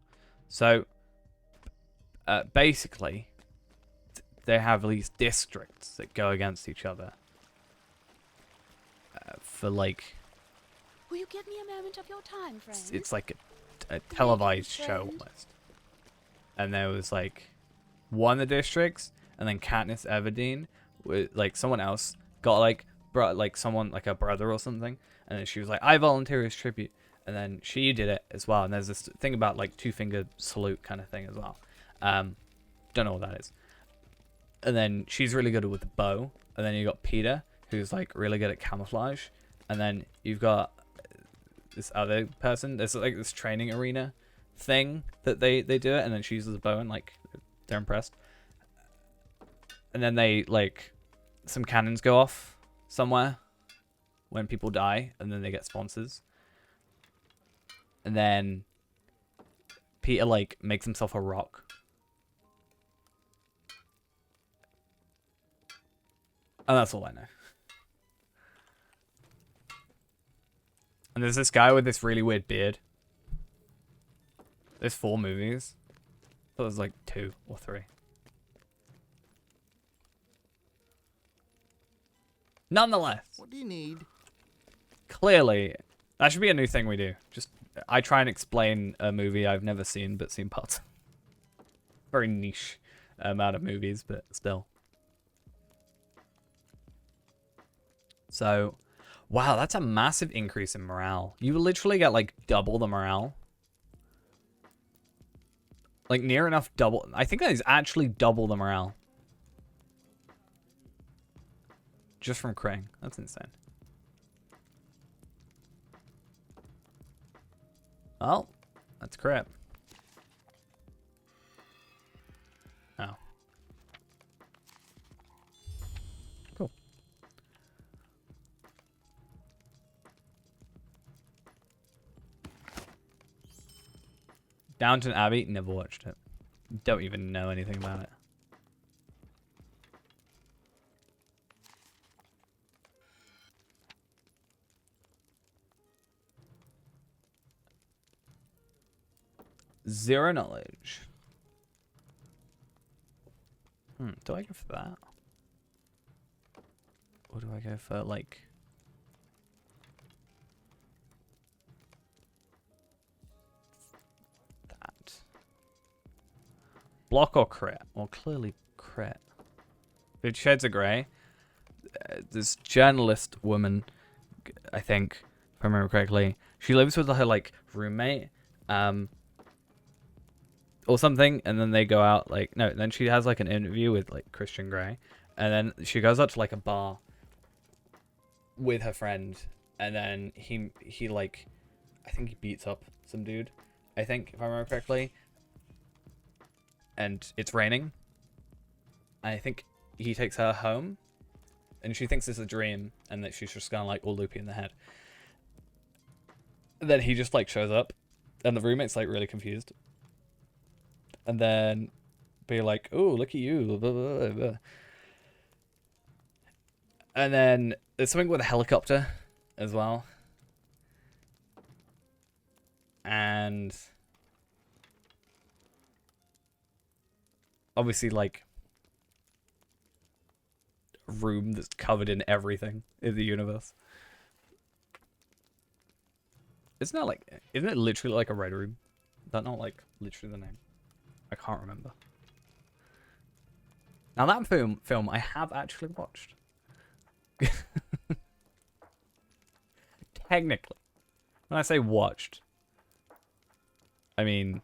So, basically, they have these districts that go against each other. For, like... Will you give me a moment of your time, friend? It's like a televised show, friend. almost. And there was, like, one of the districts, and then Katniss Everdeen, with, like, someone else, got, like, someone, like, a brother or something, and then she was like, I volunteer as tribute. And then she did it as well. And there's this thing about, like, two-finger salute kind of thing as well. Don't know what that is. And then she's really good with the bow. And then you got Peter, who's, like, really good at camouflage. And then you've got this other person. There's, like, this training arena thing that they do it. And then she uses a bow and, like, they're impressed. And then they, like, some cannons go off somewhere when people die. And then they get sponsors. And then Peter, like, makes himself a rock. And that's all I know. And there's this guy with this really weird beard. There's 4 movies. I thought it was like 2 or 3. Nonetheless. What do you need? Clearly, that should be a new thing we do. Just, I try and explain a movie I've never seen, but seen parts. Very niche amount of movies, but still. So, wow, that's a massive increase in morale. You literally get, like, double the morale. Like, near enough double. I think that is actually double the morale. Just from Krang. That's insane. Well, that's crap. Oh. Cool. Downton Abbey, never watched it. Don't even know anything about it. Zero knowledge. Do I go for that? Or do I go for, like... that? Block or crit? Well, clearly crit. 50 Shades of Grey. This journalist woman, I think, if I remember correctly, she lives with her, like, roommate. Or something, and then they go out, like, no, then she has, like, an interview with, like, Christian Grey, and then she goes out to, like, a bar with her friend, and then he like, I think he beats up some dude, I think, if I remember correctly, and it's raining, I think he takes her home, and she thinks it's a dream, and that she's just kind of, like, all loopy in the head. And then he just, like, shows up, and the roommate's, like, really confused. And then be like, oh, look at you. Blah, blah, blah. And then there's something with a helicopter as well. And obviously, like, a room that's covered in everything in the universe. Isn't it literally like a red room? Is that not, like, literally the name? I can't remember. Now that film I have actually watched. Technically. When I say watched, I mean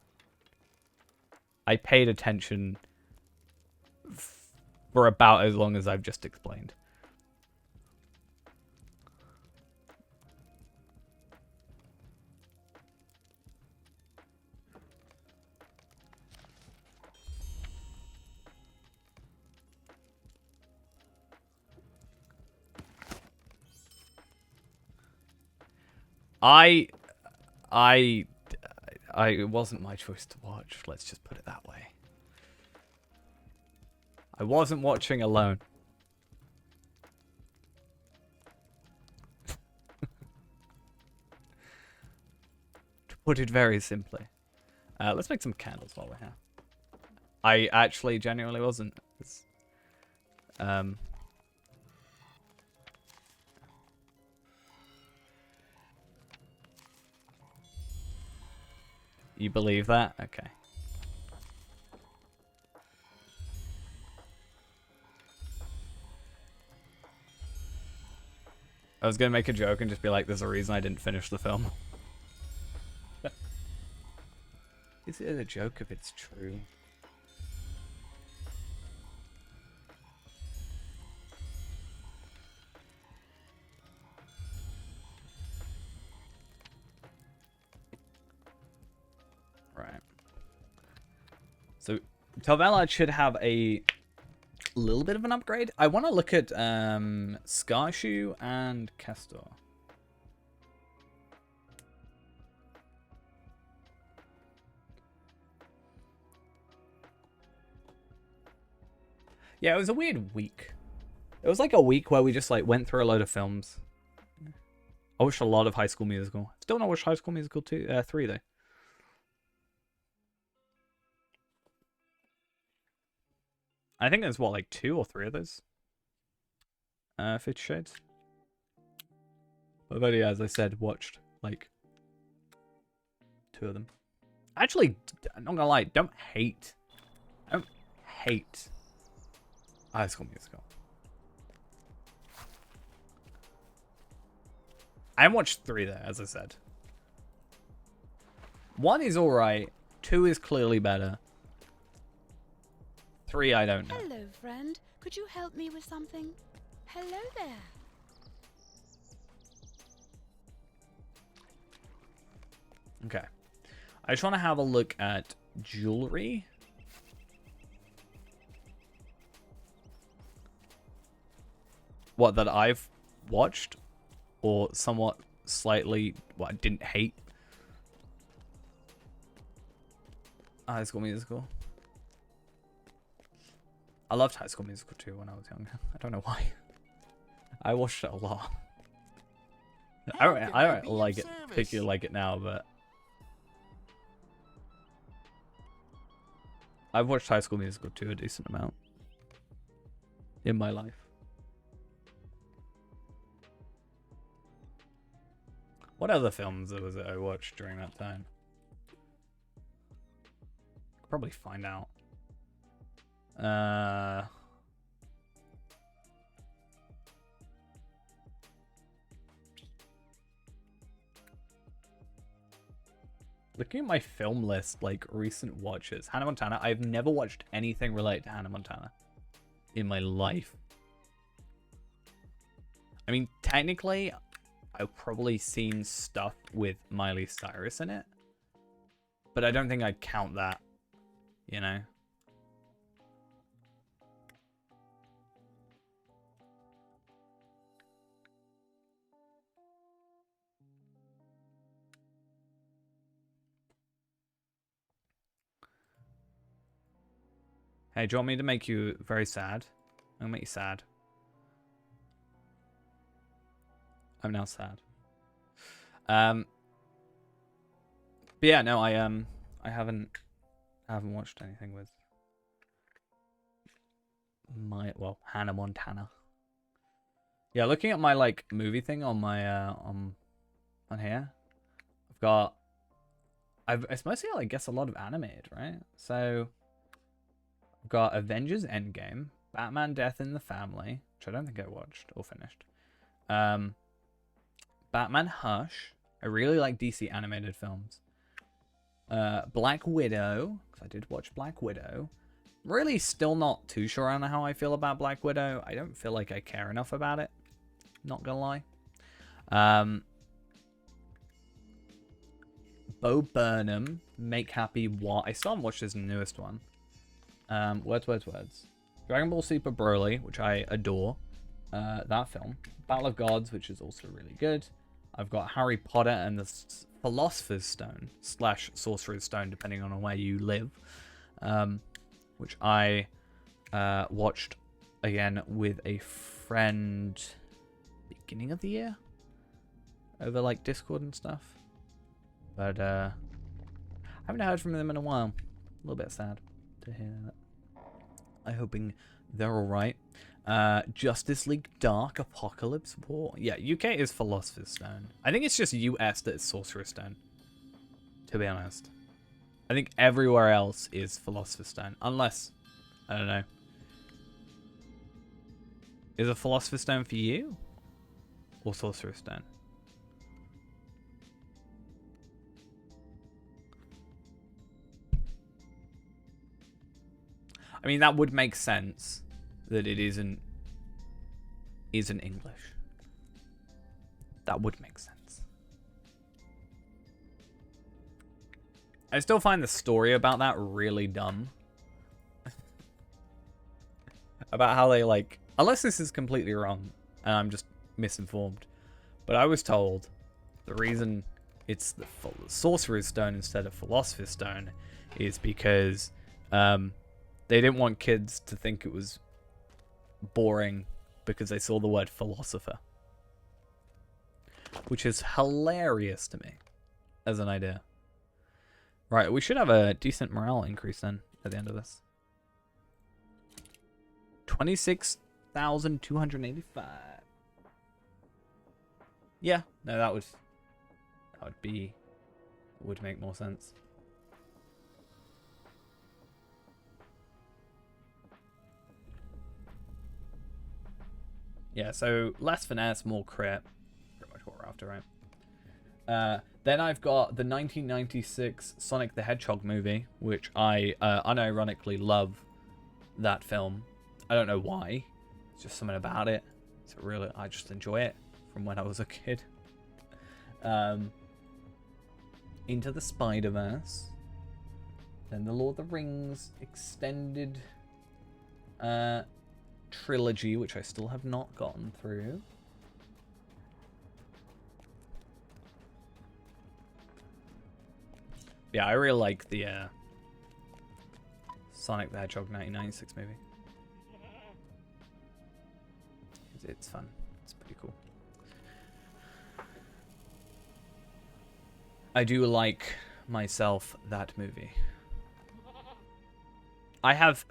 I paid attention for about as long as I've just explained. It wasn't my choice to watch. Let's just put it that way. I wasn't watching alone. To put it very simply. Let's make some candles while we're here. I actually genuinely wasn't. You believe that? Okay. I was gonna make a joke and just be like, there's a reason I didn't finish the film. Is it a joke if it's true? Right. So, Tel'Vallad should have a little bit of an upgrade. I want to look at Skarshu and Castor. Yeah, it was a weird week. It was like a week where we just like went through a load of films. I watched a lot of High School Musical. Still not watched High School Musical 3 though. I think there's what, like 2 or 3 of those? 50 Shades. But yeah, as I said, watched like 2 of them. Actually, I'm not gonna lie, don't hate High School Musical. I haven't watched 3 there, as I said. 1 is alright, 2 is clearly better. 3, I don't know. Hello, friend. Could you help me with something? Hello there. Okay. I just want to have a look at jewelry. What, that I've watched? Or somewhat slightly, what I didn't hate? High School Musical. I loved High School Musical 2 when I was younger. I don't know why. I watched it a lot. I don't like it, particularly like it now, but I've watched High School Musical 2 a decent amount in my life. What other films was it I watched during that time? Could probably find out. Looking at my film list, like recent watches, Hannah Montana. I've never watched anything related to Hannah Montana in my life. I mean, technically, I've probably seen stuff with Miley Cyrus in it, but I don't think I'd count that, you know? Hey, do you want me to make you very sad? I'm gonna make you sad. I'm now sad. But yeah, no, I haven't watched anything with Hannah Montana. Yeah, looking at my like movie thing on my on here, it's mostly, I guess, a lot of animated, right? So I've got Avengers Endgame, Batman Death in the Family, which I don't think I watched or finished. Batman Hush, I really like DC animated films. Black Widow, 'cause I did watch Black Widow. Really still not too sure on how I feel about Black Widow. I don't feel like I care enough about it. Not gonna lie. Bo Burnham, Make Happy What? I still haven't watched his newest one. Words. Dragon Ball Super Broly, which I adore. That film. Battle of Gods, which is also really good. I've got Harry Potter and the Philosopher's Stone / Sorcerer's Stone, depending on where you live. Which I watched again with a friend beginning of the year over like Discord and stuff. But I haven't heard from them in a while. A little bit sad to hear that. I'm hoping they're alright. Justice League Dark Apocalypse War. Yeah, UK is Philosopher's Stone. I think it's just US that is Sorcerer's Stone, to be honest. I think everywhere else is Philosopher's Stone. Unless, I don't know. Is a Philosopher's Stone for you? Or Sorcerer's Stone? I mean, that would make sense that it isn't English. That would make sense. I still find the story about that really dumb. About how they, like... Unless this is completely wrong, and I'm just misinformed. But I was told the reason it's the Sorcerer's Stone instead of Philosopher's Stone is because they didn't want kids to think it was boring because they saw the word philosopher. Which is hilarious to me as an idea. Right, we should have a decent morale increase then at the end of this. 26,285. Yeah, no, that would make more sense. Yeah, so less finesse, more crit. Pretty much what we're after, right? Then I've got the 1996 Sonic the Hedgehog movie, which I unironically love that film. I don't know why. It's just something about it. I just enjoy it from when I was a kid. Into the Spider-Verse. Then the Lord of the Rings extended trilogy, which I still have not gotten through. Yeah, I really like the Sonic the Hedgehog 1996 movie. It's fun. It's pretty cool. I do like myself that movie. I have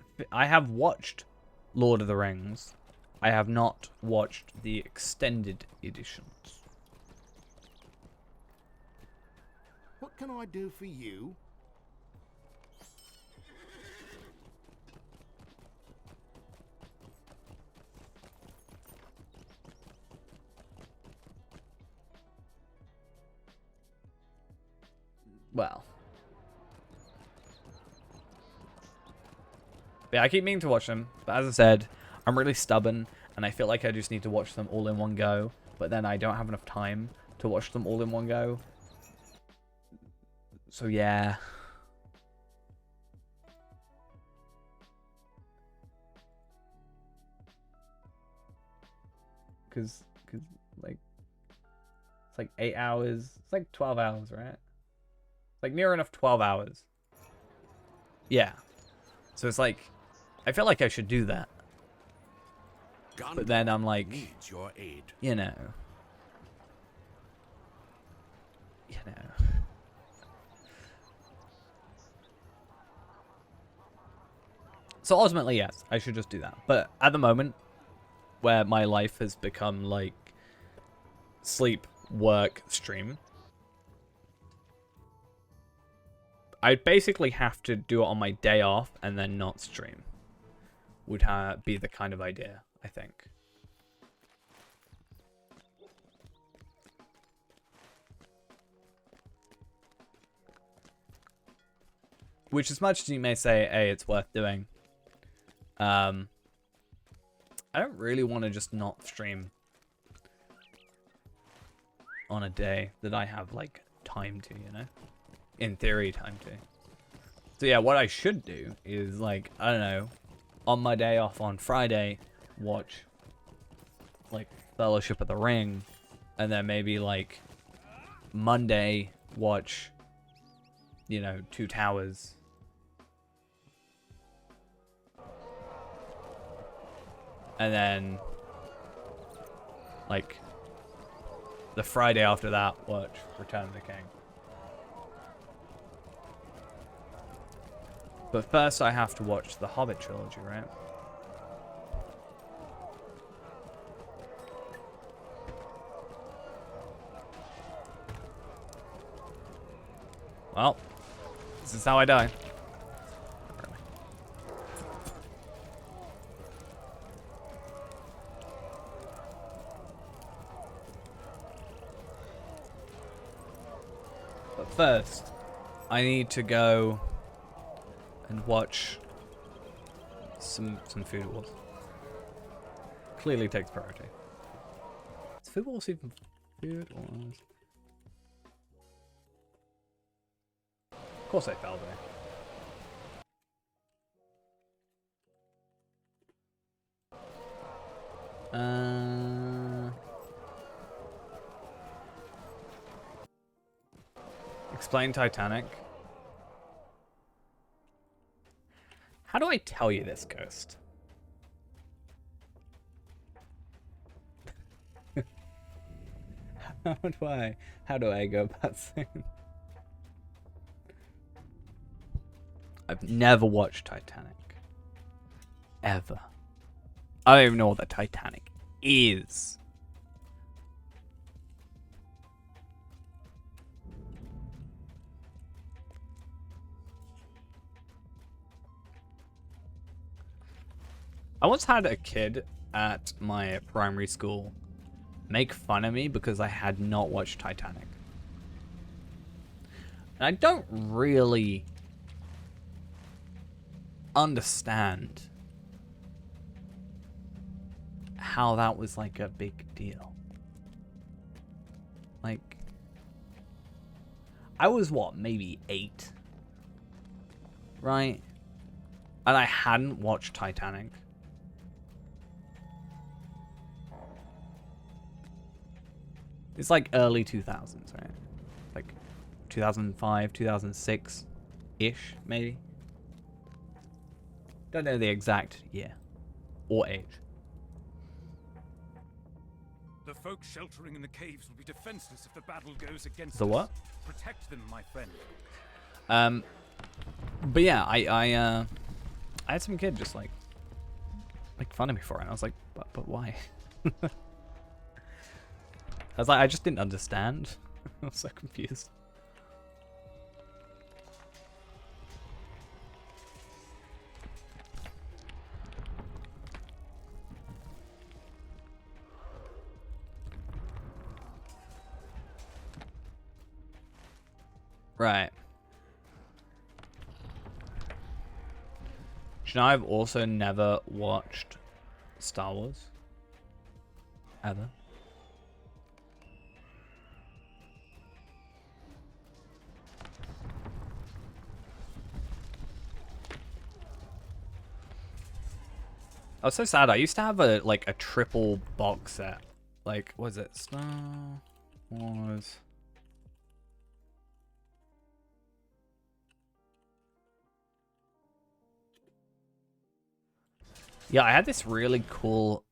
watched Lord of the Rings. I have not watched the extended editions. What can I do for you? Well. Yeah, I keep meaning to watch them, but as I said, I'm really stubborn, and I feel like I just need to watch them all in one go, but then I don't have enough time to watch them all in one go. So yeah. Cause like, it's like 8 hours, it's like 12 hours, right? Like near enough 12 hours. Yeah. So it's like, I feel like I should do that. But then I'm like, Needs your aid. you know. So ultimately, yes, I should just do that. But at the moment, where my life has become like sleep, work, stream, I basically have to do it on my day off and then not stream. Would be the kind of idea, I think. Which, as much as you may say, hey, it's worth doing, I don't really want to just not stream on a day that I have, like, time to, you know? In theory, time to. So yeah, what I should do is, like, I don't know, on my day off on Friday, watch, like, Fellowship of the Ring, and then maybe, like, Monday, watch, you know, Two Towers. And then, like, the Friday after that, watch Return of the King. But first I have to watch the Hobbit trilogy, right? Well, this is how I die. But first, I need to go and watch some Food Wars. Clearly takes priority. Is Food Wars even Food Wars? Of course I fell there. Explain Titanic. How do I tell you this, Ghost? How do I go about saying? I've never watched Titanic. Ever. I don't even know what the Titanic is. I once had a kid at my primary school make fun of me because I had not watched Titanic. And I don't really understand how that was like a big deal. Like, I was what, maybe 8, right? And I hadn't watched Titanic. It's like early 2000s, right? Like 2005, 2006-ish, maybe. Don't know the exact year or age. The folk sheltering in the caves will be defenseless if the battle goes against The us. what? Protect them, my friend. But yeah, I had some kid just like make fun of me for it. And I was like, but why? I was like, I just didn't understand. I was so confused. Right. You know, I've also never watched Star Wars. Ever. I was so sad. I used to have a triple box set. Like, what was it? Star Wars. Yeah, I had this really cool,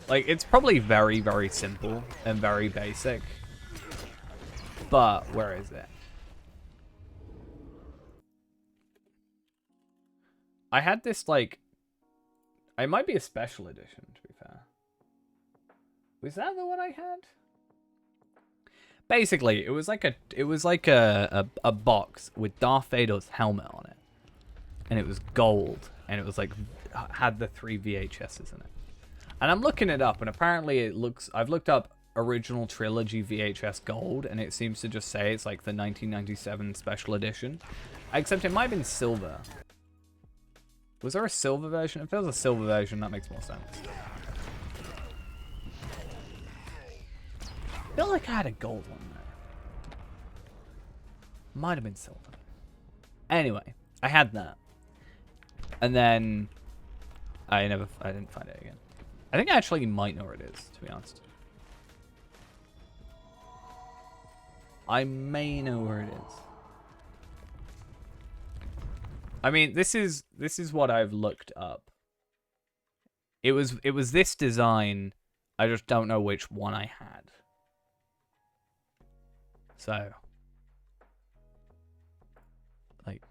like, it's probably very, very simple and very basic, but where is it? I had this, like, it might be a special edition, to be fair. Was that the one I had? Basically, it was like a box with Darth Vader's helmet on it, and it was gold, and it was like had the 3 VHSs in it. And I'm looking it up, and apparently it looks. I've looked up original trilogy VHS gold, and it seems to just say it's like the 1997 special edition. Except it might have been silver. Was there a silver version? If there was a silver version, that makes more sense. I feel like I had a gold one there. Might have been silver. Anyway, I had that. And then I didn't find it again. I think I actually might know where it is, to be honest. I may know where it is. I mean, this is what I've looked up. It was this design. I just don't know which one I had. So, like,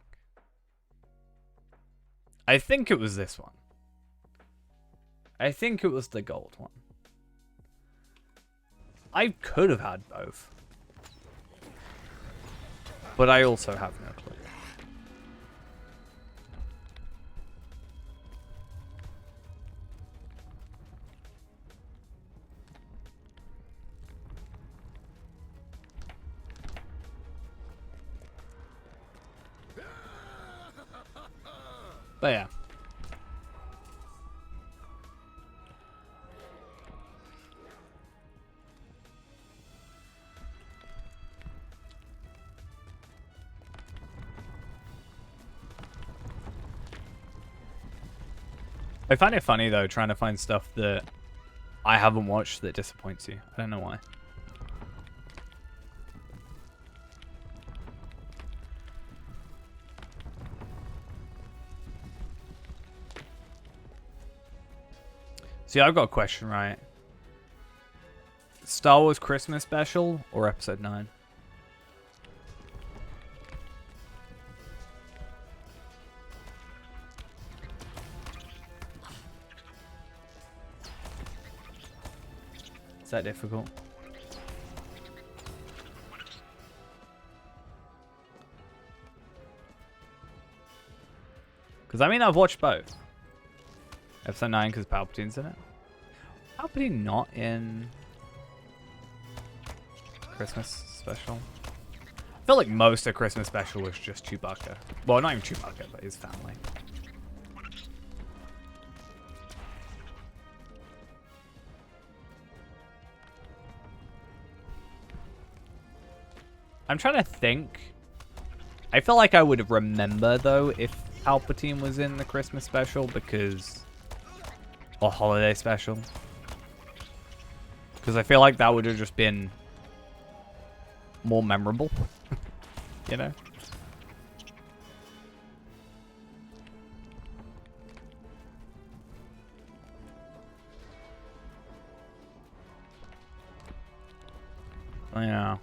I think it was this one. I think it was the gold one. I could have had both. But I also have no clue. But yeah. I find it funny though, trying to find stuff that I haven't watched that disappoints you. I don't know why. See, I've got a question, right? Star Wars Christmas special or episode 9? Is that difficult? Because I mean, I've watched both. Episode 9 because Palpatine's in it. Palpatine not in Christmas special? I feel like most of Christmas special was just Chewbacca. Well, not even Chewbacca, but his family. I'm trying to think. I feel like I would remember, though, if Palpatine was in the Christmas special, because... Or holiday special. Because I feel like that would have just been more memorable. You know? Yeah.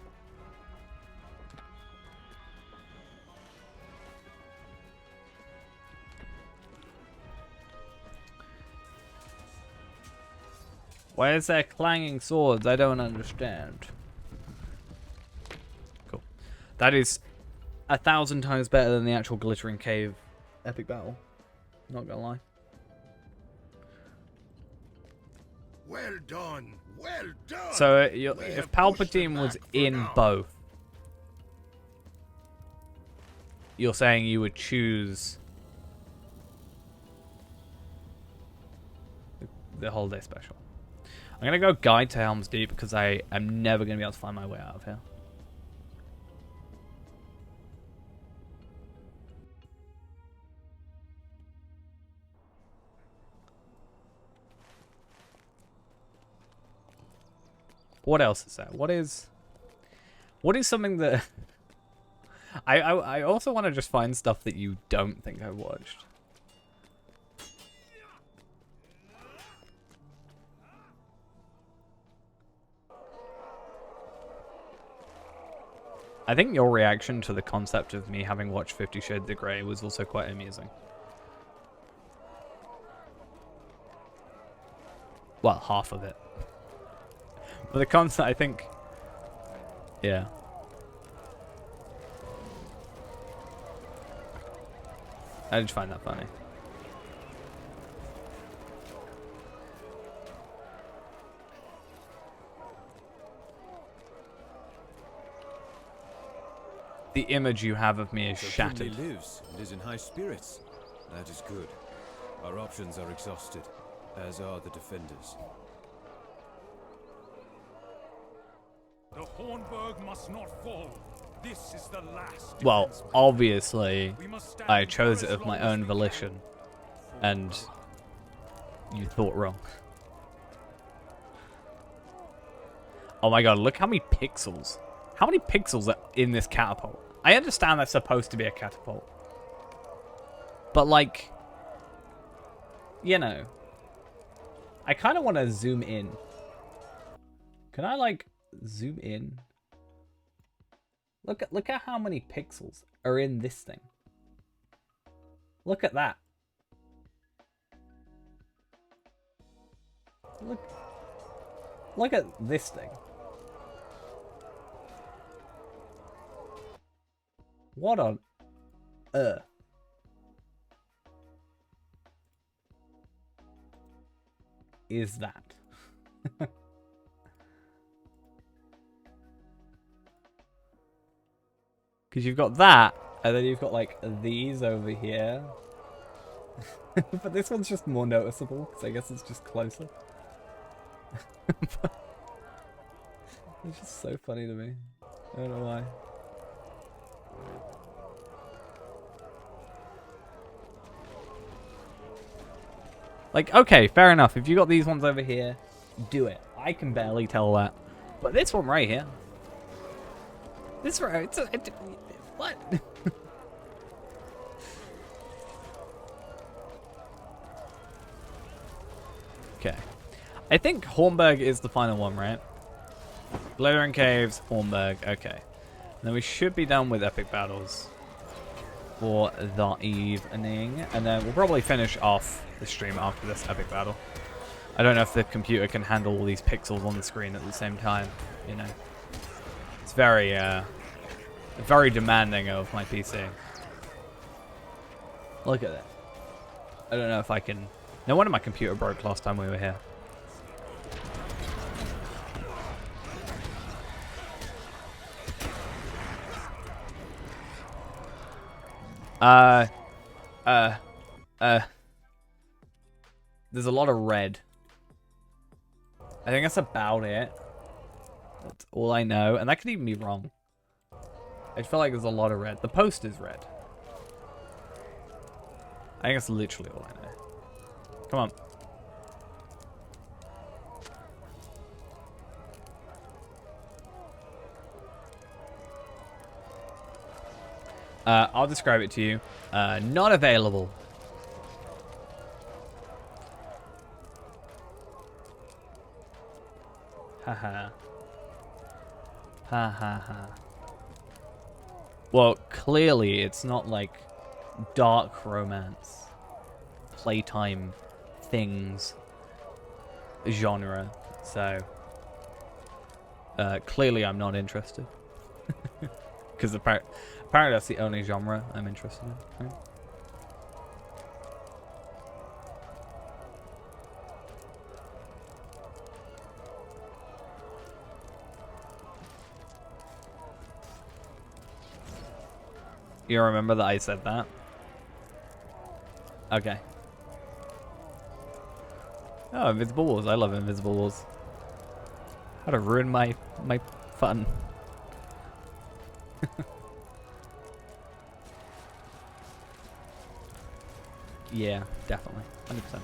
Why is there clanging swords? I don't understand. Cool. That is 1,000 times better than the actual Glittering Cave epic battle. Not gonna lie. Well done. Well done. So We if have pushed them Palpatine was back for in now. both, you're saying you would choose the holiday special. I'm gonna go Guide to Helm's Deep because I am never gonna be able to find my way out of here. What else is there? What is something that I also want to just find stuff that you don't think I've watched. I think your reaction to the concept of me having watched 50 Shades of Grey was also quite amusing. Well, half of it. But the concept, I think... Yeah. I just find that funny. the image you have of me is So shattered. Gimli lives and is in high spirits. That is good. Our options are exhausted, as are the defenders. The Hornburg must not fall. This is the last. Well, defense. obviously, We must stand I for chose it as of my long as own we volition, can. and you thought wrong. Oh my god, look how many pixels. How many pixels are in this catapult? I understand that's supposed to be a catapult. But like, you know, I kind of want to zoom in. Can I like zoom in? Look at how many pixels are in this thing. Look at that. Look at this thing. What on earth? Is that? Because you've got that, and then you've got like these over here. But this one's just more noticeable, because I guess it's just closer. It's just so funny to me. I don't know why. Like, okay, fair enough. If you got these ones over here, do it. I can barely tell that. But this one right here. This right, what? Okay. I think Hornburg is the final one, right? Glittering Caves, Hornburg, okay. Then we should be done with epic battles for the evening. And then we'll probably finish off the stream after this epic battle. I don't know if the computer can handle all these pixels on the screen at the same time, you know. It's very, very demanding of my PC. Look at that. I don't know if I can... No wonder my computer broke last time we were here. There's a lot of red. I think that's about it. That's all I know. And that could even be wrong. I feel like there's a lot of red. The post is red. I think that's literally all I know. Come on. I'll describe it to you. Not available. Haha. Ha ha ha. Well, clearly it's not like dark romance, playtime things genre, so clearly I'm not interested. Because apparently that's the only genre I'm interested in. Right? You remember that I said that? Okay. Oh, Invisible Walls. I love Invisible Walls. How to ruin my fun. Yeah, definitely. 100%.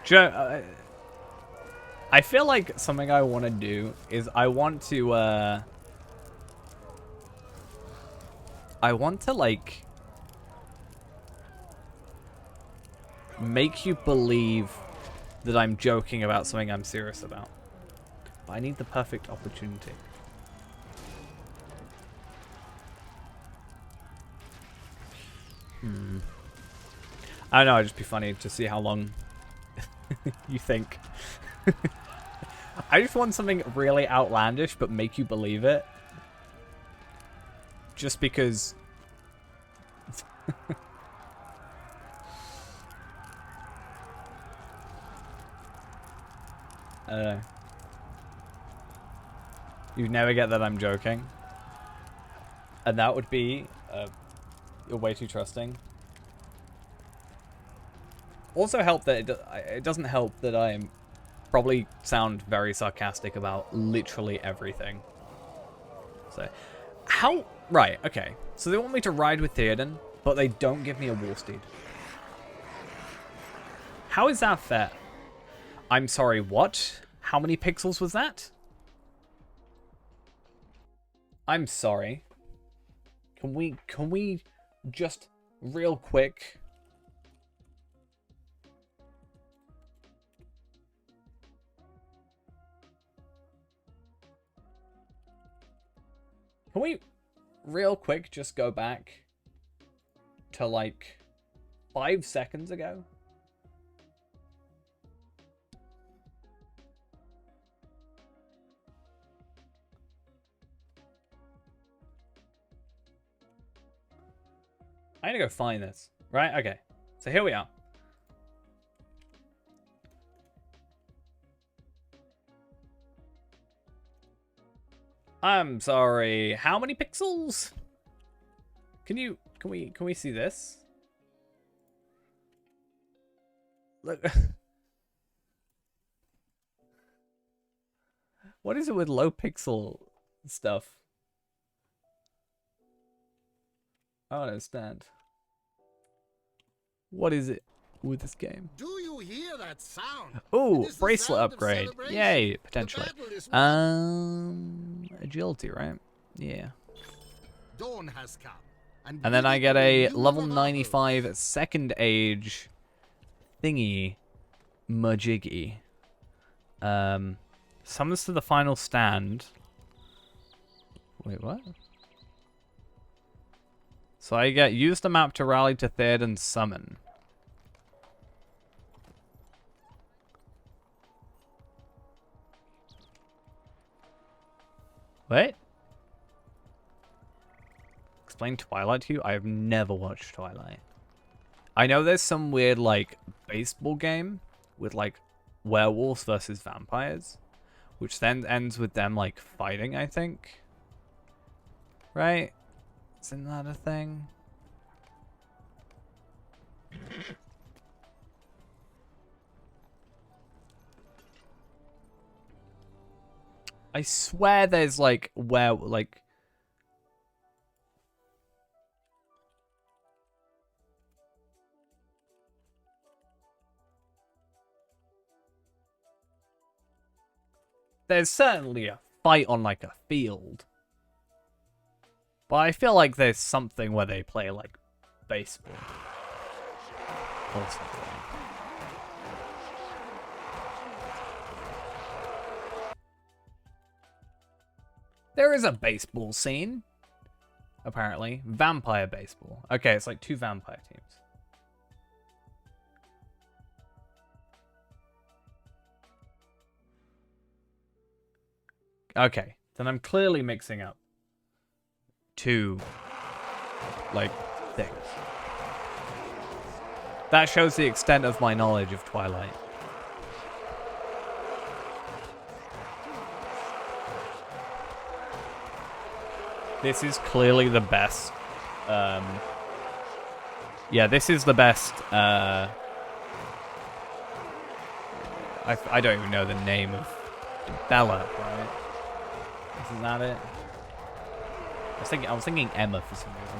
Joe, I feel like something I want to do is I want to like make you believe that I'm joking about something I'm serious about. But I need the perfect opportunity. I don't know, it'd just be funny to see how long you think. I just want something really outlandish but make you believe it. Just because... I don't know. You never get that I'm joking. And that would be... you're way too trusting. Also help that it doesn't help that I'm probably sound very sarcastic about literally everything. So, how... Right, okay. So they want me to ride with Theoden, but they don't give me a war steed. How is that fair? I'm sorry, what? How many pixels was that? I'm sorry. Can we just real quick... Can we real quick just go back to like 5 seconds ago? I need to go find this. Right? Okay. So here we are. I'm sorry. How many pixels? Can we see this? Look. What is it with low pixel stuff? I don't understand. What is it with this game? Do you hear that sound? Oh, It is the bracelet sound of upgrade. celebration. Yay, The potentially. battle is won. Agility, right? Yeah. Dawn has come. And then I get a level 95 second age thingy majiggy. Summons to the final stand. Wait, what? So I get use the map to rally to Theoden summon. Wait? Explain Twilight to you? I have never watched Twilight. I know there's some weird, like, baseball game with, like, werewolves versus vampires, which then ends with them, like, fighting, I think. Right? Isn't that a thing? I swear there's, like, there's certainly a fight on, like, a field. But I feel like there's something where they play, like, baseball. Or something. There is a baseball scene. Apparently. Vampire baseball. Okay, it's like 2 vampire teams. Okay, then I'm clearly mixing up 2, like, things. That shows the extent of my knowledge of Twilight. This is clearly the best. Yeah, this is the best. I don't even know the name of Bella, right? Isn't that it? I was thinking Emma for some reason.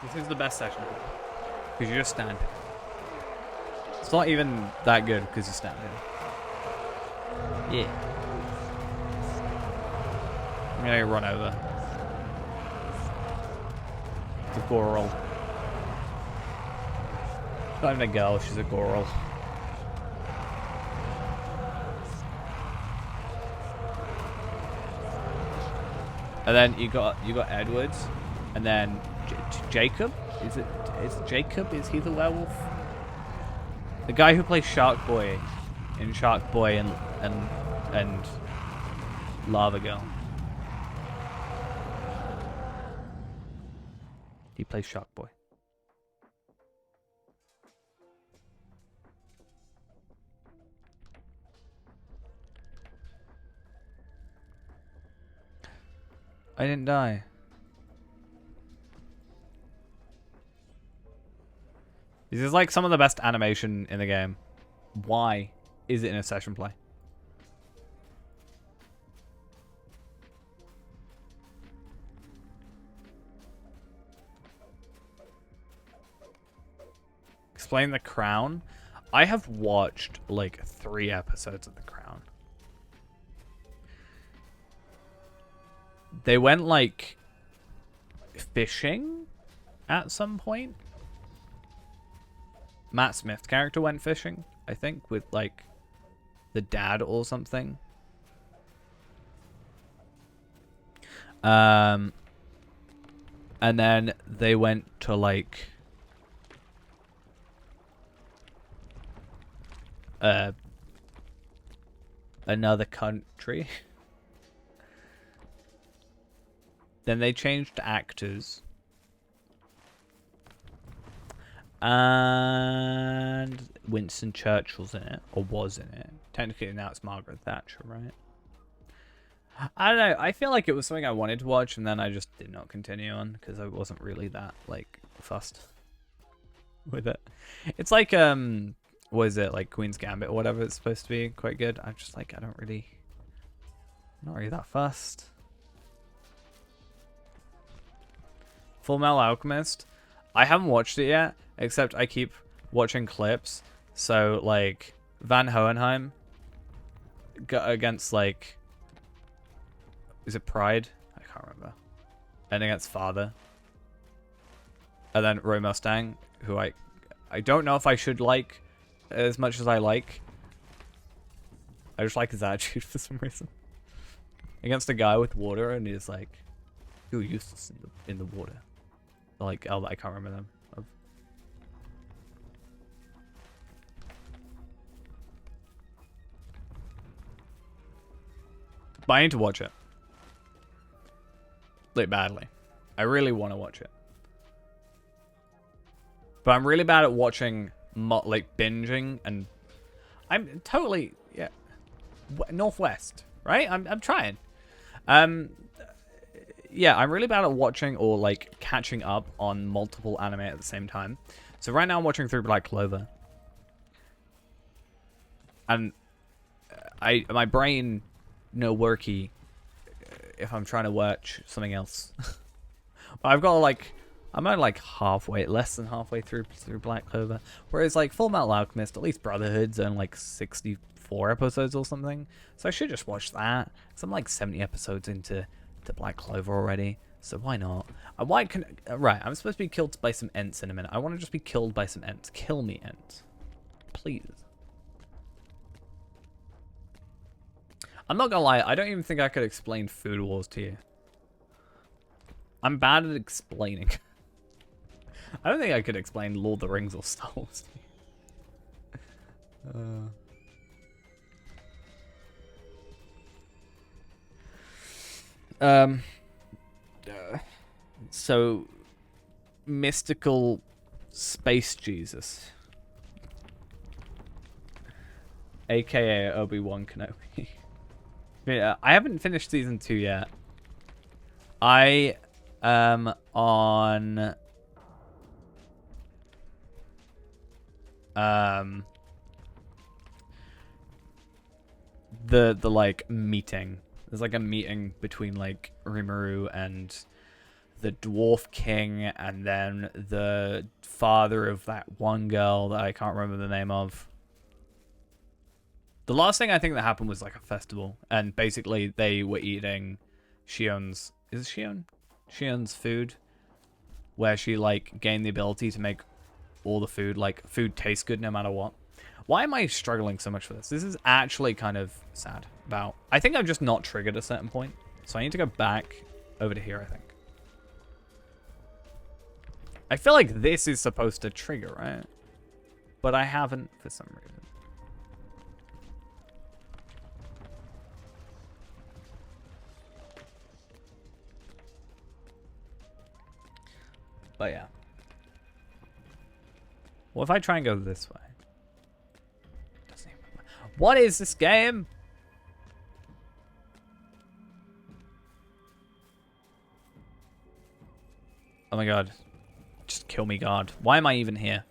This is the best section because you just stand here. It's not even that good because you stand here. Yeah. I'm gonna run over. It's a Goral. Not even a girl, she's a Goral. And then you got Edwards, and then Jacob. Is Jacob? Is he the werewolf? The guy who plays Shark Boy in Shark Boy and Lava Girl. He plays Shark Boy. I didn't die. This is like some of the best animation in the game. Why is it in a session play? Explain The Crown. I have watched like 3 episodes of The Crown. They went like fishing at some point. Matt Smith's character went fishing, I think, with like the dad or something. And then they went to like another country. Then they changed actors. And Winston Churchill's in it, or was in it. Technically now it's Margaret Thatcher, right? I don't know. I feel like it was something I wanted to watch, and then I just did not continue on because I wasn't really that like fussed with it. It's like what is it, like Queen's Gambit or whatever? It's supposed to be quite good. I'm just like, I'm not really that fussed. Full Metal Alchemist. I haven't watched it yet, except I keep watching clips. So like Van Hohenheim against like, is it Pride? I can't remember. And against Father. And then Roy Mustang, who I don't know if I should like as much as I like. I just like his attitude for some reason. Against a guy with water, and he's like, you're useless in the water. Like, I can't remember them. But I need to watch it. Like, badly. I really want to watch it. But I'm really bad at watching, like, binging, and I'm totally, yeah, Northwest, right? I'm trying. Yeah, I'm really bad at watching or, like, catching up on multiple anime at the same time. So right now I'm watching through Black Clover. And my brain no worky if I'm trying to watch something else. But I've got, like, I'm only, like, less than halfway through Black Clover. Whereas, like, Full Metal Alchemist, at least Brotherhood's on, like, 64 episodes or something. So I should just watch that. Because I'm, like, 70 episodes into Black Clover already. So why not? Right, I'm supposed to be killed by some Ents in a minute. I want to just be killed by some Ents. Kill me, Ents. Please. I'm not gonna lie, I don't even think I could explain Food Wars to you. I'm bad at explaining. I don't think I could explain Lord of the Rings or Star Wars to you. So, mystical space Jesus. AKA Obi-Wan Kenobi. Yeah, I haven't finished season 2 yet. I am on the like meeting. There's like a meeting between like Rimuru and the Dwarf King, and then the father of that one girl that I can't remember the name of. The last thing I think that happened was like a festival, and basically they were eating Shion's, is it Shion? Shion's food, where she like gained the ability to make all the food, like food tastes good no matter what. Why am I struggling so much for this? This is actually kind of sad about, I think I've just not triggered a certain point, so I need to go back over to here, I think. I feel like this is supposed to trigger, right? But I haven't for some reason. But yeah. What if I try and go this way? Doesn't even... What is this game? Oh my god. Just kill me, God. Why am I even here?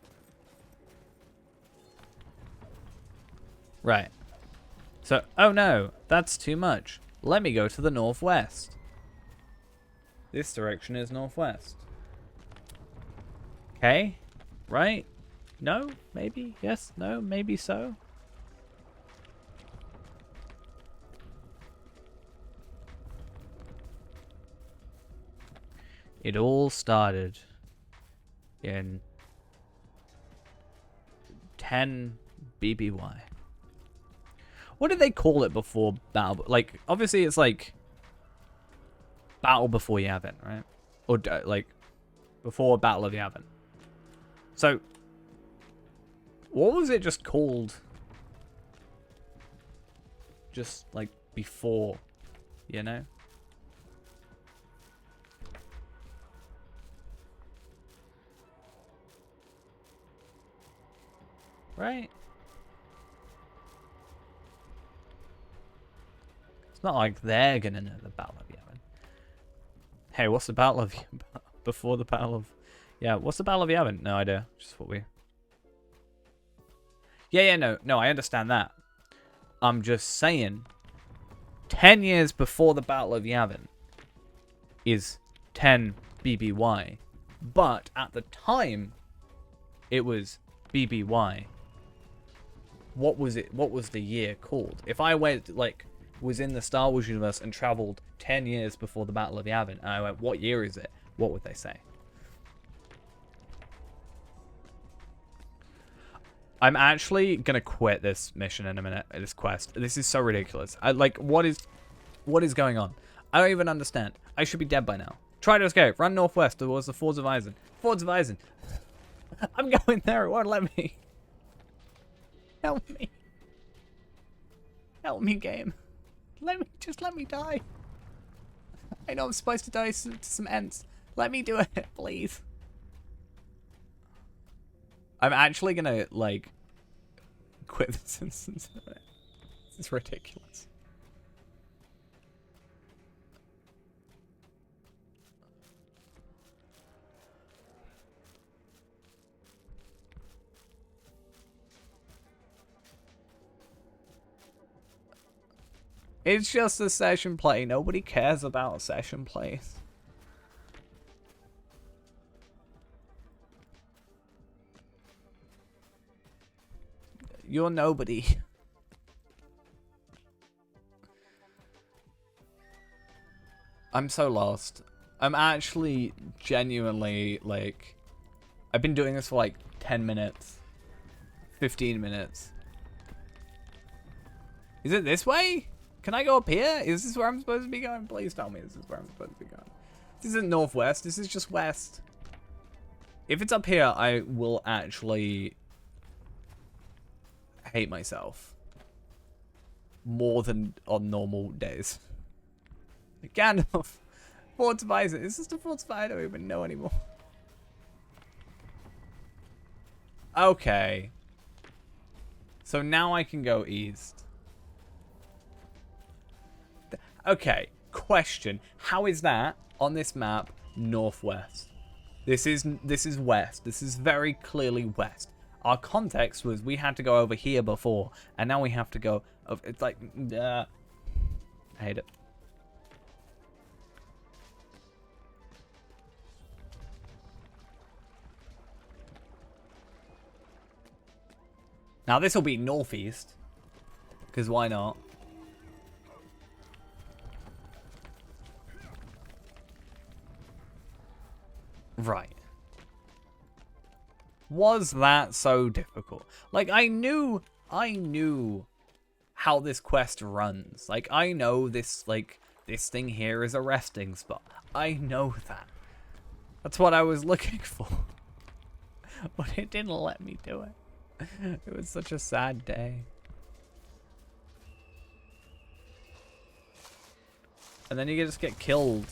Right. So, oh no, that's too much. Let me go to the northwest. This direction is northwest. Okay. Right? No? Maybe? Yes? No? Maybe so? It all started in 10 BBY. What did they call it before Battle? Like, obviously it's like Battle before Yavin, right? Or like before Battle of Yavin. So, what was it just called? Just like before, you know? Right? It's not like they're gonna know the Battle of Yavin. Hey, what's the Battle of before the Battle of... Yeah, what's the Battle of Yavin? No idea. Just what we... Yeah, no, I understand that. I'm just saying, 10 years before the Battle of Yavin is 10 BBY. But at the time, it was BBY. What was it? What was the year called? If I went, like, was in the Star Wars universe and traveled 10 years before the Battle of Yavin, and I went, what year is it? What would they say? I'm actually gonna quit this mission in a minute, this quest. This is so ridiculous. What is going on? I don't even understand. I should be dead by now. Try to escape. Run northwest towards the Fords of Eisen. Fords of Eisen. I'm going there. It won't let me. Help me. Help me, game. Just let me die. I know I'm supposed to die to some Ents. Let me do it, please. I'm actually gonna, like, quit this instance in a minute. This is ridiculous. It's just a session play. Nobody cares about session plays. You're nobody. I'm so lost. I'm actually genuinely, like... I've been doing this for like 10 minutes. 15 minutes. Is it this way? Can I go up here? Is this where I'm supposed to be going? Please tell me this is where I'm supposed to be going. This isn't northwest. This is just west. If it's up here, I will actually hate myself more than on normal days. Gandalf. Forts of Eisen. Is this the Forts of Eisen? I don't even know anymore. Okay. So now I can go east. Okay, question. How is that on this map northwest? This is west. This is very clearly west. Our context was we had to go over here before, and now we have to go over, it's like I hate it. Now this will be northeast, because why not? Right. Was that so difficult? Like, I knew how this quest runs. Like, I know this, like, this thing here is a resting spot. I know that. That's what I was looking for. But it didn't let me do it. It was such a sad day. And then you just get killed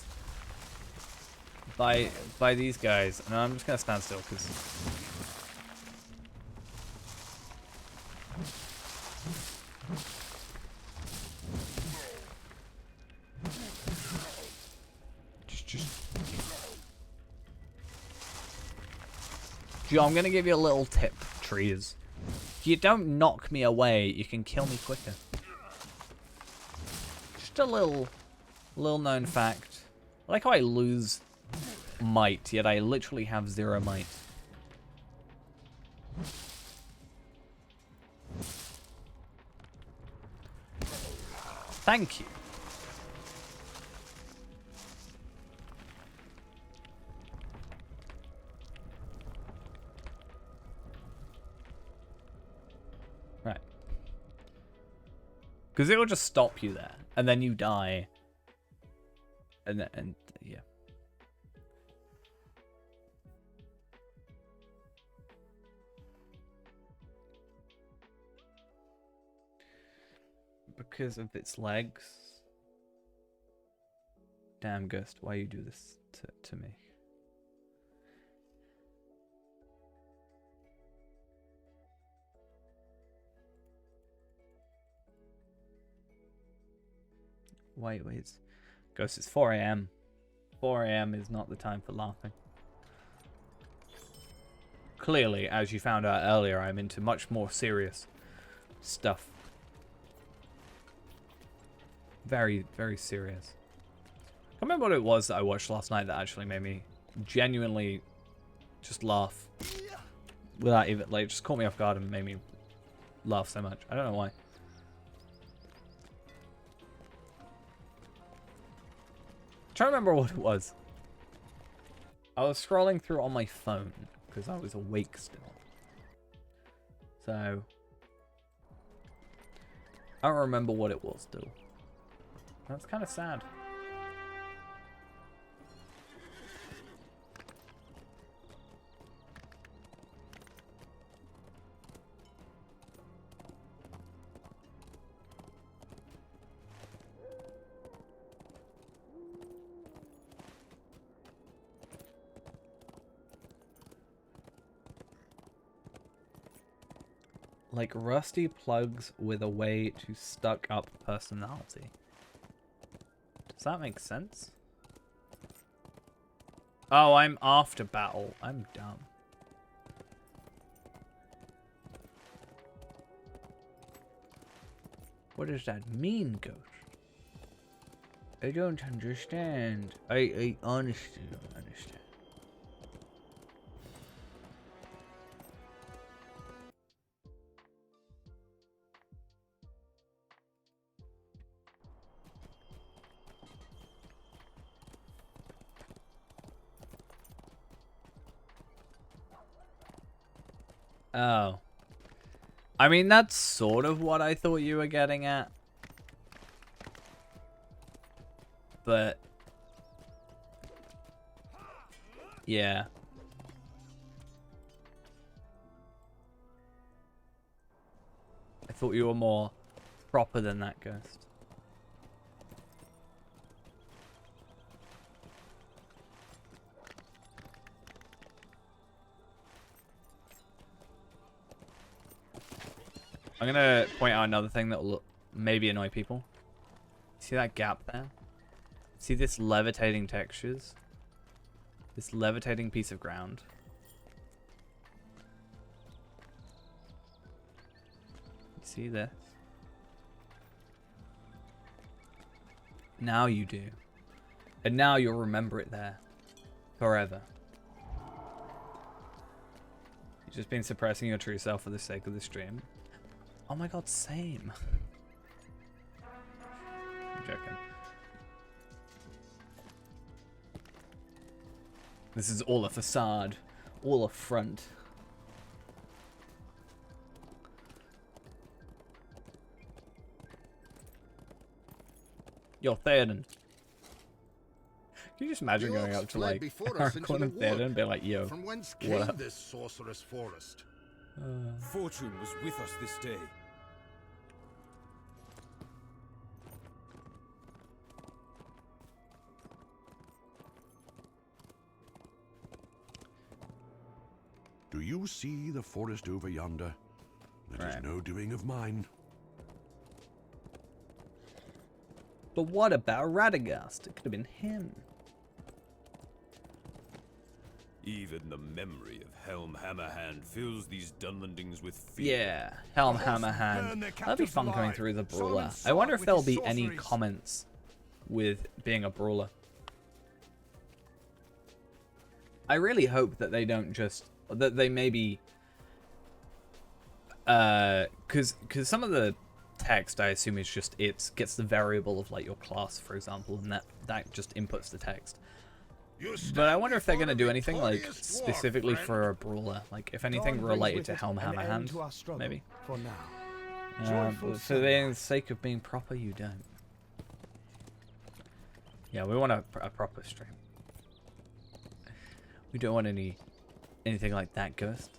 by these guys. And I'm just gonna stand still because Joe, I'm gonna give you a little tip, trees. If you don't knock me away, you can kill me quicker. Just a little known fact. I like how I lose might, yet I literally have 0 might. Thank you. Right. Because it will just stop you there, and then you die. And yeah. Because of its legs. Damn, Ghost, why you do this to me? Wait. Ghost, it's 4 a.m. 4 a.m. is not the time for laughing. Clearly, as you found out earlier, I'm into much more serious stuff. Very, very serious. I can't remember what it was that I watched last night that actually made me genuinely just laugh. Without even, like, just caught me off guard and made me laugh so much. I don't know why. I'm trying to remember what it was. I was scrolling through on my phone because I was awake still. So I don't remember what it was still. That's kind of sad. Like rusty plugs with a way to stuck up personality. Does that make sense? Oh, I'm after battle. I'm dumb. What does that mean, Ghost? I don't understand. I honestly don't understand. Oh. I mean, that's sort of what I thought you were getting at. But yeah. I thought you were more proper than that, Ghost. I'm gonna point out another thing that will maybe annoy people. See that gap there? See this levitating textures? This levitating piece of ground? You see this? Now you do. And now you'll remember it there. Forever. You've just been suppressing your true self for the sake of the stream. Oh my god, same. I'm joking. This is all a facade. All a front. Yo, Theoden. Can you just imagine going up to like Aragorn and Theoden and be like, yo, From whence what came up? this sorcerous forest? Fortune was with us this day. Do you see the forest over yonder? It is Right. no doing of mine. But what about Radagast? It could have been him. Even the memory of Helm Hammerhand fills these Dunlandings with fear. Yeah, Helm The horsemen burn Hammerhand. their That'd be captives fun coming alive. through the Solomon brawler. saw I wonder it if with there'll his be any sorceries. comments with being a brawler. I really hope that they don't just that they maybe because some of the text I assume is just gets the variable of like your class, for example, and that just inputs the text. You But I stand wonder if they're before going to a do anything like victorious dwarf, specifically friend. for a brawler, like if anything Dawn brings related with to it Helm an end Hammerhand, to our struggle, maybe. For now. But Joyful for the sake of being proper, you don't. Yeah, we want a proper stream. We don't want anything like that, Ghost.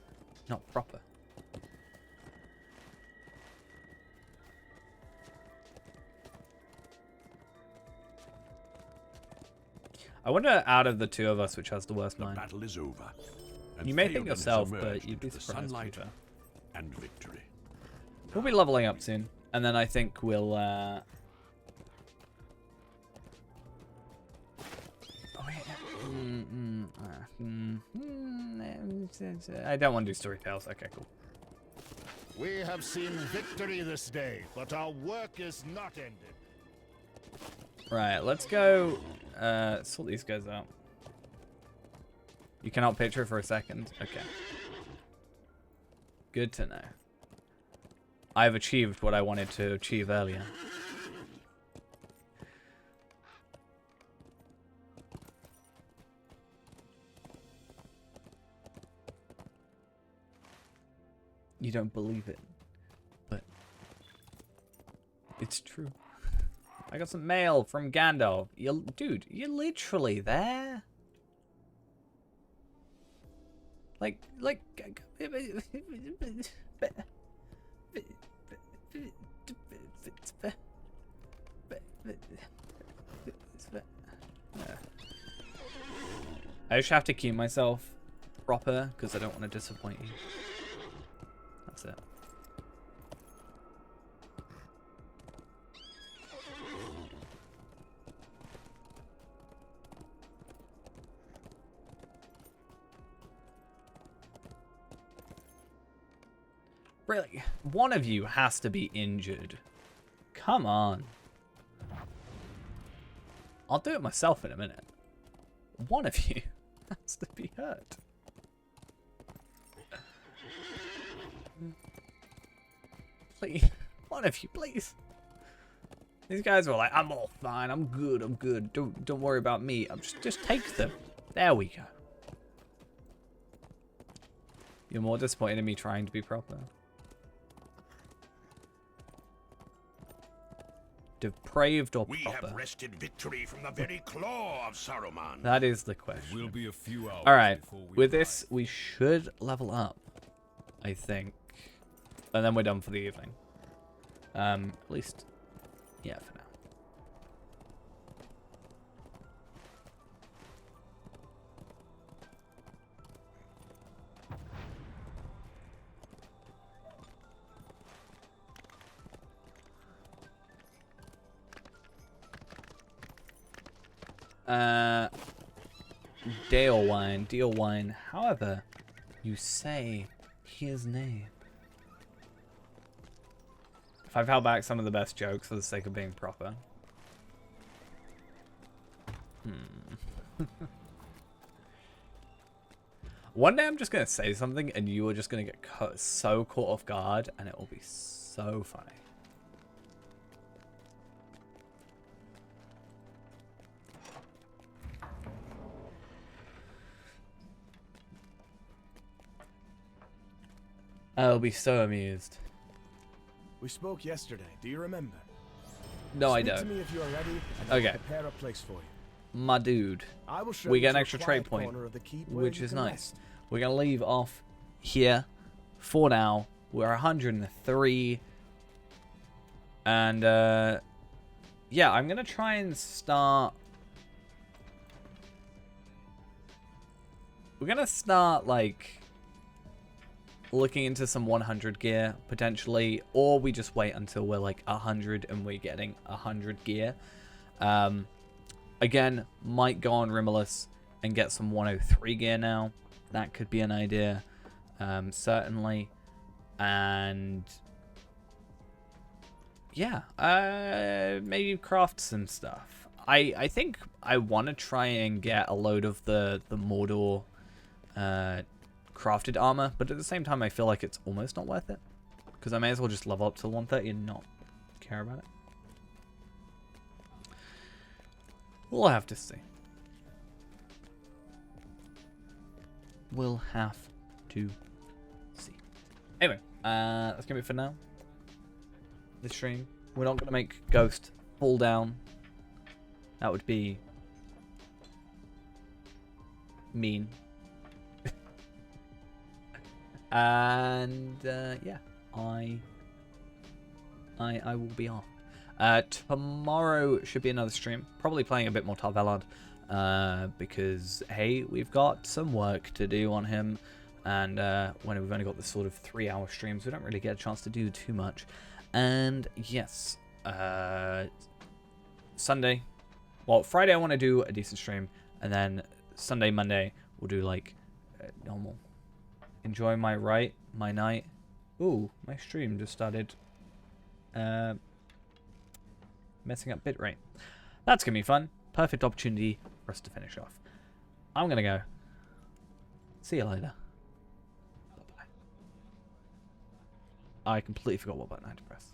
Not proper. I wonder, out of the two of us, which has the worst The mind. battle is over. And You may think Theoden has yourself, but emerged you'd be into the surprised. to be sunlight fair. and victory. We'll be leveling up soon, and then I think we'll. Oh, wait. I don't want to do story tales. Okay, cool. We have seen victory this day, but our work is not ended. Right, let's go sort these guys out. You cannot picture for a second? Okay. Good to know. I've achieved what I wanted to achieve earlier. You don't believe it, but it's true. I got some mail from Gandalf. Dude, you're literally there. Like. I just have to keep myself proper because I don't want to disappoint you. That's it. Really, one of you has to be injured. Come on. I'll do it myself in a minute. One of you has to be hurt. Please. One of you, please. These guys are like, I'm all fine, I'm good, I'm good. Don't worry about me. I'm just take them. There we go. You're more disappointed in me trying to be proper. Depraved or We proper? have wrested victory from the very claw of Saruman. That is the It question. will be a few hours Alright, before we with arrive. this, we should level up, I think. And then we're done for the evening. At least, yeah, for now. Deal wine. However, you say his name. If I've held back some of the best jokes for the sake of being proper. One day I'm just gonna say something and you are just gonna get so caught off guard and it will be so funny. I'll be so amused. We spoke yesterday. Do you remember? No, I Speak don't. to me if you are ready, and I'll Okay. prepare a place for you. My dude. I will show We you get an to a extra quiet trade point, corner of the keep where which you is can nice. rest. We're going to leave off here for now. We're 103. And, yeah, I'm going to try and start... We're going to start, like, looking into some 100 gear, potentially. Or we just wait until we're, like, 100 and we're getting 100 gear. Again, might go on Rimulus. and get some 103 gear now. That could be an idea, certainly. And yeah, maybe craft some stuff. I think I want to try and get a load of the Mordor crafted armor, but at the same time I feel like it's almost not worth it, because I may as well just level up to 130 and not care about it. We'll have to see. We'll have to see. Anyway, that's gonna be it for now. This stream. We're not gonna make Ghost fall down. That would be mean. And yeah, I will be off. Tomorrow should be another stream. Probably playing a bit more Tar Valon, because hey, we've got some work to do on him, and when we've only got this sort of 3-hour streams, we don't really get a chance to do too much. And yes, Sunday, well, Friday I want to do a decent stream, and then Sunday, Monday we'll do like normal. Enjoy my night. Ooh, my stream just started messing up bitrate. That's gonna be fun. Perfect opportunity for us to finish off. I'm gonna go. See you later. Bye-bye. I completely forgot what button I had to press.